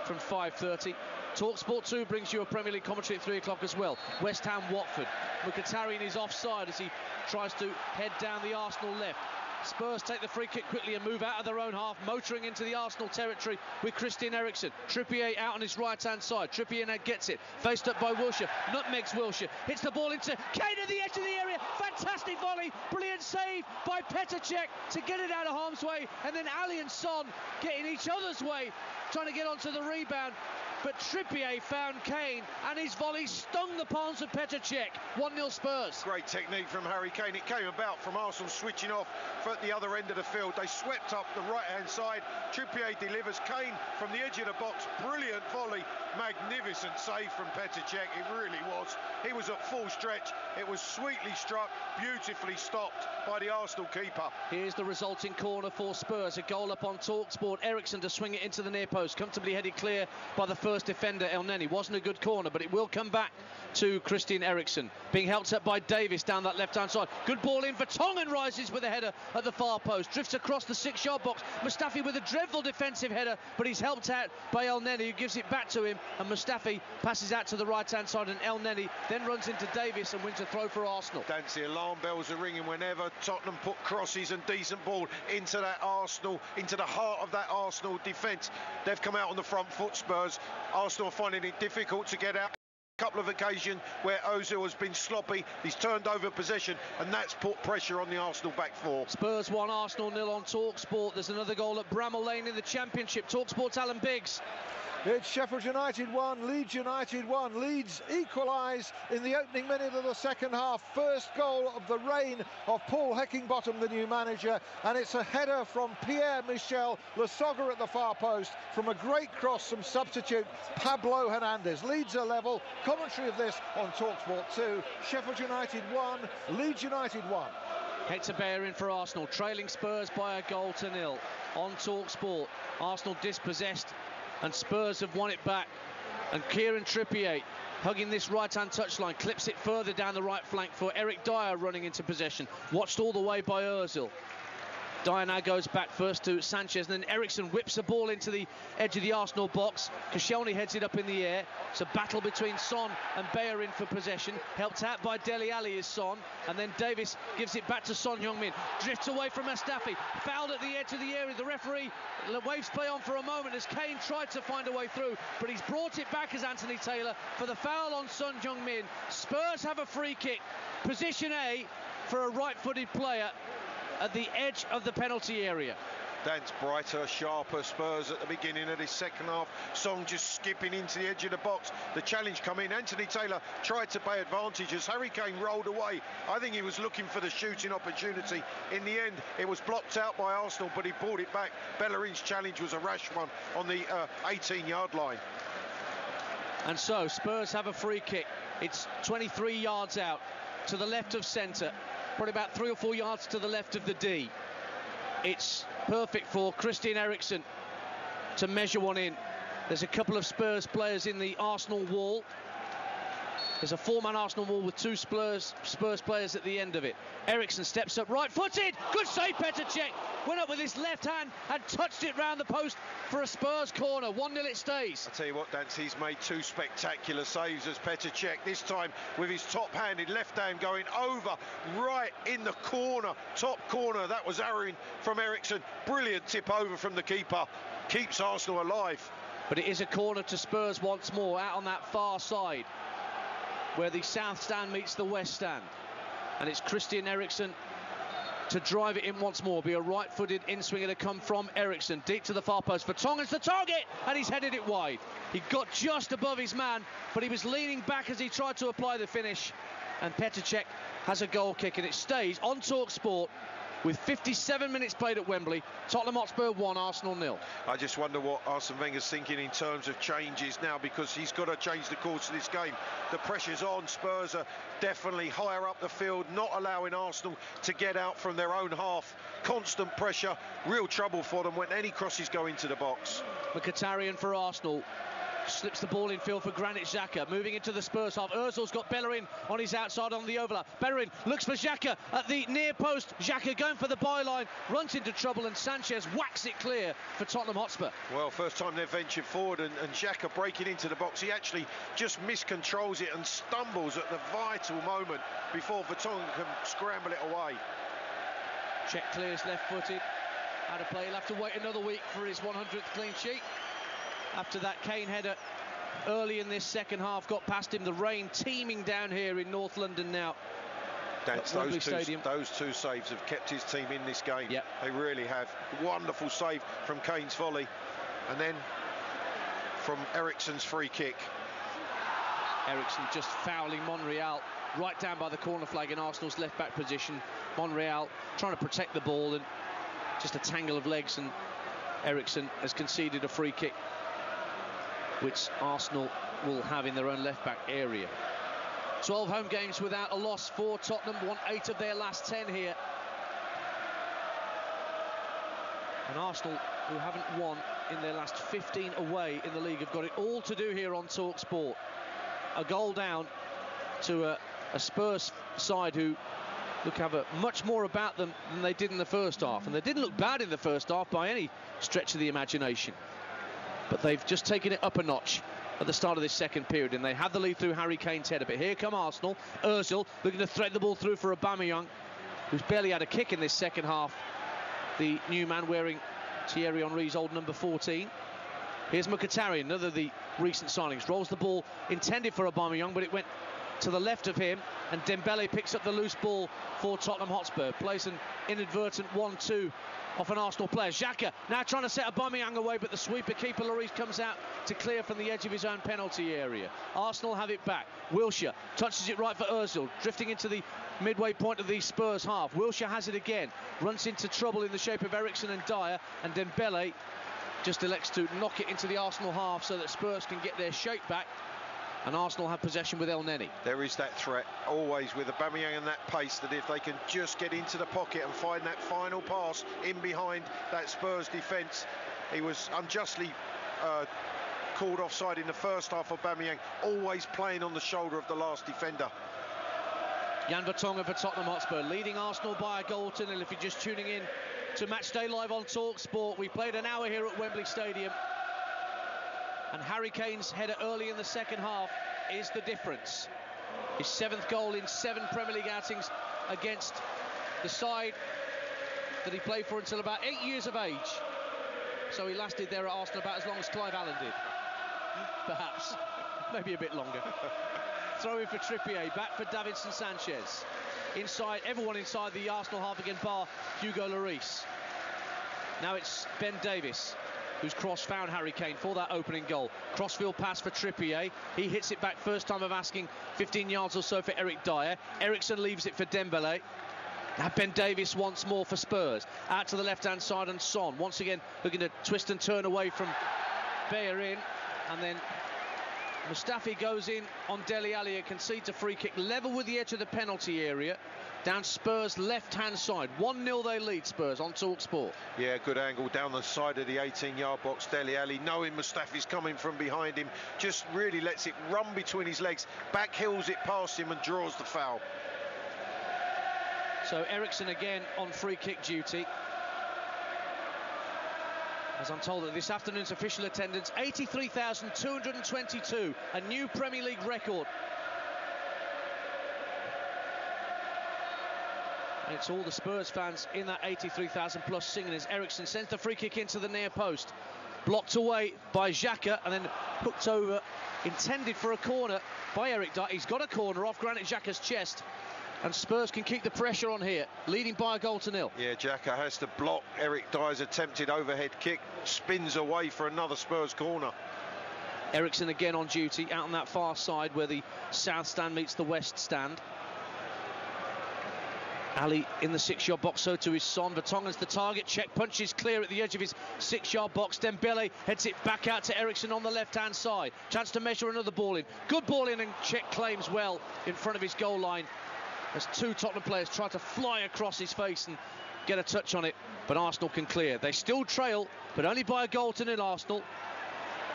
from 5:30. TalkSport 2 brings you a Premier League commentary at 3 o'clock as well. West Ham Watford. Mkhitaryan is offside as he tries to head down the Arsenal left. Spurs take the free kick quickly and move out of their own half, motoring into the Arsenal territory with Christian Eriksen. Trippier out on his right-hand side. Trippier now gets it, faced up by Wilshere. Nutmegs Wilshere, hits the ball into Kane at the edge of the area. Fantastic volley, brilliant save by Petr Cech to get it out of harm's way. And then Ali and Son get in each other's way, trying to get onto the rebound. But Trippier found Kane, and his volley stung the palms of Petr Cech. 1-0 Spurs. Great technique from Harry Kane. It came about from Arsenal switching off at the other end of the field. They swept up the right-hand side. Trippier delivers. Kane from the edge of the box. Brilliant volley. Magnificent save from Petr Cech. It really was. He was at full stretch. It was sweetly struck, beautifully stopped by the Arsenal keeper. Here's the resulting corner for Spurs. A goal up on TalkSport. Eriksen to swing it into the near post. Comfortably headed clear by the first defender, El Neni. Wasn't a good corner, but it will come back to Christian Eriksen. Being helped up by Davis down that left-hand side. Good ball in for Tongan, rises with a header at the far post. Drifts across the 6-yard box. Mustafi with a dreadful defensive header, but he's helped out by El Neni, who gives it back to him. And Mustafi passes out to the right-hand side, and El Neni then runs into Davis and wins a throw for Arsenal. That's the alarm bells are ringing whenever Tottenham put crosses and decent ball into that Arsenal, into the heart of that Arsenal defence. They've come out on the front foot, Spurs. Arsenal are finding it difficult to get out. A couple of occasions where Ozil has been sloppy, he's turned over possession, and that's put pressure on the Arsenal back four. Spurs 1, Arsenal 0 on TalkSport. There's another goal at Bramall Lane in the Championship. TalkSport's Alan Biggs. It's Sheffield United 1, Leeds United 1. Leeds equalise in the opening minute of the second half. First goal of the reign of Paul Heckingbottom, the new manager, and it's a header from Pierre-Michel Lasogga at the far post from a great cross from substitute Pablo Hernandez. Leeds are level. Commentary of this on TalkSport 2. Sheffield United 1, Leeds United 1. Hector Bellerin for Arsenal, trailing Spurs by a goal to 0 on TalkSport. Arsenal dispossessed, and Spurs have won it back. And Kieran Trippier hugging this right-hand touchline, clips it further down the right flank for Eric Dyer running into possession. Watched all the way by Ozil. Dyer now goes back first to Sanchez, and then Eriksson whips the ball into the edge of the Arsenal box. Koscielny heads it up in the air. It's a battle between Son and Bellerin for possession. Helped out by Dele Alli is Son, and then Davis gives it back to Son Heung-min. Drifts away from Mustafi. Fouled at the edge of the area. The referee waves play on for a moment as Kane tried to find a way through, but he's brought it back as Anthony Taylor for the foul on Son Heung-min. Spurs have a free kick. Position A for a right-footed player at the edge of the penalty area. Dance brighter, sharper Spurs at the beginning of this second half. Song just skipping into the edge of the box. The challenge come in. Anthony Taylor tried to pay advantage as Harry Kane rolled away. I think he was looking for the shooting opportunity. In the end, it was blocked out by Arsenal, but he brought it back. Bellerin's challenge was a rash one on the 18-yard line. And so Spurs have a free kick. It's 23 yards out to the left of centre. Probably about 3 or 4 yards to the left of the D. It's perfect for Christian Eriksen to measure one in. There's a couple of Spurs players in the Arsenal wall. There's a 4-man Arsenal wall with 2 Spurs players at the end of it. Eriksen steps up right-footed. Good save, Petr Cech. Went up with his left hand and touched it round the post for a Spurs corner. 1-0 it stays. I tell you what, Dance, he's made 2 spectacular saves as Petr Cech, this time with his top-handed left hand going over right in the corner, top corner. That was arrowing from Eriksen. Brilliant tip over from the keeper. Keeps Arsenal alive. But it is a corner to Spurs once more, out on that far side, where the south stand meets the west stand. And it's Christian Eriksen to drive it in once more. Be a right-footed in-swinger to come from Eriksen. Deep to the far post. Vertonghen's the target, and he's headed it wide. He got just above his man, but he was leaning back as he tried to apply the finish. And Petr Cech has a goal kick, and it stays on TalkSport with 57 minutes played at Wembley. Tottenham Hotspur 1, Arsenal 0. I just wonder what Arsene Wenger's thinking in terms of changes now, because he's got to change the course of this game. The pressure's on. Spurs are definitely higher up the field, not allowing Arsenal to get out from their own half. Constant pressure, real trouble for them when any crosses go into the box. Mkhitaryan for Arsenal slips the ball in field for Granit Xhaka, moving into the Spurs half. Ozil's got Bellerin on his outside on the overlap. Bellerin looks for Xhaka at the near post. Xhaka going for the byline, runs into trouble, and Sanchez whacks it clear for Tottenham Hotspur. Well, first time they've ventured forward, and Xhaka breaking into the box. He actually just miscontrols it and stumbles at the vital moment before Vertonghen can scramble it away. Cech clears left-footed. Out of play. He'll have to wait another week for his 100th clean sheet. After that Kane header early in this second half got past him. The rain teeming down here in North London now. That's those two saves have kept his team in this game. Yep. They really have. Wonderful save from Kane's volley, and then from Eriksen's free kick. Eriksen just fouling Monreal right down by the corner flag in Arsenal's left back position. Monreal trying to protect the ball, and just a tangle of legs, and Eriksen has conceded a free kick, which Arsenal will have in their own left-back area. 12 home games without a loss for Tottenham, won 8 of their last 10 here. And Arsenal, who haven't won in their last 15 away in the league, have got it all to do here on TalkSport. A goal down to a Spurs side who have much more about them than they did in the first half, and they didn't look bad in the first half by any stretch of the imagination, but they've just taken it up a notch at the start of this second period, and they had the lead through Harry Kane's header. But here come Arsenal. Ozil looking to thread the ball through for Aubameyang, who's barely had a kick in this second half, the new man wearing Thierry Henry's old number 14. Here's Mkhitaryan, another of the recent signings, rolls the ball intended for Aubameyang, but it went to the left of him, and Dembele picks up the loose ball for Tottenham Hotspur. Plays an inadvertent 1-2 off an Arsenal player. Xhaka now trying to set Aubameyang away, but the sweeper keeper Lloris comes out to clear from the edge of his own penalty area. Arsenal have it back. Wilshere touches it right for Ozil, drifting into the midway point of the Spurs half. Wilshere has it again, runs into trouble in the shape of Eriksen and Dyer, and Dembele just elects to knock it into the Arsenal half so that Spurs can get their shape back. And Arsenal have possession with El Neni. There is that threat always with Aubameyang and that pace, that if they can just get into the pocket and find that final pass in behind that Spurs defence. He was unjustly called offside in the first half. Aubameyang always playing on the shoulder of the last defender. Jan Vertonghen for Tottenham Hotspur, leading Arsenal by a goal to nil. If you're just tuning in to Matchday Live on TalkSport, we played an hour here at Wembley Stadium, and Harry Kane's header early in the second half is the difference. His 7th goal in 7 Premier League outings against the side that he played for until about 8 years of age. So he lasted there at Arsenal about as long as Clive Allen did. Perhaps. Maybe a bit longer. Throw in for Trippier, back for Davinson Sanchez. Inside, everyone inside the Arsenal half again, bar Hugo Lloris. Now it's Ben Davies, whose cross found Harry Kane for that opening goal. Crossfield pass for Trippier. He hits it back first time of asking, 15 yards or so for Eric Dyer. Ericsson leaves it for Dembele. Now Ben Davies once more for Spurs. Out to the left-hand side, and Son once again looking to twist and turn away from Bellerin. And then Mustafi goes in on Dele Alli and concedes a free kick level with the edge of the penalty area down Spurs' left-hand side. 1-0 they lead, Spurs, on TalkSport. Yeah, good angle down the side of the 18-yard box. Dele Alli, knowing Mustafi's coming from behind him, just really lets it run between his legs, backhills it past him and draws the foul. So Ericsson again on free kick duty. As I'm told that this afternoon's official attendance, 83,222, a new Premier League record. And it's all the Spurs fans in that 83,000 plus singing as Ericsson sends the free kick into the near post. Blocked away by Xhaka and then hooked over, intended for a corner by Eric Dyer. He's got a corner off Granit Xhaka's chest. And Spurs can keep the pressure on here, leading by a goal to nil. Yeah, Xhaka has to block Eric Dyer's attempted overhead kick, spins away for another Spurs corner. Ericsson again on duty, out on that far side where the south stand meets the west stand. Ali in the 6-yard box, so to his Son. Vertonghen's the target, check, punches clear at the edge of his 6-yard box. Dembele heads it back out to Ericsson on the left-hand side. Chance to measure another ball in. Good ball in, and Czech claims well in front of his goal line as 2 Tottenham players try to fly across his face and get a touch on it, but Arsenal can clear. They still trail, but only by a goal to nil, Arsenal.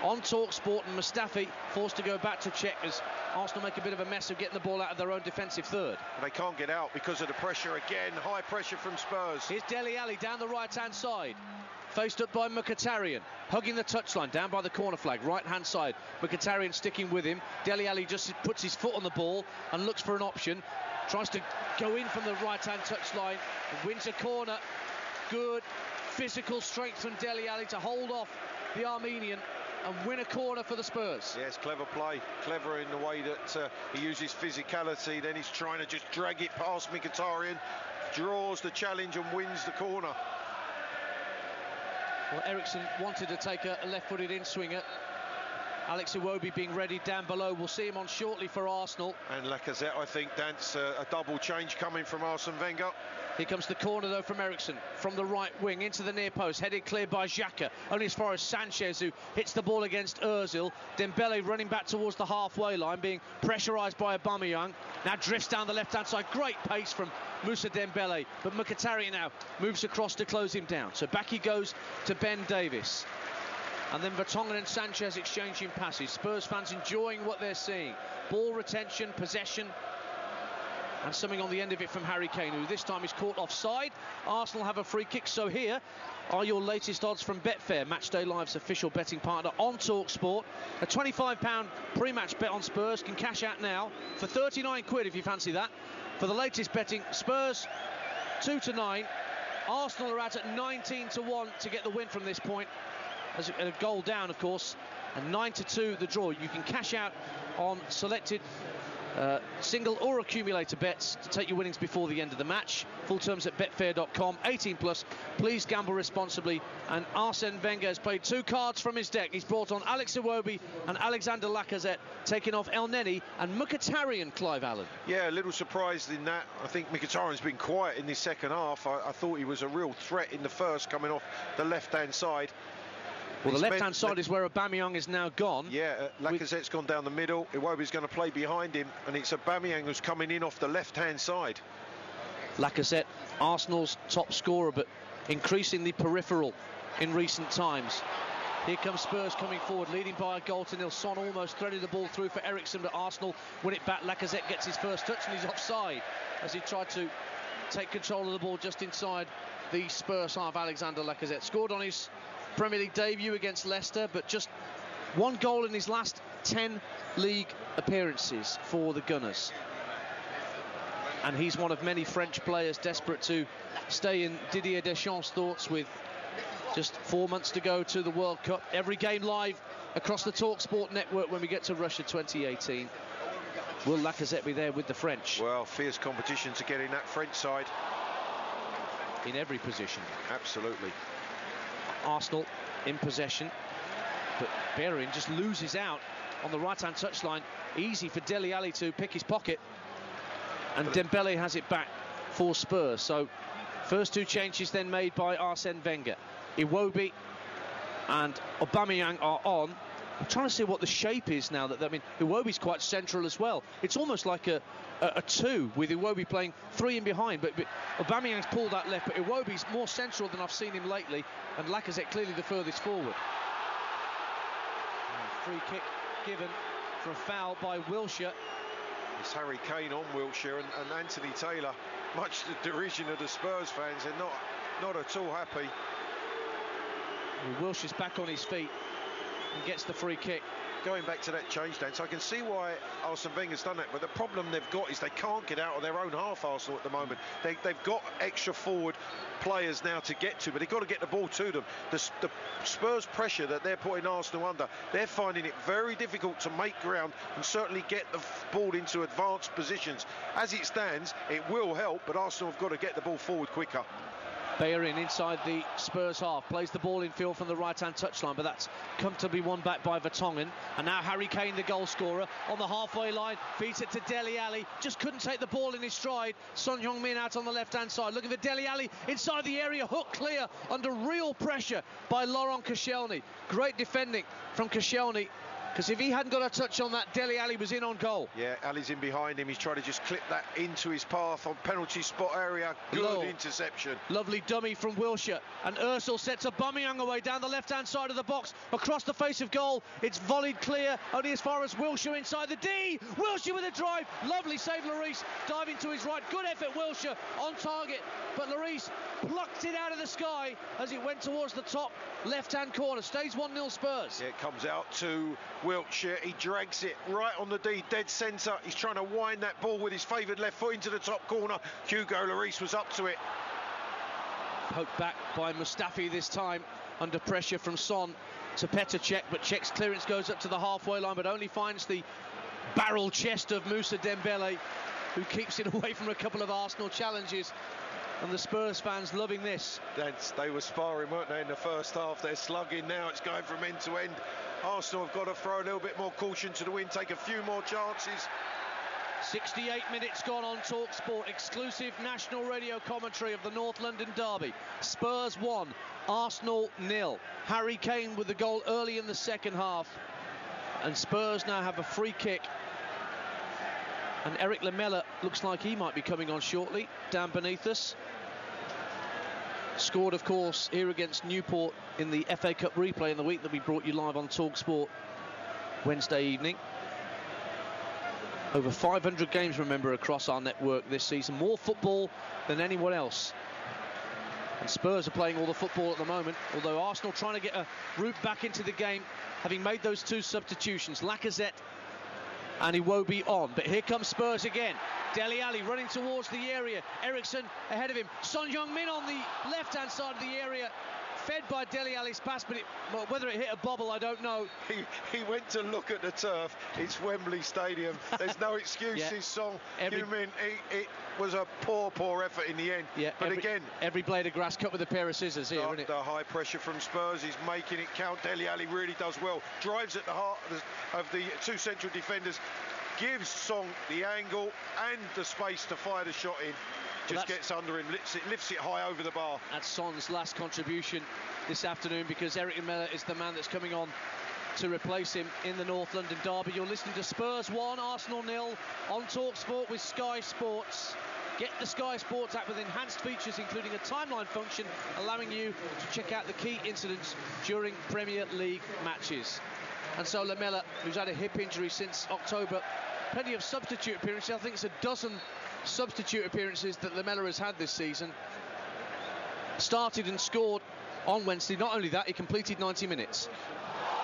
On TalkSport, and Mustafi forced to go back to Czech as Arsenal make a bit of a mess of getting the ball out of their own defensive third. They can't get out because of the pressure again. High pressure from Spurs. Here's Dele Alli down the right-hand side. Faced up by Mkhitaryan, hugging the touchline, down by the corner flag, right-hand side. Mkhitaryan sticking with him. Dele Alli just puts his foot on the ball and looks for an option. Tries to go in from the right-hand touchline and wins a corner. Good physical strength from Dele Alli to hold off the Armenian and win a corner for the Spurs. Yes, clever play. Clever in the way that he uses physicality. Then he's trying to just drag it past Mkhitaryan. Draws the challenge and wins the corner. Well, Ericsson wanted to take a left-footed in-swinger. Alex Iwobi being ready down below. We'll see him on shortly for Arsenal. And Lacazette, I think, that's a double change coming from Arsene Wenger. Here comes the corner, though, from Ericsson. From the right wing into the near post. Headed clear by Xhaka. Only as far as Sanchez, who hits the ball against Ozil. Dembele running back towards the halfway line, being pressurised by Aubameyang. Now drifts down the left-hand side. Great pace from Moussa Dembele. But Mkhitaryan now moves across to close him down. So back he goes to Ben Davies. And then Vertonghen and Sanchez exchanging passes. Spurs fans enjoying what they're seeing. Ball retention, possession, and something on the end of it from Harry Kane, who this time is caught offside. Arsenal have a free kick. So here are your latest odds from Betfair, Matchday Live's official betting partner on TalkSport. A £25 pre-match bet on Spurs can cash out now for 39 quid if you fancy that. For the latest betting, Spurs 2-9. Arsenal are out at 19-1 to get the win from this point. As a goal down, of course, and 9-2 the draw. You can cash out on selected single or accumulator bets to take your winnings before the end of the match. Full terms at betfair.com. 18+. Please gamble responsibly. And Arsene Wenger has played 2 cards from his deck. He's brought on Alex Iwobi and Alexander Lacazette, taking off El Neni and Mkhitaryan, Clive Allen. Yeah, a little surprised in that. I think Mkhitaryan's been quiet in the second half. I thought he was a real threat in the first, coming off the left-hand side. Well, the left-hand side is where Aubameyang is now gone. Yeah, Lacazette's gone down the middle. Iwobi's going to play behind him, and it's Aubameyang who's coming in off the left-hand side. Lacazette, Arsenal's top scorer, but increasingly peripheral in recent times. Here comes Spurs coming forward, leading by a goal to nil. Son almost threaded the ball through for Eriksson, but Arsenal win it back. Lacazette gets his first touch and he's offside as he tried to take control of the ball just inside the Spurs half. Alexander Lacazette scored on his Premier League debut against Leicester, but just one goal in his last 10 league appearances for the Gunners. And he's one of many French players desperate to stay in Didier Deschamps' thoughts with just 4 months to go to the World Cup. Every game live across the TalkSport network when we get to Russia 2018. Will Lacazette be there with the French? Well, fierce competition to get in that French side. In every position. Absolutely. Arsenal in possession, but Bellerin just loses out on the right-hand touchline. Easy for Dele Alli to pick his pocket, and Dembele has it back for Spurs. So first two changes then made by Arsene Wenger. Iwobi and Aubameyang are on. I'm trying to see what the shape is now. I mean, Iwobi's quite central as well. It's almost like a two, with Iwobi playing three in behind. But Aubameyang's pulled that left, but Iwobi's more central than I've seen him lately, and Lacazette clearly the furthest forward. Free kick given for a foul by Wilshere. It's Harry Kane on Wilshere, and Anthony Taylor, much to the derision of the Spurs fans, they're not at all happy. Well, Wilshere's back on his feet and gets the free kick. Going back to that change dance, I can see why Arsene Wenger's done that, but the problem they've got is they can't get out of their own half, Arsenal, at the moment. They've got extra forward players now to get to, but they've got to get the ball to them. The Spurs pressure that they're putting Arsenal under, they're finding it very difficult to make ground and certainly get the ball into advanced positions. As it stands, it will help, but Arsenal have got to get the ball forward quicker. Bellerin inside the Spurs half, plays the ball in field from the right-hand touchline, but that's comfortably won back by Vertonghen. And now Harry Kane, the goal scorer, on the halfway line, feeds it to Dele Alli, just couldn't take the ball in his stride. Son Heung-min out on the left-hand side, looking for Dele Alli inside the area, hook clear, under real pressure by Laurent Koscielny. Great defending from Koscielny, because if he hadn't got a touch on that, Dele Alli was in on goal. Yeah, Ali's in behind him. He's trying to just clip that into his path on penalty spot area. Good interception. Lovely dummy from Wilshere. And Özil sets Aubameyang away down the left-hand side of the box. Across the face of goal. It's volleyed clear, only as far as Wilshere inside the D. Wilshere with a drive. Lovely save, Lloris. Diving to his right. Good effort, Wilshere on target. But Lloris plucked it out of the sky as it went towards the top left-hand corner. Stays 1-0 Spurs. Yeah, it comes out to Wilshere. He drags it right on the D, dead centre. He's trying to wind that ball with his favoured left foot into the top corner. Hugo Lloris was up to it. Poked back by Mustafi this time, under pressure from Son to Petr Cech, but Cech's clearance goes up to the halfway line, but only finds the barrel chest of Moussa Dembele, who keeps it away from a couple of Arsenal challenges. And the Spurs fans loving this. They were sparring, weren't they, in the first half? They're slugging now. It's going from end to end. Arsenal have got to throw a little bit more caution to the wind, take a few more chances. 68 minutes gone on TalkSport. Exclusive national radio commentary of the North London derby. Spurs 1, Arsenal 0. Harry Kane with the goal early in the second half. And Spurs now have a free kick. And Eric Lamela looks like he might be coming on shortly, down beneath us. Scored, of course, here against Newport in the FA Cup replay in the week that we brought you live on TalkSport Wednesday evening. Over 500 games, remember, across our network this season. More football than anyone else. And Spurs are playing all the football at the moment, although Arsenal trying to get a route back into the game, having made those two substitutions. Lacazette and Iwobi on, but here comes Spurs again. Dele Alli running towards the area. Eriksson ahead of him. Son Heung-min on the left-hand side of the area, fed by Dele Alli's pass, but whether it hit a bobble, I don't know. He went to look at the turf. It's Wembley Stadium. There's no excuses. Yeah. Son Heung-min, it was a poor effort in the end. Yeah, but again, every blade of grass cut with a pair of scissors here, isn't it? The high pressure from Spurs is making it count. Dele Alli really does well. Drives at the heart of the two central defenders. Gives Song the angle and the space to fire the shot in. Just gets under him, lifts it high over the bar. That's Son's last contribution this afternoon, because Eric Lamela is the man that's coming on to replace him in the North London derby. You're listening to Spurs 1, Arsenal 0 on TalkSport with Sky Sports. Get the Sky Sports app with enhanced features, including a timeline function, allowing you to check out the key incidents during Premier League matches. And so Lamela, who's had a hip injury since October, plenty of substitute appearances. I think it's a dozen substitute appearances that Lamela has had this season. Started and scored on Wednesday. Not only that, he completed 90 minutes.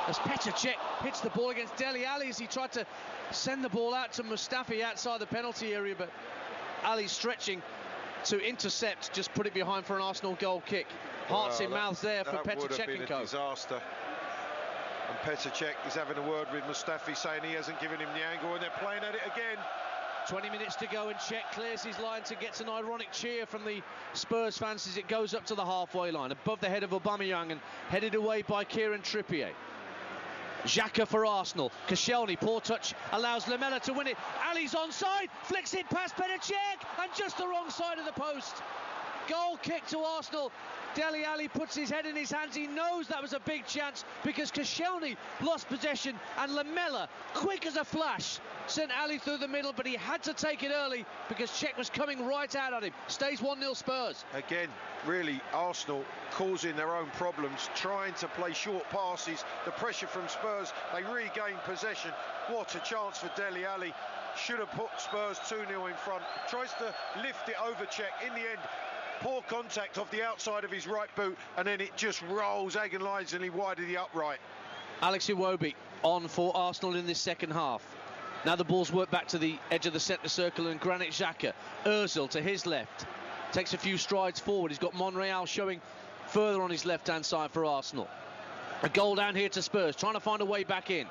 As Petr Cech hits the ball against Dele Alli as he tried to send the ball out to Mustafi outside the penalty area, but Ali stretching to intercept, just put it behind for an Arsenal goal kick. Hearts in mouths there for Petr Cech. That would have been a disaster. And Petr Cech is having a word with Mustafi, saying he hasn't given him the angle, and they're playing at it again. 20 minutes to go, and Cech clears his lines and gets an ironic cheer from the Spurs fans as it goes up to the halfway line, above the head of Aubameyang and headed away by Kieran Trippier. Xhaka for Arsenal. Koscielny, poor touch, allows Lamela to win it. Ali's onside, flicks it past Petr Cech, and just the wrong side of the post. Goal kick to Arsenal. Dele Alli puts his head in his hands. He knows that was a big chance because Koscielny lost possession, and Lamela, quick as a flash, sent Ali through the middle, but he had to take it early because Cech was coming right out at him. Stays 1-0 Spurs. Again, really, Arsenal causing their own problems, trying to play short passes. The pressure from Spurs, they regain possession. What a chance for Dele Alli. Should have put Spurs 2-0 in front. Tries to lift it over Cech. In the end, poor contact off the outside of his right boot, and then it just rolls agonisingly wide of the upright. Alex Iwobi on for Arsenal in this second half. Now the ball's worked back to the edge of the centre circle, and Granit Xhaka, Ozil to his left, takes a few strides forward. He's got Monreal showing further on his left-hand side for Arsenal. A goal down here to Spurs, trying to find a way back in.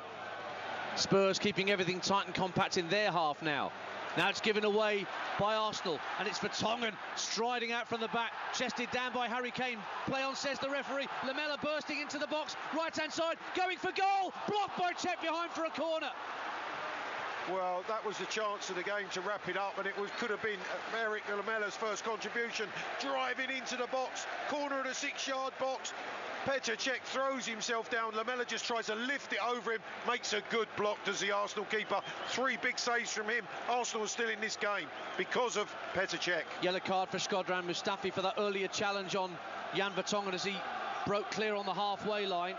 Spurs keeping everything tight and compact in their half now. Now it's given away by Arsenal, and it's Vertonghen striding out from the back, chested down by Harry Kane. Play on, says the referee. Lamela bursting into the box, right-hand side, going for goal, blocked by Cech behind for a corner. Well, that was the chance of the game to wrap it up, and it could have been Eric Lamela's first contribution. Driving into the box, corner of the 6-yard box. Petr Cech throws himself down. Lamela just tries to lift it over him, makes a good block, does the Arsenal keeper. 3 big saves from him. Arsenal are still in this game because of Petr Cech. Yellow card for Shkodran Mustafi for that earlier challenge on Jan Vertonghen as he broke clear on the halfway line.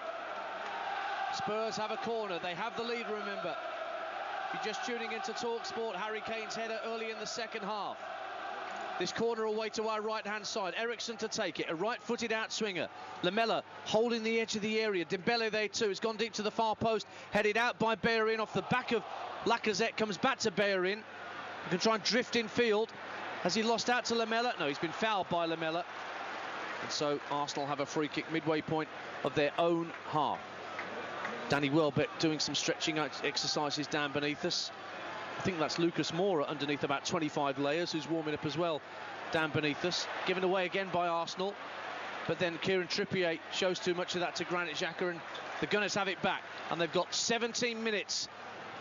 Spurs have a corner. They have the lead, remember. If you're just tuning into TalkSport, Harry Kane's header early in the second half. This corner away to our right-hand side. Eriksson to take it, a right-footed out-swinger. Lamela holding the edge of the area. Dembele there too. It's gone deep to the far post. Headed out by Bellerin off the back of Lacazette. Comes back to Bellerin. He can try and drift in field. Has he lost out to Lamela? No, he's been fouled by Lamela. And so Arsenal have a free kick midway point of their own half. Danny Welbeck doing some stretching exercises down beneath us. I think that's Lucas Moura underneath about 25 layers, who's warming up as well down beneath us. Given away again by Arsenal. But then Kieran Trippier shows too much of that to Granit Xhaka, and the Gunners have it back. And they've got 17 minutes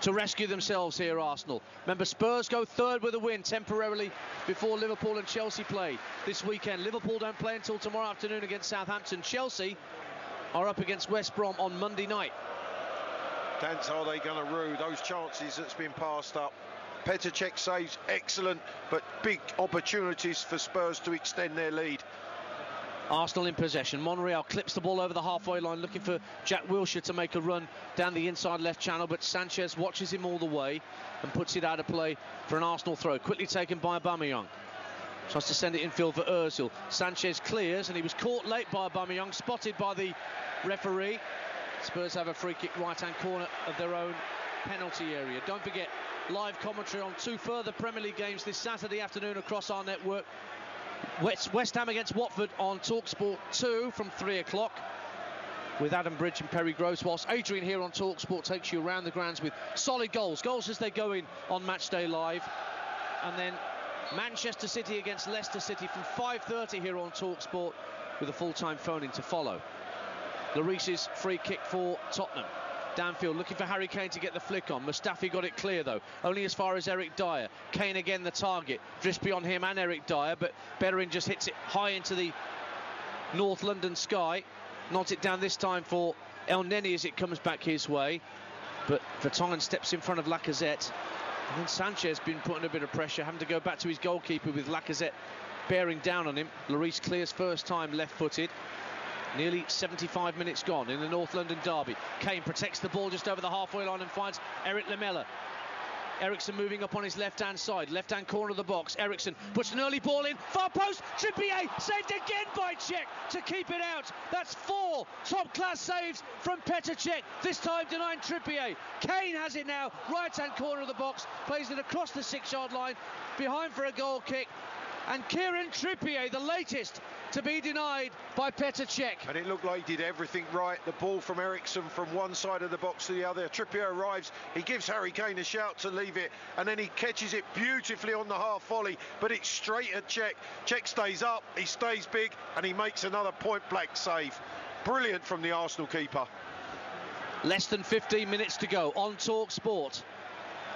to rescue themselves here, Arsenal. Remember, Spurs go third with a win temporarily before Liverpool and Chelsea play this weekend. Liverpool don't play until tomorrow afternoon against Southampton. Chelsea are up against West Brom on Monday night. Dance, are they going to rue those chances that's been passed up? Petr Cech saves, excellent, but big opportunities for Spurs to extend their lead. Arsenal in possession. Monreal clips the ball over the halfway line, looking for Jack Wilshere to make a run down the inside left channel, but Sanchez watches him all the way and puts it out of play for an Arsenal throw. Quickly taken by Aubameyang. Tries to send it infield for Ozil. Sanchez clears, and he was caught late by Aubameyang, spotted by the referee. Spurs have a free kick right-hand corner of their own penalty area. Don't forget, live commentary on 2 further Premier League games this Saturday afternoon across our network. West Ham against Watford on TalkSport 2 from 3 o'clock with Adam Bridge and Perry Gross, whilst Adrian here on TalkSport takes you around the grounds with solid goals as they go in on Matchday Live. And then Manchester City against Leicester City from 5:30 here on TalkSport with a full-time phone-in to follow. Lloris's free kick for Tottenham. Downfield, looking for Harry Kane to get the flick on. Mustafi got it clear, though. Only as far as Eric Dyer. Kane again the target. Drifts beyond him and Eric Dyer, but Bellerin just hits it high into the North London sky. Nods it down this time for El Neni as it comes back his way. But Vertonghen steps in front of Lacazette. And then Sanchez been putting a bit of pressure, having to go back to his goalkeeper with Lacazette bearing down on him. Lloris clears first time left-footed. Nearly 75 minutes gone in the North London derby. Kane protects the ball just over the halfway line and finds Eric Lamela. Eriksson moving up on his left-hand side, left-hand corner of the box. Eriksson puts an early ball in, far post, Trippier saved again by Cech to keep it out. That's 4 top-class saves from Petr Cech, this time denying Trippier. Kane has it now, right-hand corner of the box, plays it across the 6-yard line, behind for a goal kick. And Kieran Trippier, the latest to be denied by Petr Cech. And it looked like he did everything right. The ball from Eriksson from one side of the box to the other. Trippier arrives, he gives Harry Kane a shout to leave it, and then he catches it beautifully on the half volley, but it's straight at Cech. Cech stays up, he stays big, and he makes another point-blank save. Brilliant from the Arsenal keeper. Less than 15 minutes to go on Talk Sport.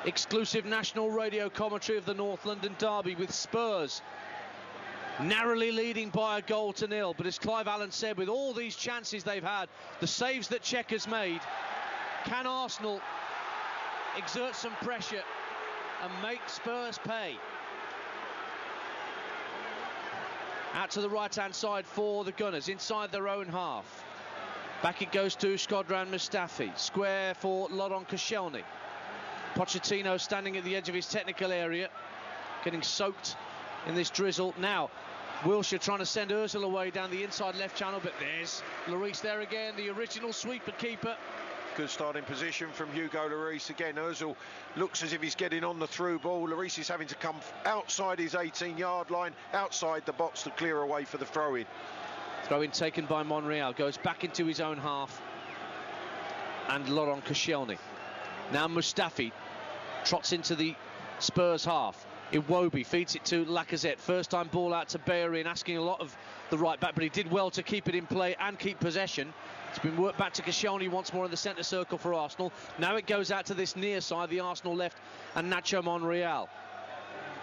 Exclusive national radio commentary of the North London derby with Spurs narrowly leading by a goal to nil. But as Clive Allen said, with all these chances they've had, the saves that Cech has made, can Arsenal exert some pressure and make Spurs pay? Out to the right-hand side for the Gunners, inside their own half. Back it goes to Shkodran Mustafi. Square for Laurent Koscielny. Pochettino standing at the edge of his technical area, getting soaked in this drizzle. Now, Wilshere trying to send Ozil away down the inside left channel, but there's Lloris there again, the original sweeper keeper. Good starting position from Hugo Lloris. Again, Ozil looks as if he's getting on the through ball. Lloris is having to come outside his 18-yard line, outside the box to clear away for the throw-in. Throw-in taken by Monreal, goes back into his own half. And Laurent Koscielny. Now Mustafi trots into the Spurs half. Iwobi feeds it to Lacazette. First time ball out to Bellerin, asking a lot of the right back, but he did well to keep it in play and keep possession. It's been worked back to Koscielny once more in the centre circle for Arsenal. Now it goes out to this near side, the Arsenal left, and Nacho Monreal.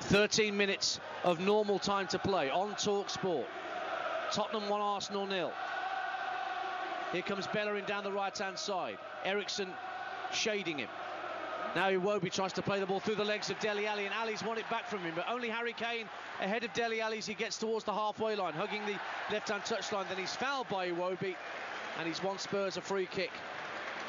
13 minutes of normal time to play on Talk Sport. Tottenham 1, Arsenal 0. Here comes Bellerin down the right-hand side. Eriksson shading him. Now Iwobi tries to play the ball through the legs of Dele Alli, and Ali's won it back from him, but only Harry Kane ahead of Dele Alli as he gets towards the halfway line, hugging the left-hand touchline. Then he's fouled by Iwobi, and he's won Spurs a free kick.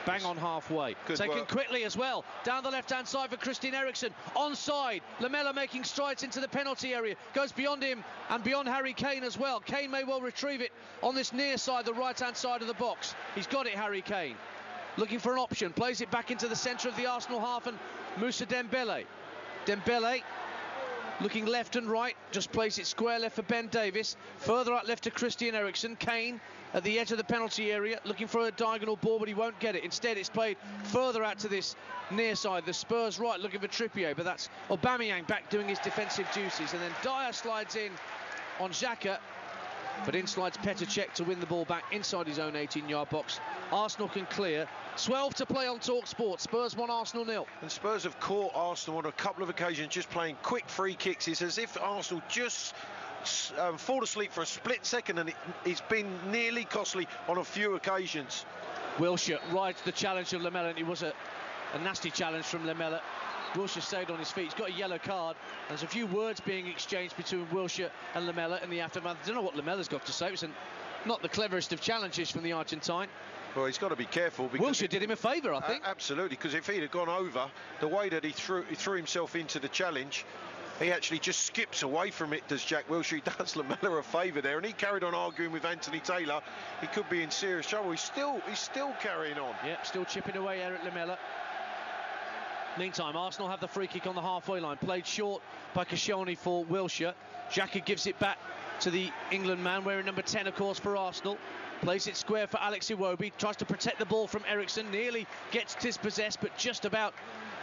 Bang on halfway. Good Taken work. quickly as well. Down the left-hand side for Christian Eriksen. Onside. Lamela making strides into the penalty area. Goes beyond him and beyond Harry Kane as well. Kane may well retrieve it on this near side, the right-hand side of the box. He's got it, Harry Kane. Looking for an option. Plays it back into the centre of the Arsenal half, and Moussa Dembele. Dembele looking left and right. Just plays it square left for Ben Davies. Further out left to Christian Eriksen. Kane at the edge of the penalty area, looking for a diagonal ball, but he won't get it. Instead, it's played further out to this near side. The Spurs right, looking for Trippier, but that's Aubameyang back doing his defensive duties. And then Dyer slides in on Xhaka, but in slides Petr Cech to win the ball back inside his own 18-yard box. Arsenal can clear. 12 to play on Talk Sport. Spurs 1, Arsenal 0. And Spurs have caught Arsenal on a couple of occasions just playing quick free kicks. It's as if Arsenal just fall asleep for a split second, and it's been nearly costly on a few occasions. Wilshere rides the challenge of Lamela, and it was a nasty challenge from Lamela. Wilshere stayed on his feet. He's got a yellow card. There's a few words being exchanged between Wilshere and Lamela in the aftermath. I don't know what Lamela's got to say. It was not the cleverest of challenges from the Argentine. Well, he's got to be careful. Wilshere did him a favour, I think. Absolutely, because if he'd have gone over, the way that he threw himself into the challenge, he actually just skips away from it, does Jack Wilshere. He does Lamela a favour there, and he carried on arguing with Anthony Taylor. He could be in serious trouble. He's still carrying on. Yep, still chipping away, Eric Lamela. Meantime, Arsenal have the free kick on the halfway line, played short by Koscielny for Wilshere. Xhaka gives it back to the England man, wearing number 10, of course, for Arsenal. Plays it square for Alex Iwobi, tries to protect the ball from Eriksson, nearly gets dispossessed, but just about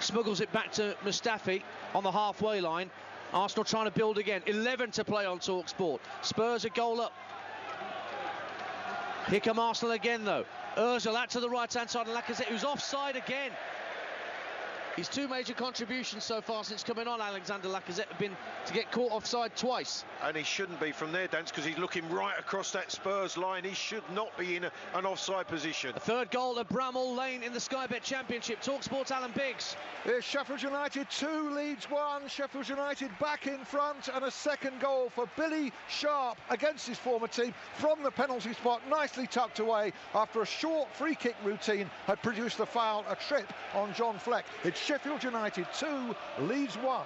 smuggles it back to Mustafi on the halfway line. Arsenal trying to build again. 11 to play on Talk Sport. Spurs a goal up. Here come Arsenal again, though. Ozil out to the right-hand side, and Lacazette, who's offside again. His two major contributions so far since coming on, Alexander Lacazette, have been to get caught offside twice. And he shouldn't be from there, Dance, because he's looking right across that Spurs line. He should not be in an offside position. A third goal of Bramall Lane in the Sky Bet Championship. TalkSport's Alan Biggs. Here's Sheffield United 2, Leeds 1. Sheffield United back in front, and a second goal for Billy Sharp against his former team from the penalty spot, nicely tucked away after a short free kick routine had produced the foul, a trip on John Fleck. It's Sheffield United 2, Leeds 1.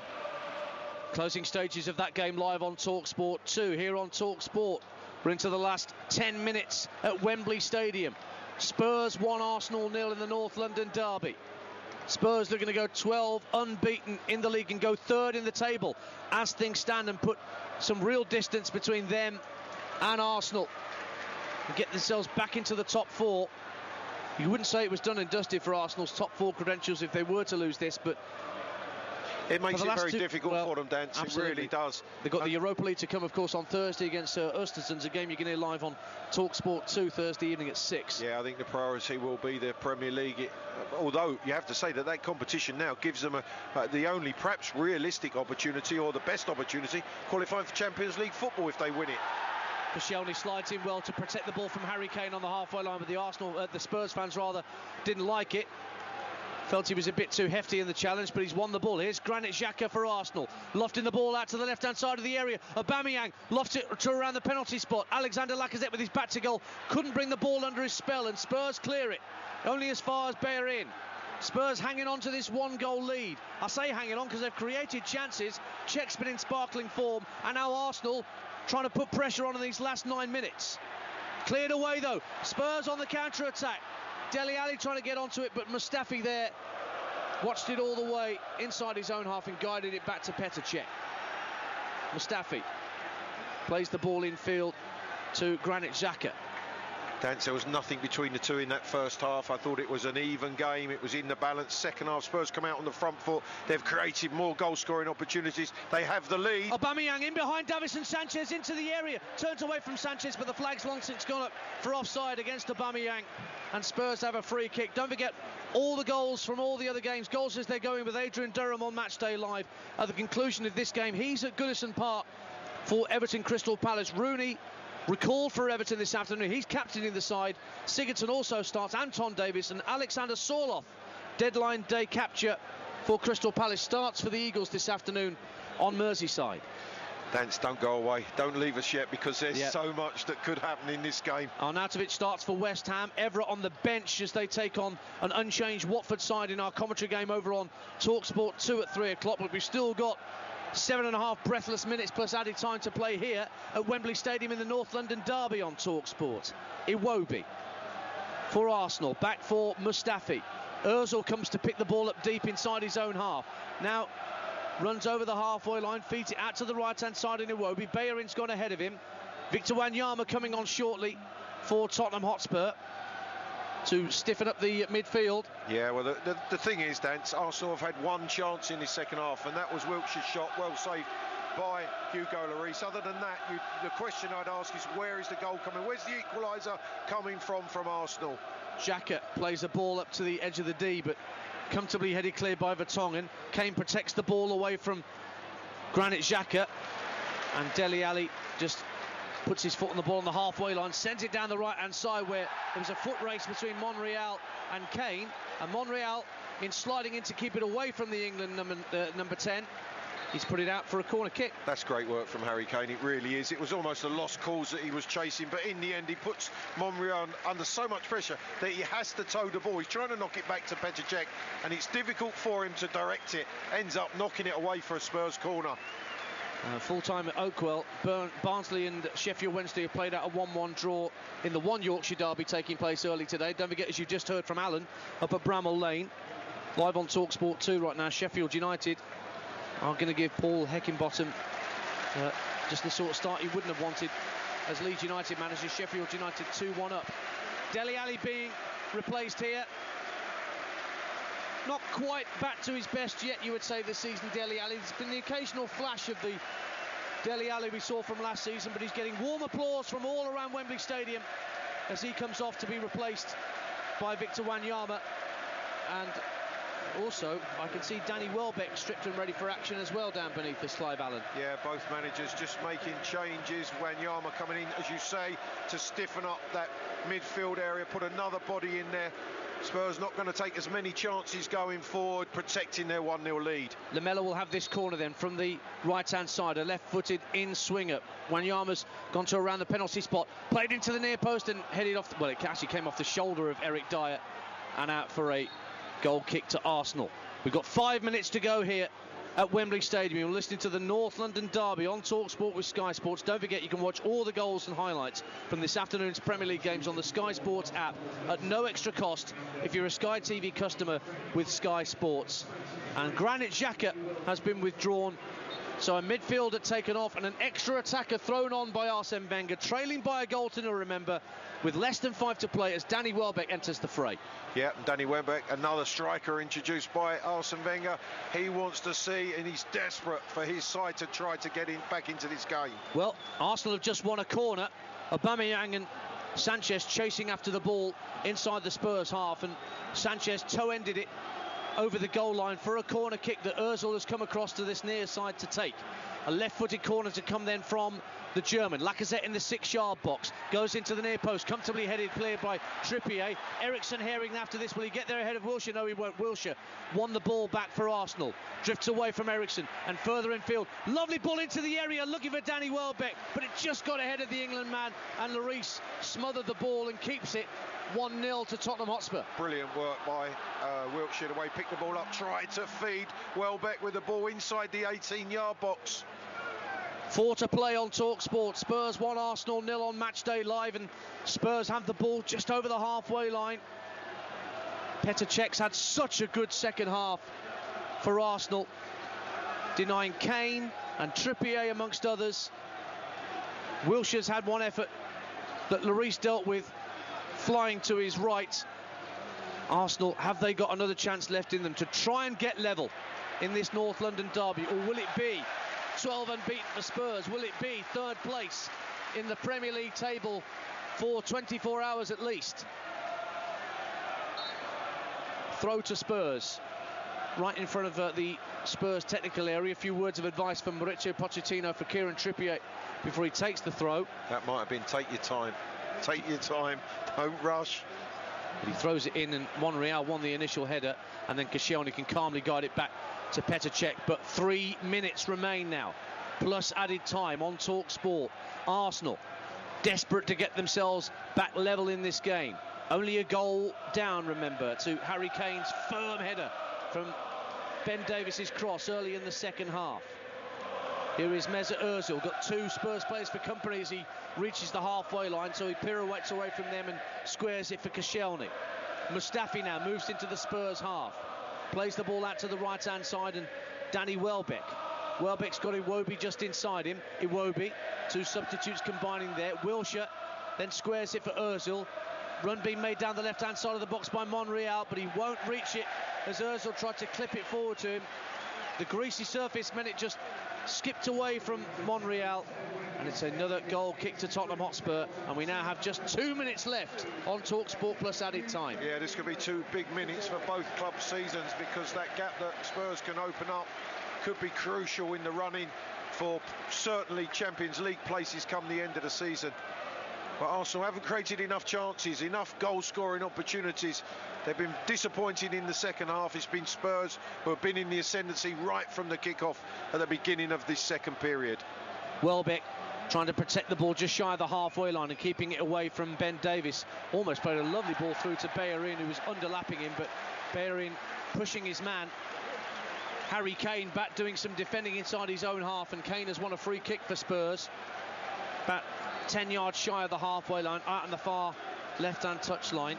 Closing stages of that game live on TalkSport 2 here on TalkSport. We're into the last 10 minutes at Wembley Stadium. Spurs 1, Arsenal 0 in the North London derby. Spurs looking to go 12 unbeaten in the league and go third in the table as things stand, and put some real distance between them and Arsenal and get themselves back into the top four. You wouldn't say it was done and dusted for Arsenal's top four credentials if they were to lose this, but it makes it very difficult for them, Dan. It really does. They've got the Europa League to come, of course, on Thursday against Östersunds, a game you can hear live on TalkSport 2 Thursday evening at 6. Yeah, I think the priority will be the Premier League. Although you have to say that competition now gives them the only perhaps realistic opportunity, or the best opportunity, qualifying for Champions League football if they win it. Koscielny slides in well to protect the ball from Harry Kane on the halfway line, but the Spurs fans rather didn't like it. Felt he was a bit too hefty in the challenge, but he's won the ball. Here's Granit Xhaka for Arsenal, lofting the ball out to the left-hand side of the area. Aubameyang lofts it to around the penalty spot. Alexander Lacazette with his back to goal couldn't bring the ball under his spell, and Spurs clear it only as far as Bellerin. Spurs hanging on to this one-goal lead. I say hanging on because they've created chances. Czech's been in sparkling form, and now Arsenal trying to put pressure on in these last 9 minutes. Cleared away though. Spurs on the counter-attack. Dele Alli trying to get onto it, but Mustafi there watched it all the way inside his own half and guided it back to Petr Cech. Mustafi plays the ball in field to Granit Xhaka. Dance, there was nothing between the two in that first half. I thought it was an even game. It was in the balance. Second half, Spurs come out on the front foot. They've created more goal-scoring opportunities. They have the lead. Aubameyang in behind Davinson Sanchez into the area. Turns away from Sanchez, but the flag's long since gone up for offside against Aubameyang. And Spurs have a free kick. Don't forget all the goals from all the other games. Goals as they're going with Adrian Durham on Matchday Live. At the conclusion of this game, he's at Goodison Park for Everton Crystal Palace. Rooney recalled for Everton this afternoon. He's captaining the side. Sigurdsson also starts. Anton Davis and Alexander Sorloth. Deadline day capture for Crystal Palace starts for the Eagles this afternoon on Merseyside. Dance, don't go away. Don't leave us yet, because there's so much that could happen in this game. Arnautovic starts for West Ham. Everett on the bench as they take on an unchanged Watford side in our commentary game over on TalkSport 2 at 3 o'clock. But we've still got 7.5 breathless minutes plus added time to play here at Wembley Stadium in the North London derby on TalkSport. Iwobi for Arsenal, back for Mustafi. Ozil comes to pick the ball up deep inside his own half. Now runs over the halfway line, feeds it out to the right-hand side in Iwobi. Bellerin's gone ahead of him. Victor Wanyama coming on shortly for Tottenham Hotspur to stiffen up the midfield. Yeah, well, the thing is, Dance, Arsenal have had one chance in the second half, and that was Wilkshire's shot, well saved by Hugo Lloris. Other than that, the question I'd ask is, where is the goal coming? Where's the equaliser coming from Arsenal? Xhaka plays the ball up to the edge of the D, but comfortably headed clear by Vertonghen. Kane protects the ball away from Granit Xhaka, and Dele Alli just puts his foot on the ball on the halfway line, sends it down the right-hand side where there was a foot race between Monreal and Kane, and Monreal, in sliding in to keep it away from the England number 10, he's put it out for a corner kick. That's great work from Harry Kane, it really is. It was almost a lost cause that he was chasing, but in the end he puts Monreal under so much pressure that he has to toe the ball. He's trying to knock it back to Petr Cech, and it's difficult for him to direct it. Ends up knocking it away for a Spurs corner. Full-time at Oakwell. Barnsley and Sheffield Wednesday have played out a 1-1 draw in the one Yorkshire derby taking place early today. Don't forget, as you just heard from Alan, up at Bramall Lane, live on TalkSport 2 right now, Sheffield United are going to give Paul Heckingbottom just the sort of start he wouldn't have wanted as Leeds United manager. Sheffield United 2-1 up. Dele Alli being replaced here. Not quite back to his best yet, you would say, this season, Dele Alli. There's been the occasional flash of the Dele Alli we saw from last season, but he's getting warm applause from all around Wembley Stadium as he comes off to be replaced by Victor Wanyama. And Also, I can see Danny Welbeck stripped and ready for action as well down beneath the Clive Allen. Yeah, both managers just making changes. Wanyama coming in, as you say, to stiffen up that midfield area, put another body in there. Spurs not going to take as many chances going forward, protecting their 1-0 lead. Lamela will have this corner then from the right-hand side, a left-footed in-swinger. Wanyama's gone to around the penalty spot, played into the near post and headed off. Well, it actually came off the shoulder of Eric Dyer and out for a goal kick to Arsenal. We've got 5 minutes to go here at Wembley Stadium. You're listening to the North London Derby on TalkSport with Sky Sports. Don't forget, you can watch all the goals and highlights from this afternoon's Premier League games on the Sky Sports app at no extra cost if you're a Sky TV customer with Sky Sports. And Granit Xhaka has been withdrawn, so a midfielder taken off and an extra attacker thrown on by Arsene Wenger, trailing by a goal to nil, remember, with less than 5 to play as Danny Welbeck enters the fray. Yeah, Danny Welbeck, another striker introduced by Arsene Wenger. He wants to see, and he's desperate for his side to try to get back into this game. Well, Arsenal have just won a corner. Aubameyang and Sanchez chasing after the ball inside the Spurs half, and Sanchez toe-ended it over the goal line for a corner kick that Ozil has come across to this near side to take. A left-footed corner to come then from the German. Lacazette in the 6-yard box, goes into the near post, comfortably headed, cleared by Trippier. Eriksen herring after this. Will he get there ahead of Wilshere? No, he won't. Wilshere won the ball back for Arsenal. Drifts away from Eriksen and further infield. Lovely ball into the area, looking for Danny Welbeck, but it just got ahead of the England man, and Lloris smothered the ball and keeps it 1-0 to Tottenham Hotspur. Brilliant work by Wilshere. The way he picked the ball up, tried to feed Welbeck with the ball inside the 18-yard box. 4 to play on TalkSport. Spurs 1, Arsenal 0 on Matchday Live, and Spurs have the ball just over the halfway line. Petr Cech's had such a good second half for Arsenal, denying Kane and Trippier amongst others. Wilshere's had one effort that Lloris dealt with, flying to his right. Arsenal, have they got another chance left in them to try and get level in this North London derby, or will it be 12 unbeaten for Spurs? Will it be third place in the Premier League table for 24 hours at least? Throw to Spurs, right in front of the Spurs technical area. A few words of advice from Mauricio Pochettino for Kieran Trippier before he takes the throw. That might have been take your time. Take your time, don't rush. But he throws it in, and Monreal won the initial header, and then Koscielny can calmly guide it back to Petr Cech. But 3 minutes remain now, plus added time on TalkSport. Arsenal desperate to get themselves back level in this game. Only a goal down, remember, to Harry Kane's firm header from Ben Davies's cross early in the second half. Here is Mesut Ozil, got 2 Spurs players for company as he reaches the halfway line, so he pirouettes away from them and squares it for Koscielny. Mustafi now moves into the Spurs half, plays the ball out to the right-hand side, and Danny Welbeck. Welbeck's got Iwobi just inside him. Iwobi, 2 substitutes combining there. Wilshere then squares it for Ozil. Run being made down the left-hand side of the box by Monreal, but he won't reach it as Ozil tried to clip it forward to him. The greasy surface meant it just skipped away from Monreal, and it's another goal kick to Tottenham Hotspur, and we now have just 2 minutes left on TalkSport plus added time. Yeah, this could be 2 big minutes for both club seasons, because that gap that Spurs can open up could be crucial in the running for certainly Champions League places come the end of the season. But Arsenal haven't created enough chances, enough goal-scoring opportunities. They've been disappointing in the second half. It's been Spurs who have been in the ascendancy right from the kickoff at the beginning of this second period. Welbeck trying to protect the ball just shy of the halfway line and keeping it away from Ben Davies. Almost played a lovely ball through to Bellerin, who was underlapping him, but Bellerin pushing his man. Harry Kane back doing some defending inside his own half, and Kane has won a free kick for Spurs. About 10 yards shy of the halfway line, out on the far left-hand touchline.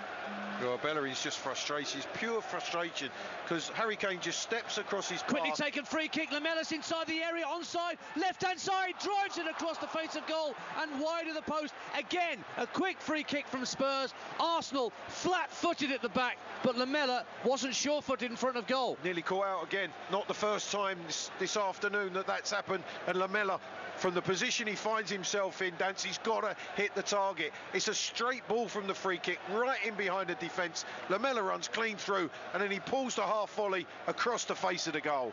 Well, Bellerin's just frustration. It's pure frustration, because Harry Kane just steps across his path. Quickly taken free kick. Lamela's inside the area, onside, left-hand side, drives it across the face of goal and wide of the post. Again, a quick free kick from Spurs. Arsenal flat-footed at the back, but Lamela wasn't sure-footed in front of goal. Nearly caught out again. Not the first time this afternoon that's happened, and Lamela from the position he finds himself in, Dance, he's got to hit the target. It's a straight ball from the free kick, right in behind the defence. Lamela runs clean through, and then he pulls the half volley across the face of the goal.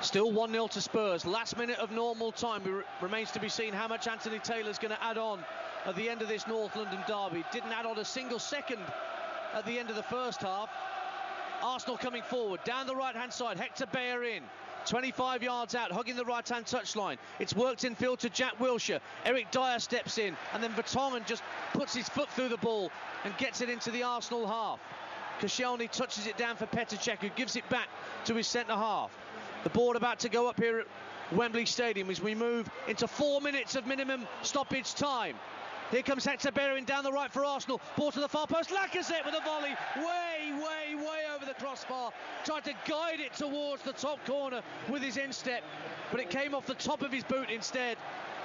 Still 1-0 to Spurs. Last minute of normal time. Remains to be seen how much Anthony Taylor's going to add on at the end of this North London derby. Didn't add on a single second at the end of the first half. Arsenal coming forward, down the right-hand side. Hector Bayer in. 25 yards out, hugging the right-hand touchline. It's worked in field to Jack Wilshere. Eric Dyer steps in, and then Vertonghen just puts his foot through the ball and gets it into the Arsenal half. Koscielny touches it down for Petr Cech, who gives it back to his centre-half. The board about to go up here at Wembley Stadium as we move into 4 minutes of minimum stoppage time. Here comes Hector Bellerin down the right for Arsenal. Ball to the far post. Lacazette with a volley. Way over the crossbar. Tried to guide it towards the top corner with his instep, but it came off the top of his boot instead.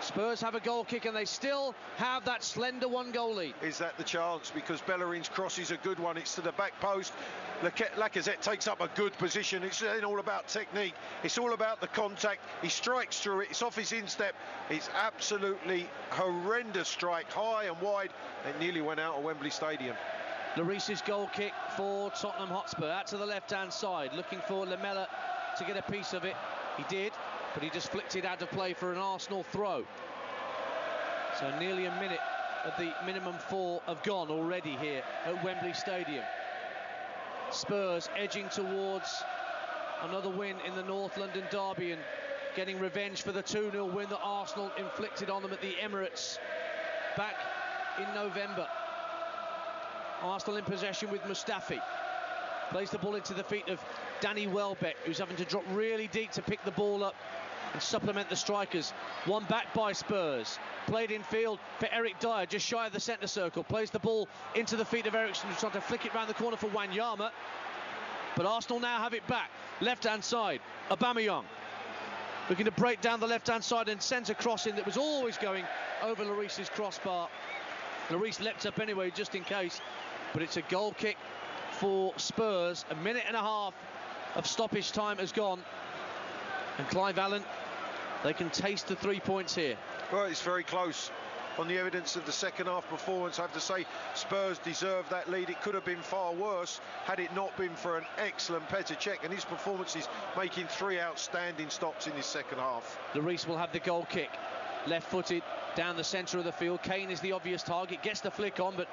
Spurs have a goal kick, and they still have that slender 1-goal lead. Is that the chance? Because Bellerin's cross is a good one. It's to the back post. Lacazette takes up a good position. It's all about technique. It's all about the contact. He strikes through it. It's off his instep. It's absolutely horrendous strike, high and wide. It nearly went out of Wembley Stadium. Lloris's goal kick for Tottenham Hotspur. Out to the left-hand side, looking for Lamela to get a piece of it. He did, but he just flicked it out of play for an Arsenal throw. So nearly a minute of the minimum 4 have gone already here at Wembley Stadium. Spurs edging towards another win in the North London derby and getting revenge for the 2-0 win that Arsenal inflicted on them at the Emirates back in November. Arsenal in possession with Mustafi. Plays the ball into the feet of Danny Welbeck, who's having to drop really deep to pick the ball up and supplement the strikers. One back by Spurs. Played in field for Eric Dyer, just shy of the centre circle. Plays the ball into the feet of Eriksson, who's trying to flick it round the corner for Wanyama. But Arsenal now have it back. Left-hand side, Aubameyang. Looking to break down the left-hand side and sends a cross in that was always going over Lloris's crossbar. Lloris leapt up anyway, just in case. But it's a goal kick for Spurs. A minute and a half of stoppage time has gone. And Clive Allen, they can taste the 3 points here. Well, it's very close. On the evidence of the second half performance, I have to say Spurs deserved that lead. It could have been far worse had it not been for an excellent Petr Cech and his performances, making 3 outstanding stops in his second half. Lloris will have the goal kick. Left-footed down the centre of the field. Kane is the obvious target. Gets the flick on, but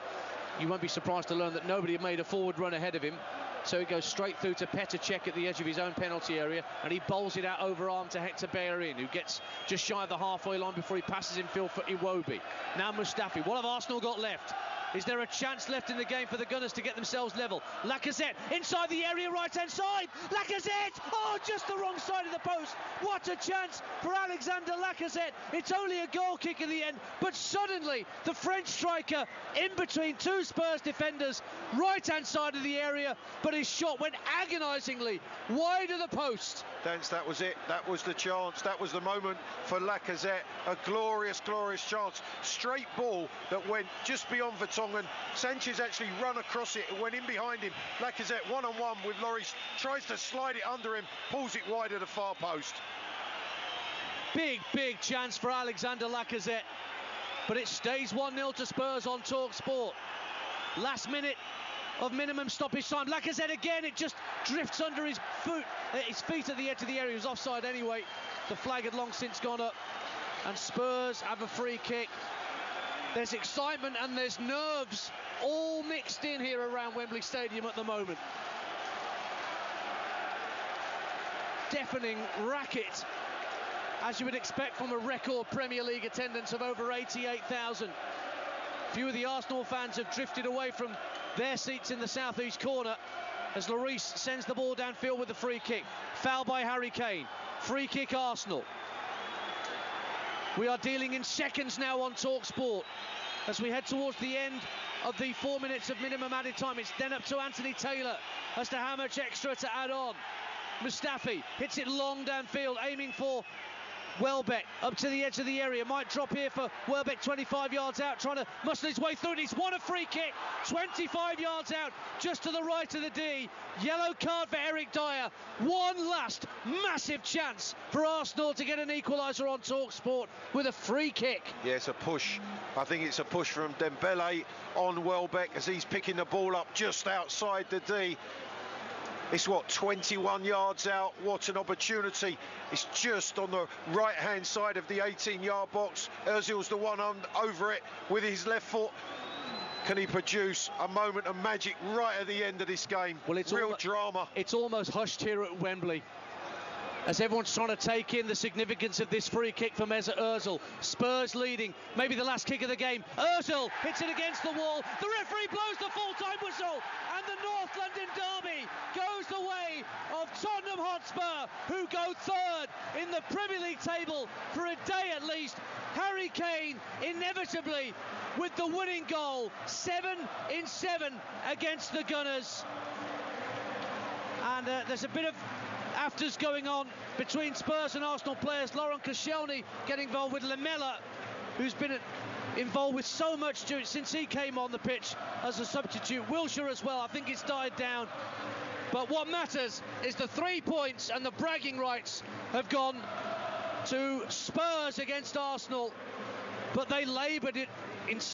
you won't be surprised to learn that nobody made a forward run ahead of him. So it goes straight through to Petr Cech at the edge of his own penalty area, and he bowls it out overarm to Hector Bellerin, who gets just shy of the halfway line before he passes in field for Iwobi. Now Mustafi. What have Arsenal got left? Is there a chance left in the game for the Gunners to get themselves level? Lacazette inside the area, right-hand side. Lacazette! Oh, just the wrong side of the post. What a chance for Alexander Lacazette. It's only a goal kick in the end, but suddenly the French striker in between 2 Spurs defenders, right-hand side of the area, but his shot went agonisingly wide of the post. Dance, that was it. That was the chance. That was the moment for Lacazette. A glorious, glorious chance. Straight ball that went just beyond Vertonghen. Sanchez actually run across it. It went in behind him. Lacazette one-on-one with Lloris. Tries to slide it under him. Pulls it wide of the far post. Big chance for Alexander Lacazette. But it stays 1-0 to Spurs on Talk Sport. Last minute of minimum stoppage time. Lacazette again, it just drifts under his feet at the edge of the area. He was offside anyway. The flag had long since gone up. And Spurs have a free kick. There's excitement and there's nerves all mixed in here around Wembley Stadium at the moment. Deafening racket, as you would expect from a record Premier League attendance of over 88,000. Few of the Arsenal fans have drifted away from their seats in the southeast corner as Lloris sends the ball downfield with the free kick. Foul by Harry Kane. Free kick Arsenal. We are dealing in seconds now on Talk Sport as we head towards the end of the 4 minutes of minimum added time. It's then up to Anthony Taylor as to how much extra to add on. Mustafi hits it long downfield, aiming for Welbeck up to the edge of the area, might drop here for Welbeck, 25 yards out, trying to muscle his way through, and he's won a free kick, 25 yards out, just to the right of the D. Yellow card for Eric Dyer. One last massive chance for Arsenal to get an equaliser on TalkSport with a free kick. Yeah, it's a push. I think it's a push from Dembele on Welbeck as he's picking the ball up just outside the D. It's 21 yards out. What an opportunity. It's just on the right-hand side of the 18-yard box. Ozil's the one over it with his left foot. Can he produce a moment of magic right at the end of this game? Well, it's real drama. It's almost hushed here at Wembley, as everyone's trying to take in the significance of this free kick for Mesut Ozil. Spurs leading, maybe the last kick of the game. Ozil hits it against the wall. The referee blows the full-time whistle, and the North London derby goes the way of Tottenham Hotspur, who go third in the Premier League table for a day at least. Harry Kane inevitably with the winning goal, 7 in 7 against the Gunners. And there's a bit of afters going on between Spurs and Arsenal players. Laurent Koscielny getting involved with Lamela, who's been involved with so much since he came on the pitch as a substitute. Wilshere as well. I think it's died down. But what matters is the 3 points, and the bragging rights have gone to Spurs against Arsenal. But they laboured it in